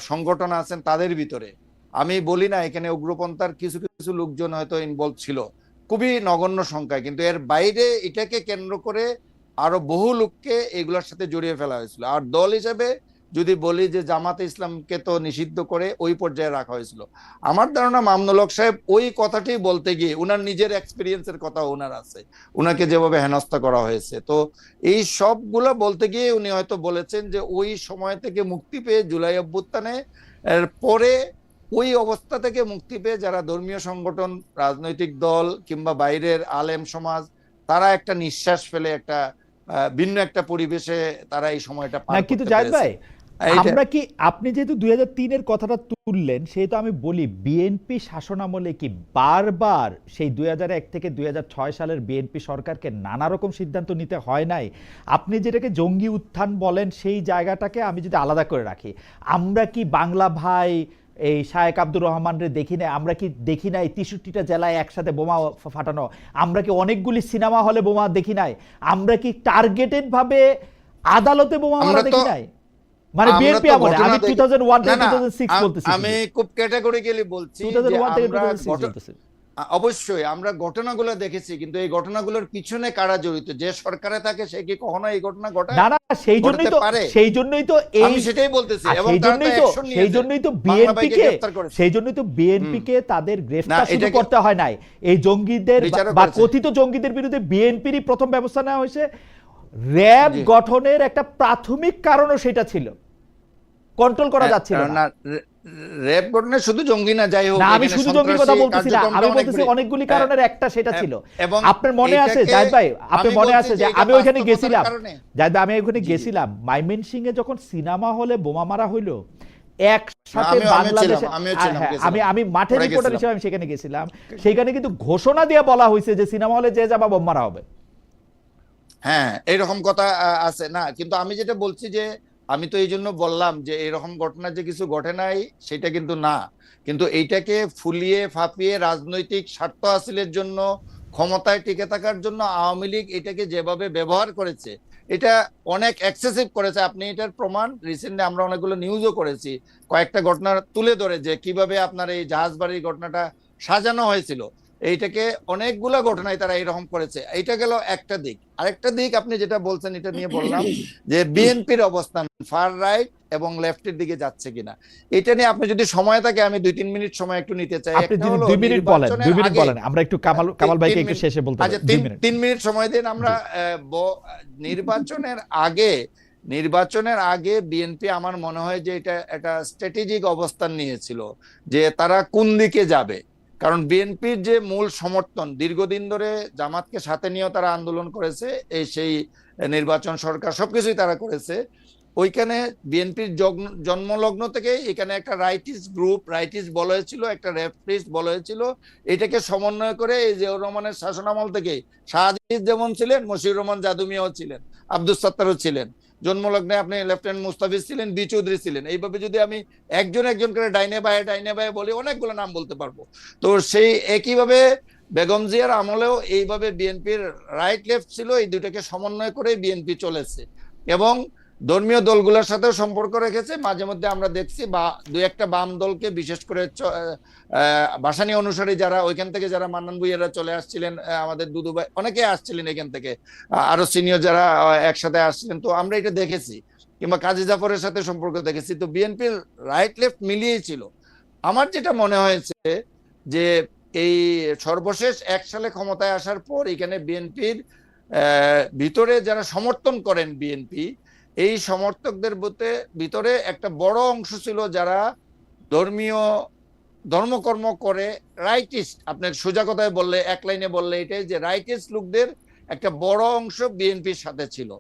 সংগঠন আছেন তাদের ভিতরে। আমি বলি না এখানে উগ্রপন্থার কিছু কিছু লোকজন হয়তো ইনভলভ ছিল, খুবই নগণ্য সংখ্যায়, কিন্তু এর বাইরে এটাকে কেন্দ্র করে আরো বহু লোককে এগুলোর সাথে জড়িয়ে ফেলা হয়েছিল। আর দল হিসেবে যদি বলি যে জামাতে ইসলামকে তো নিষিদ্ধ করে ওই পর্যায়ে রাখা হয়েছিল। আমার ধারণা মামুনুল হক সাহেব ওই কথাটি বলতে গিয়ে উনার নিজের এক্সপিরিয়েন্সের কথা ওনার আছে, উনাকে যেভাবে হেনস্থা করা হয়েছে, তো এই সবগুলো বলতে গিয়ে উনি হয়তো বলেছেন যে ওই সময় থেকে মুক্তি পেয়ে জুলাই অভ্যুত্থানে এর পরে ওই অবস্থা থেকে মুক্তি পেয়ে যারা ধর্মীয় সংগঠন, রাজনৈতিক দল কিংবা বাইরের আলেম সমাজ, তারা একটা নিঃশ্বাস ফেলে একটা ভিন্ন একটা পরিবেশে তারা এই সময়টা পার করতে কিন্তু জাহেদ ভাই, আমরা কি, আপনি যেহেতু 2003-এর কথাটা তুললেন, সেহেতু আমি বলি বিএনপি শাসনামলে কি বারবার সেই 2001 থেকে 2006 সালের বিএনপি সরকারকে নানা রকম সিদ্ধান্ত নিতে হয় নাই? আপনি যেটাকে জঙ্গি উত্থান বলেন সেই জায়গাটাকে আমি যদি আলাদা করে রাখি, আমরা কি বাংলা ভাই এই শায়েক আব্দুর রহমানরে দেখি না? আমরা কি দেখি নাই 63টা জেলায় একসাথে বোমা ফাটানো? আমরা কি অনেকগুলি সিনেমা হলে বোমা দেখি নাই? আমরা কি টার্গেটেড ভাবে আদালতে বোমা মারা দেখি নাই? মানে বিএনপি আমলে, আমি 2001 থেকে 2006 বলতেছি, আমি খুব ক্যাটাগরিক্যালি বলছি যে অবশ্যই আমরা ঘটনাগুলো দেখেছি, কিন্তু এই ঘটনাগুলোর পিছনে কারা জড়িত? যে সরকারে থাকে সে কি কখনো এই ঘটনা ঘটায়? না না, সেই জন্যই ঘটাতে তো পারে? সেই জন্যই তো এই আমি সেটাই বলতেছি, আর এবং সেই তারা তো জন্যই তো অ্যাকশন সেই নিয়েছে, জন্যই তো বাংলা ভাইকে বিএনপিকে গ্রেফতার করেছে। সেই জন্যই তো বিএনপিকে তাদের না, গ্রেফতার শুধু এটাকে করতে হয় নাই, এই জঙ্গিদের বিচারও বা করেছে। কথিত জঙ্গিদের বিরুদ্ধে বিএনপিরই প্রথম ব্যবস্থা নেওয়া হয়েছে। র‍্যাব জি। গঠনের একটা প্রাথমিক কারণও সেটা ছিল, কন্ট্রোল করা যাচ্ছিল না। না, র‍্যাব ঘটনা শুধু জঙ্গি না, যাই হোক, না, আমি এখানে শুধু জঙ্গির কথা সন্ত্রাসী বলতেছি না, কার্যক্রমটা আমি অনেক বলতেছি বেড়ে- অনেকগুলি হ্যাঁ, কারণের একটা সেটা ছিল। এবং আপনার মনে আছে এটাকে জাহিদ ভাই, আপনার আমি মনে বলছি আছে যে যে এটা আমি ওইখানে বাস্তবতার গেছিলাম, কারণে। জাহিদ ভাই আমি ওইখানে জি, জি। গেছিলাম ময়মনসিংহে যখন সিনেমা হলে বোমা মারা হইলো, একসাথে আমিও বাংলাদেশে ছিলাম, আমিও আর ছিলাম, হ্যাঁ, গেছিলাম। আমি মাঠে পরে রিপোর্টার গেছিলাম। হিসেবে আমি সেখানে গেছিলাম, সেখানে কিন্তু ঘোষণা দিয়ে বলা হয়েছে যে সিনেমা হলে যে যাবা বোম মারা হবে। হ্যাঁ, এরকম কথা আছে না, কিন্তু আমি যেটা বলছি যে আমি তো এই জন্য বললাম যে এরকম ঘটনা যে কিছু ঘটে নাই সেটা কিন্তু না, কিন্তু এইটাকে ফুলিয়ে ফাঁপিয়ে রাজনৈতিক স্বার্থ হাসিলের জন্য, ক্ষমতায় টিকে থাকার জন্য আওয়ামী লীগ এটাকে যেভাবে ব্যবহার করেছে, এটা অনেক এক্সেসিভ করেছে। আপনি এটার প্রমাণ রিসেন্টলি আমরা অনেকগুলো নিউজও করেছি, কয়েকটা ঘটনা তুলে ধরে যে কিভাবে আপনার এই জাহাজবাড়ির ঘটনাটা সাজানো হয়েছিল। এইটাকে অনেকগুলো ঘটনায় তারা এরকম করেছে। এইটা গেল একটা দিক। আরেকটা দিক আপনি যেটা বলছেন এটা নিয়ে বললাম যে বিএনপির অবস্থান ফার রাইট এবং লেফটের দিকে যাচ্ছে কিনা, এটা নিয়ে আপনি যদি সময় থাকে আমি 2-3 মিনিট সময় একটু নিতে চাই। আপনি একটা যদি হলো 2 মিনিট বলেন, 2 নির্বাচনের মিনিট আগে, বলেন, আমরা একটু কামাল ভাইকে একটু শেষে বলতে আচ্ছা, হবে 2 মিনিট। 3 মিনিট সময় দিন। আমরা নির্বাচনের আগে বিএনপি আমার মনে হয় যে এটা একটা স্ট্র্যাটেজিক অবস্থান নিয়েছিল যে তারা কোন দিকে যাবে। কারণ বিএনপির যে মূল সমর্থন দীর্ঘদিন ধরে জামাতকে সাথে নিয়েও তারা আন্দোলন করেছে, এই সেই নির্বাচন, সরকার, সবকিছুই তারা করেছে। ওইখানে বিএনপির জন্মলগ্ন থেকে এখানে একটা রাইটিস্ট গ্রুপ, রাইটিস্ট বলা হয়েছিল, একটা লেফটিস্ট বলা হয়েছিল। এটাকে সমন্বয় করে এই জিয়াউর রহমানের শাসনামল থেকে শাহজিদ যেমন ছিলেন, মশিউর রহমান জাদু মিয়াও ছিলেন, আব্দুস সাত্তারও ছিলেন, জন্মলগ্নে আপনি লেফটেন্যান্ট মুস্তাফিজ ছিলেন, বি চৌধুরী ছিলেন। এইভাবে যদি আমি একজন একজন করে ডাইনে বায়ে বলি অনেকগুলো নাম বলতে পারবো। তো সেই একইভাবে বেগম জিয়ার আমলেও এইভাবে বিএনপির রাইট লেফট ছিল, এই দুটাকে সমন্বয় করে বিএনপি চলেছে এবং ধর্মীয় দলগুলোর সাথেও সম্পর্ক রেখেছে। মাঝে মধ্যে আমরা দেখছি বা দুই একটা বাম দলকে, বিশেষ করে ভাসানী অনুসারী যারা ওইখান থেকে, যারা মান্নান ভুঁইয়ারা চলে আসছিলেন, আমাদের দুদু ভাই অনেকে আসছিলেন এখান থেকে, আরো সিনিয়র যারা একসাথে আসছিলেন, তো আমরা এটা দেখেছি, কিংবা কাজী জাফরের সাথে সম্পর্ক দেখেছি। তো বিএনপির রাইট লেফট মিলিয়েই ছিল। আমার যেটা মনে হয়েছে যে এই সর্বশেষ 1 সালে ক্ষমতায় আসার পর এখানে বিএনপির ভিতরে যারা সমর্থন করেন বিএনপি, এই সমর্থকদের ভিতরে একটা বড় অংশ ছিল যারা ধর্মকর্ম করে, রাইটিস্ট। আপনার সোজা কথায় বললে, এক লাইনে বললে এটাই যে রাইটিস্ট লোকদের একটা বড় অংশ বিএনপির সাথে ছিল।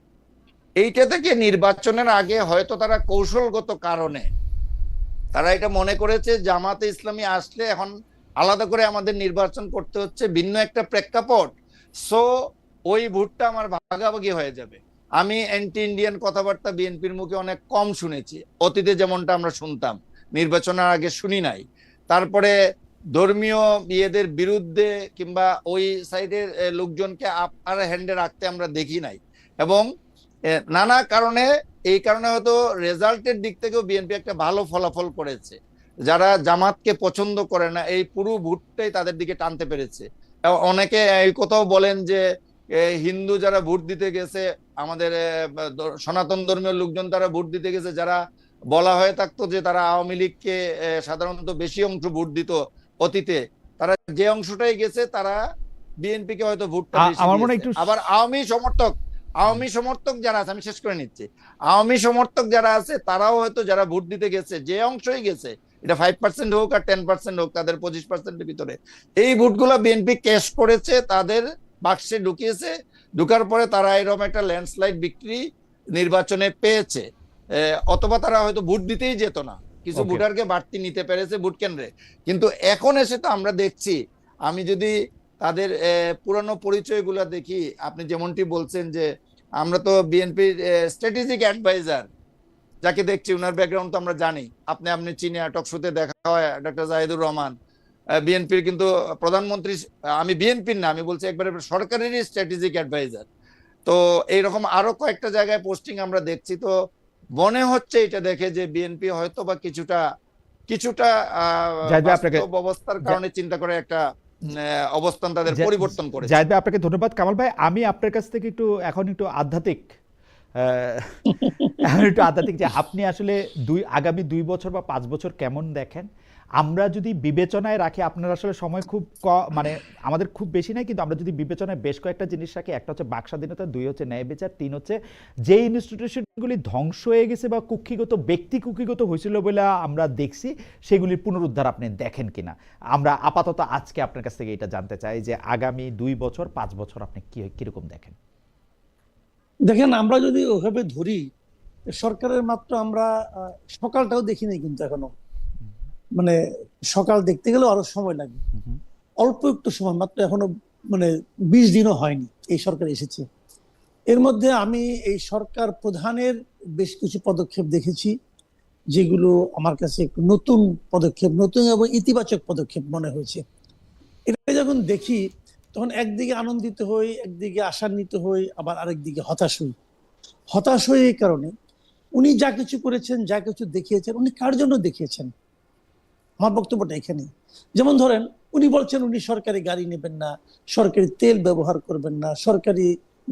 এইটা থেকে নির্বাচনের আগে হয়তো তারা কৌশলগত কারণে তারা এটা মনে করেছে জামাতে ইসলামী আসলে এখন আলাদা করে আমাদের নির্বাচন করতে হচ্ছে, ভিন্ন একটা প্রেক্ষাপট, সো ওই ভোটটা আমার ভাগাভাগি হয়ে যাবে। আমি অ্যান্টি ইন্ডিয়ান কথাবার্তা বিএনপির মুখে অনেক কম শুনেছি, অতীতে যেমনটা আমরা শুনতাম, নির্বাচনের আগে শুনি নাই। তারপরে ধর্মীয় বিয়েদের বিরুদ্ধে কিংবা ওই সাইডের লোকজনকে আপার হ্যান্ডে রাখতে আমরা দেখি নাই। এবং নানা কারণে, এই কারণে হয়তো রেজাল্টের দিক থেকেও বিএনপি একটা ভালো ফলাফল করেছে। যারা জামাতকে পছন্দ করে না এই পুরো ভোটটাই তাদের দিকে টানতে পেরেছে। অনেকে এই কথাও বলেন যে হিন্দু যারা ভোট দিতে গেছে, আমাদের সনাতন ধর্মীয় লোকজন তারা ভোট দিতে গেছে, যারা বলা হয়ে থাকতো যে তারা আওয়ামী লীগকে সাধারণত বেশি অংশ ভোট দিত অতীতে, তারা যে অংশটাই গেছে তারা বিএনপি কে হয়তো ভোটটা বেশি আমার মনে দিয়েছে। একটু আবার আওয়ামী সমর্থক যারা আছে, আমি শেষ করে নিচ্ছি, আওয়ামী সমর্থক যারা আছে তারাও হয়তো, যারা ভোট দিতে গেছে যে অংশই গেছে, এটা 5% হোক আর 10% হোক, তাদের 25%-এর ভিতরে এই ভোটগুলো বিএনপি ক্যাশ করেছে, তাদের বাক্সে ঢুকিয়েছে। ঢুকার পরে তারা এরকম একটা ল্যান্ডস্লাইড বিক্রি নির্বাচনে পেয়েছে। অথবা তারা হয়তো ভোট দিতেই যেত না, কিছু ভোটারকে বাড়তি নিতে পেরেছে ভোট কেন্দ্রে। কিন্তু এখন এসে তো আমরা দেখছি, আমি যদি তাদের পুরানো পরিচয়গুলো দেখি, আপনি যেমনটি বলছেন যে আমরা তো বিএনপির স্ট্র্যাটেজিক অ্যাডভাইজার যাকে দেখছি, ওনার ব্যাকগ্রাউন্ড তো আমরা জানি, আপনি চিনি, টকশোতে দেখা হয়, ডক্টর জাহিদুর রহমান বিএনপির কিন্তু প্রধানমন্ত্রী, আমি বিএনপির না, আমি বলছি একবারে সরকারেরই স্ট্র্যাটেজিক অ্যাডভাইজার। তো এইরকম আরো কয়েকটা জায়গায় পোস্টিং আমরা দেখছি। তো মনে হচ্ছে এটা দেখে যে বিএনপি হয়তো বা কিছুটা আপনাকে অবস্থার কারণে চিন্তা করে একটা অবস্থান তাদের পরিবর্তন করেছে। জাহিদ ভাই আপনাকে ধন্যবাদ। কামাল ভাই, আমি আপনার কাছ থেকে একটু আধ্যাত্মিক যে আপনি আসলে আগামী 2 বছর বা 5 বছর কেমন দেখেন? আমরা যদি বিবেচনায় রাখি, আপনার আসলে সময় খুব মানে আমাদের খুব বেশি নাই, কিন্তু আমরা যদি বিবেচনায় বেশ কয়েকটা জিনিস রাখি, একটা হচ্ছে বাক স্বাধীনতা, 2 হচ্ছে ন্যায় বিচার, 3 হচ্ছে যে ইনস্টিটিউশনগুলি ধ্বংস হয়ে গেছে বা ব্যক্তি কুক্ষিগত হয়েছিল বলে আমরা দেখছি, সেগুলির পুনরুদ্ধার আপনি দেখেন কিনা। আমরা আপাতত আজকে আপনার কাছ থেকে এটা জানতে চাই যে আগামী 2 বছর 5 বছর আপনি কিরকম দেখেন? দেখেন, আমরা যদি ওভাবে ধরি, সরকারের মাত্র আমরা সকালটাও দেখিনি কিন্তু এখনো, মানে সকাল দেখতে গেলে আরো সময় লাগে, অল্প একটু সময় মাত্র, এখনো মানে 20 দিনও হয়নি এই সরকার এসেছে। এর মধ্যে আমি এই সরকার প্রধানের বেশ কিছু পদক্ষেপ দেখেছি, যেগুলো আমার কাছে একটু নতুন পদক্ষেপ, নতুন এবং ইতিবাচক পদক্ষেপ মনে হয়েছে। এটা যখন দেখি তখন একদিকে আনন্দিত হই, একদিকে আশান্বিত হই, আবার আরেকদিকে হতাশ হই। হতাশ হই এই কারণে, উনি যা কিছু করেছেন, যা কিছু দেখিয়েছেন, উনি কার জন্য দেখিয়েছেন? আমার বক্তব্যটা এখানে। যেমন ধরেন, উনি বলছেন উনি সরকারি গাড়ি নেবেন না, সরকারি তেল ব্যবহার করবেন না, সরকারি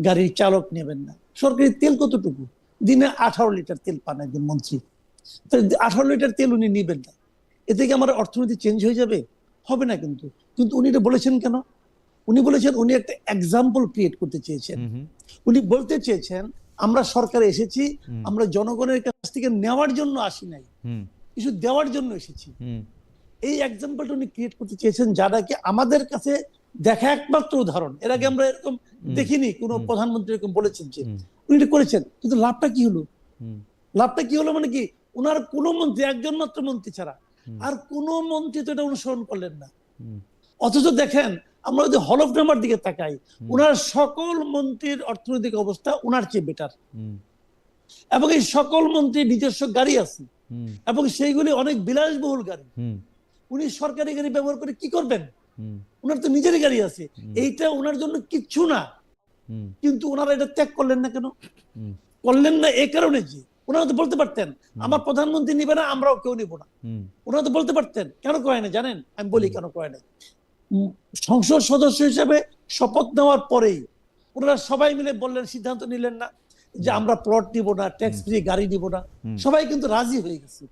গাড়ির চালক নেবেন না। সরকারি তেল কতটুকু? দিনে 18 লিটার তেল পান একজন মন্ত্রী। 18 লিটার তেল উনি নিবেন না, এতে কি আমার অর্থনীতি চেঞ্জ হয়ে যাবে? হবে না। কিন্তু কিন্তু উনি এটা বলেছেন কেন? উনি বলেছেন, উনি একটা এক্সাম্পল ক্রিয়েট করতে চেয়েছেন। উনি বলতে চেয়েছেন, আমরা সরকারে এসেছি, আমরা জনগণের কাছ থেকে নেওয়ার জন্য আসি নাই, কিছু দেওয়ার জন্য এসেছি। এই এক্সাম্পলটা উনি ক্রিয়েট করতে চেয়েছেন, যাটাকে আমাদের কাছে দেখা একমাত্র উদাহরণ। এর আগে আমরা এরকম দেখিনি কোনো প্রধানমন্ত্রী এরকম বলেছেন যে, উনি এটা করেছেন। কিন্তু লাভটা কি হলো? লাভটা কি হলো মানে কি, ওনার কোন মন্ত্রী, একজন মাত্র মন্ত্রী ছাড়া আর কোন মন্ত্রী তো এটা অনুসরণ করলেন না। অথচ দেখেন, আমরা যদি হলফনামার দিকে তাকাই, ওনার সকল মন্ত্রীর অর্থনৈতিক অবস্থা ওনার চেয়ে বেটার, এবং এই সকল মন্ত্রীর নিজস্ব গাড়ি আছে, এবং সেইগুলি অনেক বিলাসবহুল গাড়ি। উনি সরকারি গাড়ি ব্যবহার করে কি করবেন? ওনার তো নিজেরই গাড়ি আছে, এইটা ওনার জন্য কিচ্ছু না। কিন্তু ওনারা এটা ত্যাগ করলেন না কেন? করলেন না এই কারণে যে ওনারা তো বলতে পারতেন, আমার প্রধানমন্ত্রী নিবে না, আমরাও কেউ নিব না। ওনারা তো বলতে পারতেন। কেন কয় না জানেন? আমি বলি কেন কয় না। সংসদ সদস্য হিসেবে শপথ নেওয়ার পরেই ওনারা সবাই মিলে বললেন, সিদ্ধান্ত নিলেন না যে আমরা প্লট নিব না, ট্যাক্স ফ্রি গাড়ি নিব না। সবাই কিন্তু রাজি হয়ে গেছে।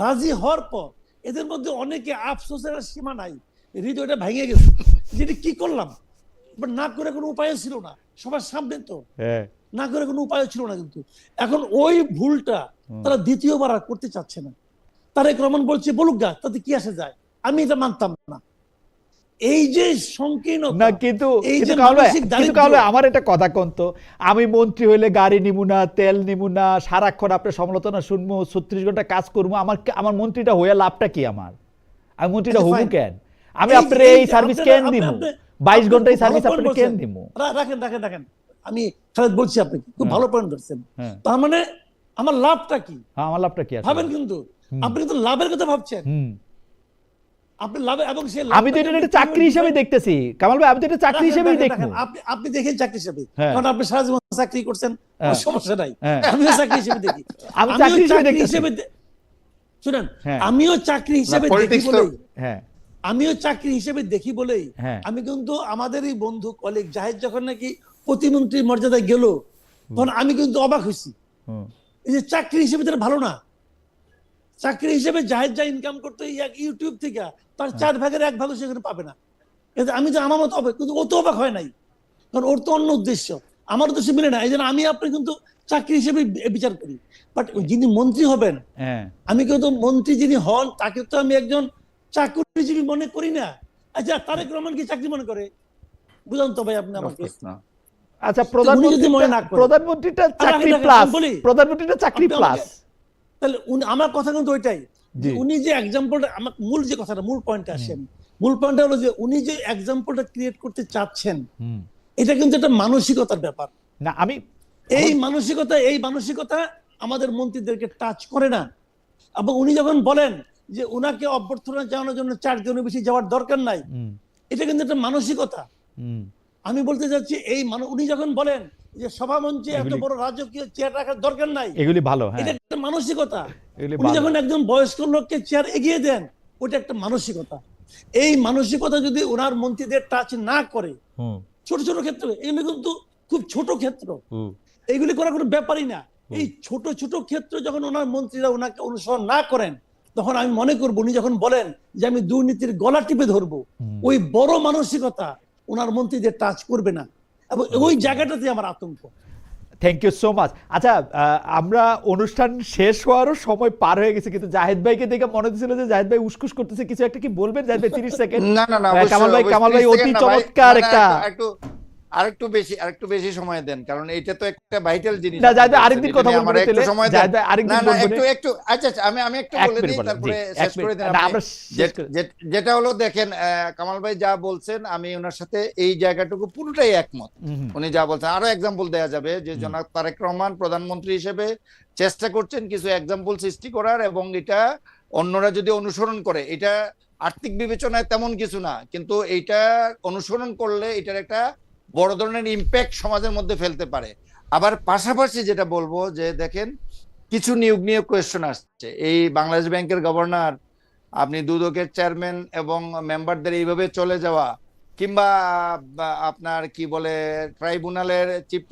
রাজি হওয়ার পর এদের মধ্যে অনেকে আফসোসের সীমা নাই, হৃদয়টা ভেঙে গেছে, যেটি কি করলাম, না করে কোনো উপায় ছিল না, সবার সামনে তো না করে কোনো উপায় ছিল না। কিন্তু এখন ওই ভুলটা তারা দ্বিতীয়বার আর করতে চাচ্ছে না। তারেক রহমান বলছে বলুক গা, তাতে কি আসে যায়, আমি এটা মানতাম না। এই যে সংকীর্ণতা, না, কিন্তু এই যে কামাল ভাই, মানসিক দারিদ্র্য। কামাল ভাই, আমার একটা কথা কন্ত, আমি মন্ত্রী হইলে গাড়ি নিব না, তেল নিব না, সারাক্ষণ আপনার সমালোচনা শুনবো, 36 ঘন্টা কাজ করবো, আমার মন্ত্রীটা হয়ে লাভটা কি? আমি মন্ত্রীটা হবো কেন? আমি আপনার এই সার্ভিস কেন দিব? 22 ঘন্টায় সার্ভিস আপনি কেন দিব? রাখেন রাখেন রাখেন, আমি খালেদ বলছি, আপনি খুব ভালো পয়েন্ট ধরছেন। তার মানে আমার লাভটা কি? আমার লাভটা কি আছে ভাবেন, কিন্তু আপনি কিন্তু লাভের কথা ভাবছেন। আপনি লাভ, এবং সেই আমি তো এটা চাকরি হিসেবে দেখতেছি কামাল ভাই, আমি তো এটা চাকরি হিসেবেই দেখবো। আপনি দেখেন চাকরি হিসেবে, কারণ আপনি সারা জীবন চাকরি করছেন, সমস্যা নাই। আমিও চাকরি হিসেবে দেখি, আমি চাকরি হিসেবে শুনেন, আমিও চাকরি হিসেবে দেখি বলেই, আমিও চাকরি হিসেবে দেখি বলেই আমি কিন্তু আমাদেরই বন্ধু কলিগ জাহিদ যখন নাকি প্রতিমন্ত্রীর মর্যাদায় গেল, তখন আমি কিন্তু অবাক হয়েছি। এই যে চাকরি হিসেবে তারা ভালো না, চাকরি হিসেবে জাহিদ যা ইনকাম করতে ইউটিউব থেকে, তার 4 ভাগের 1 ভাগও সেখানে পাবে না। আমি তো আমার মতো অবাক, কিন্তু ও তো অবাক হয় নাই, কারণ ওর তো অন্য উদ্দেশ্য, আমার উদ্দেশ্য মিলে না। এই জন্য আমি আপনি কিন্তু চাকরি হিসেবে বিচার করি। বাট যিনি মন্ত্রী হবেন, আমি কিন্তু মন্ত্রী যিনি হন তাকে তো আমি একজন চাকরিজীবী মনে করি না। আচ্ছা, তারেক রহমান কি চাকরি মনে করে? বুঝান তো ভাই আপনি আমাকে। আচ্ছা, প্রধানমন্ত্রীটা চাকরি প্লাস, প্রধানমন্ত্রীটা চাকরি প্লাস। তাহলে আমার কথা কিন্তু ওইটাই, উনি যে এক্সাম্পলটা, আমার মূল যে কথাটা, মূল পয়েন্টে আসেন। মূল পয়েন্টটা হলো যে উনি যে এক্সাম্পলটা ক্রিয়েট করতে চাচ্ছেন, এটা কিন্তু একটা মানসিকতার ব্যাপার না। এই মানসিকতা আমাদের মন্ত্রীদেরকে টাচ করে না। এবং উনি যখন বলেন যে উনাকে অভ্যর্থনা জানানোর জন্য 4 জনের বেশি যাওয়ার দরকার নাই, এটা কিন্তু একটা মানসিকতা। আমি বলতে চাচ্ছি, উনি যখন বলেন যে সভামঞ্চে এত বড় রাজকীয় চেয়ার রাখার দরকার নাই, এগুলি ভালো, এটা একটা মানসিকতা। উনি যখন একজন বয়স্ক লোককে চেয়ার এগিয়ে দেন, ওটা একটা মানসিকতা। এই মানসিকতা যদি ওনার মন্ত্রীদের টাচ না করে, হুম ছোট ছোট ক্ষেত্র, এগুলো কিন্তু খুব ছোট ক্ষেত্র, হুম এইগুলি করার কোনো ব্যাপারই না। এই ছোট ছোট ক্ষেত্র যখন ওনার মন্ত্রীরা ওনাকে অনুসরণ না করেন, তখন আমি মনে করবো উনি যখন বলেন যে আমি দুর্নীতির গলা টিপে ধরবো, ওই বড় মানসিকতা ওনার মন্ত্রীদের টাচ করবে না, এবং ওই জায়গাটাতে আমার আতঙ্ক। Thank you so much. আচ্ছা, আমরা অনুষ্ঠান শেষ হওয়ারও সময় পার হয়ে গেছে, কিন্তু জাহেদ ভাইকে দেখে মনে হচ্ছিল যে জাহেদ ভাই উসকুস করতেছে, কিছু একটা কি বলবেন জাহেদ ভাই? 30 সেকেন্ড। না না না, কামাল ভাই, কামাল ভাই অতি সেকেন্ড না ভাই, চমৎকার না, না, একটা। আরেকটু বেশি সময় দেন, কারণ এটা তো একটা ভাইটাল জিনিস। না জাহেদ ভাই আপনি আরেকদিন বলছেন, কথা এটা নিয়ে বলবো আমার একটু তাহলে। সময় দেন। জাহেদ ভাই আরেকদিন না না, বলবো। একটু আচ্ছা আচ্ছা, আমি একটু এক বলে মিনিট দিই, বলেন, জি, তারপরে এক শেষ করে মিনিট। দেন না, আপনি। আমরা শেষ করে। যেটা হলো দেখেন, কামাল ভাই যা বলছেন আমি ওনার সাথে এই জায়গাটুকু পুরোটাই একমত। উনি যা বলছেন, আরো এক্সাম্পল দেওয়া যাবে যে জনাব তারেক রহমান প্রধানমন্ত্রী হিসেবে চেষ্টা করছেন কিছু এক্সাম্পল সৃষ্টি করার, এবং এটা অন্যরা যদি অনুসরণ করে, এটা আর্থিক বিবেচনায় তেমন কিছু না, কিন্তু এইটা অনুসরণ করলে এটার একটা বড় ধরনের ইম্প্যাক্ট সমাজের মধ্যে ফেলতে পারে। আবার পাশাপাশি যেটা বলবো যে দেখেন, কিছু নিয়োগ নিয়ে কোয়েশ্চেন আসছে। এই বাংলাদেশ ব্যাংকের গভর্নর, আপনি দুদকের চেয়ারম্যান এবং মেম্বারদের এইভাবে চলে যাওয়া, কিংবা আপনার কি বলে ট্রাইব্যুনালের চিফ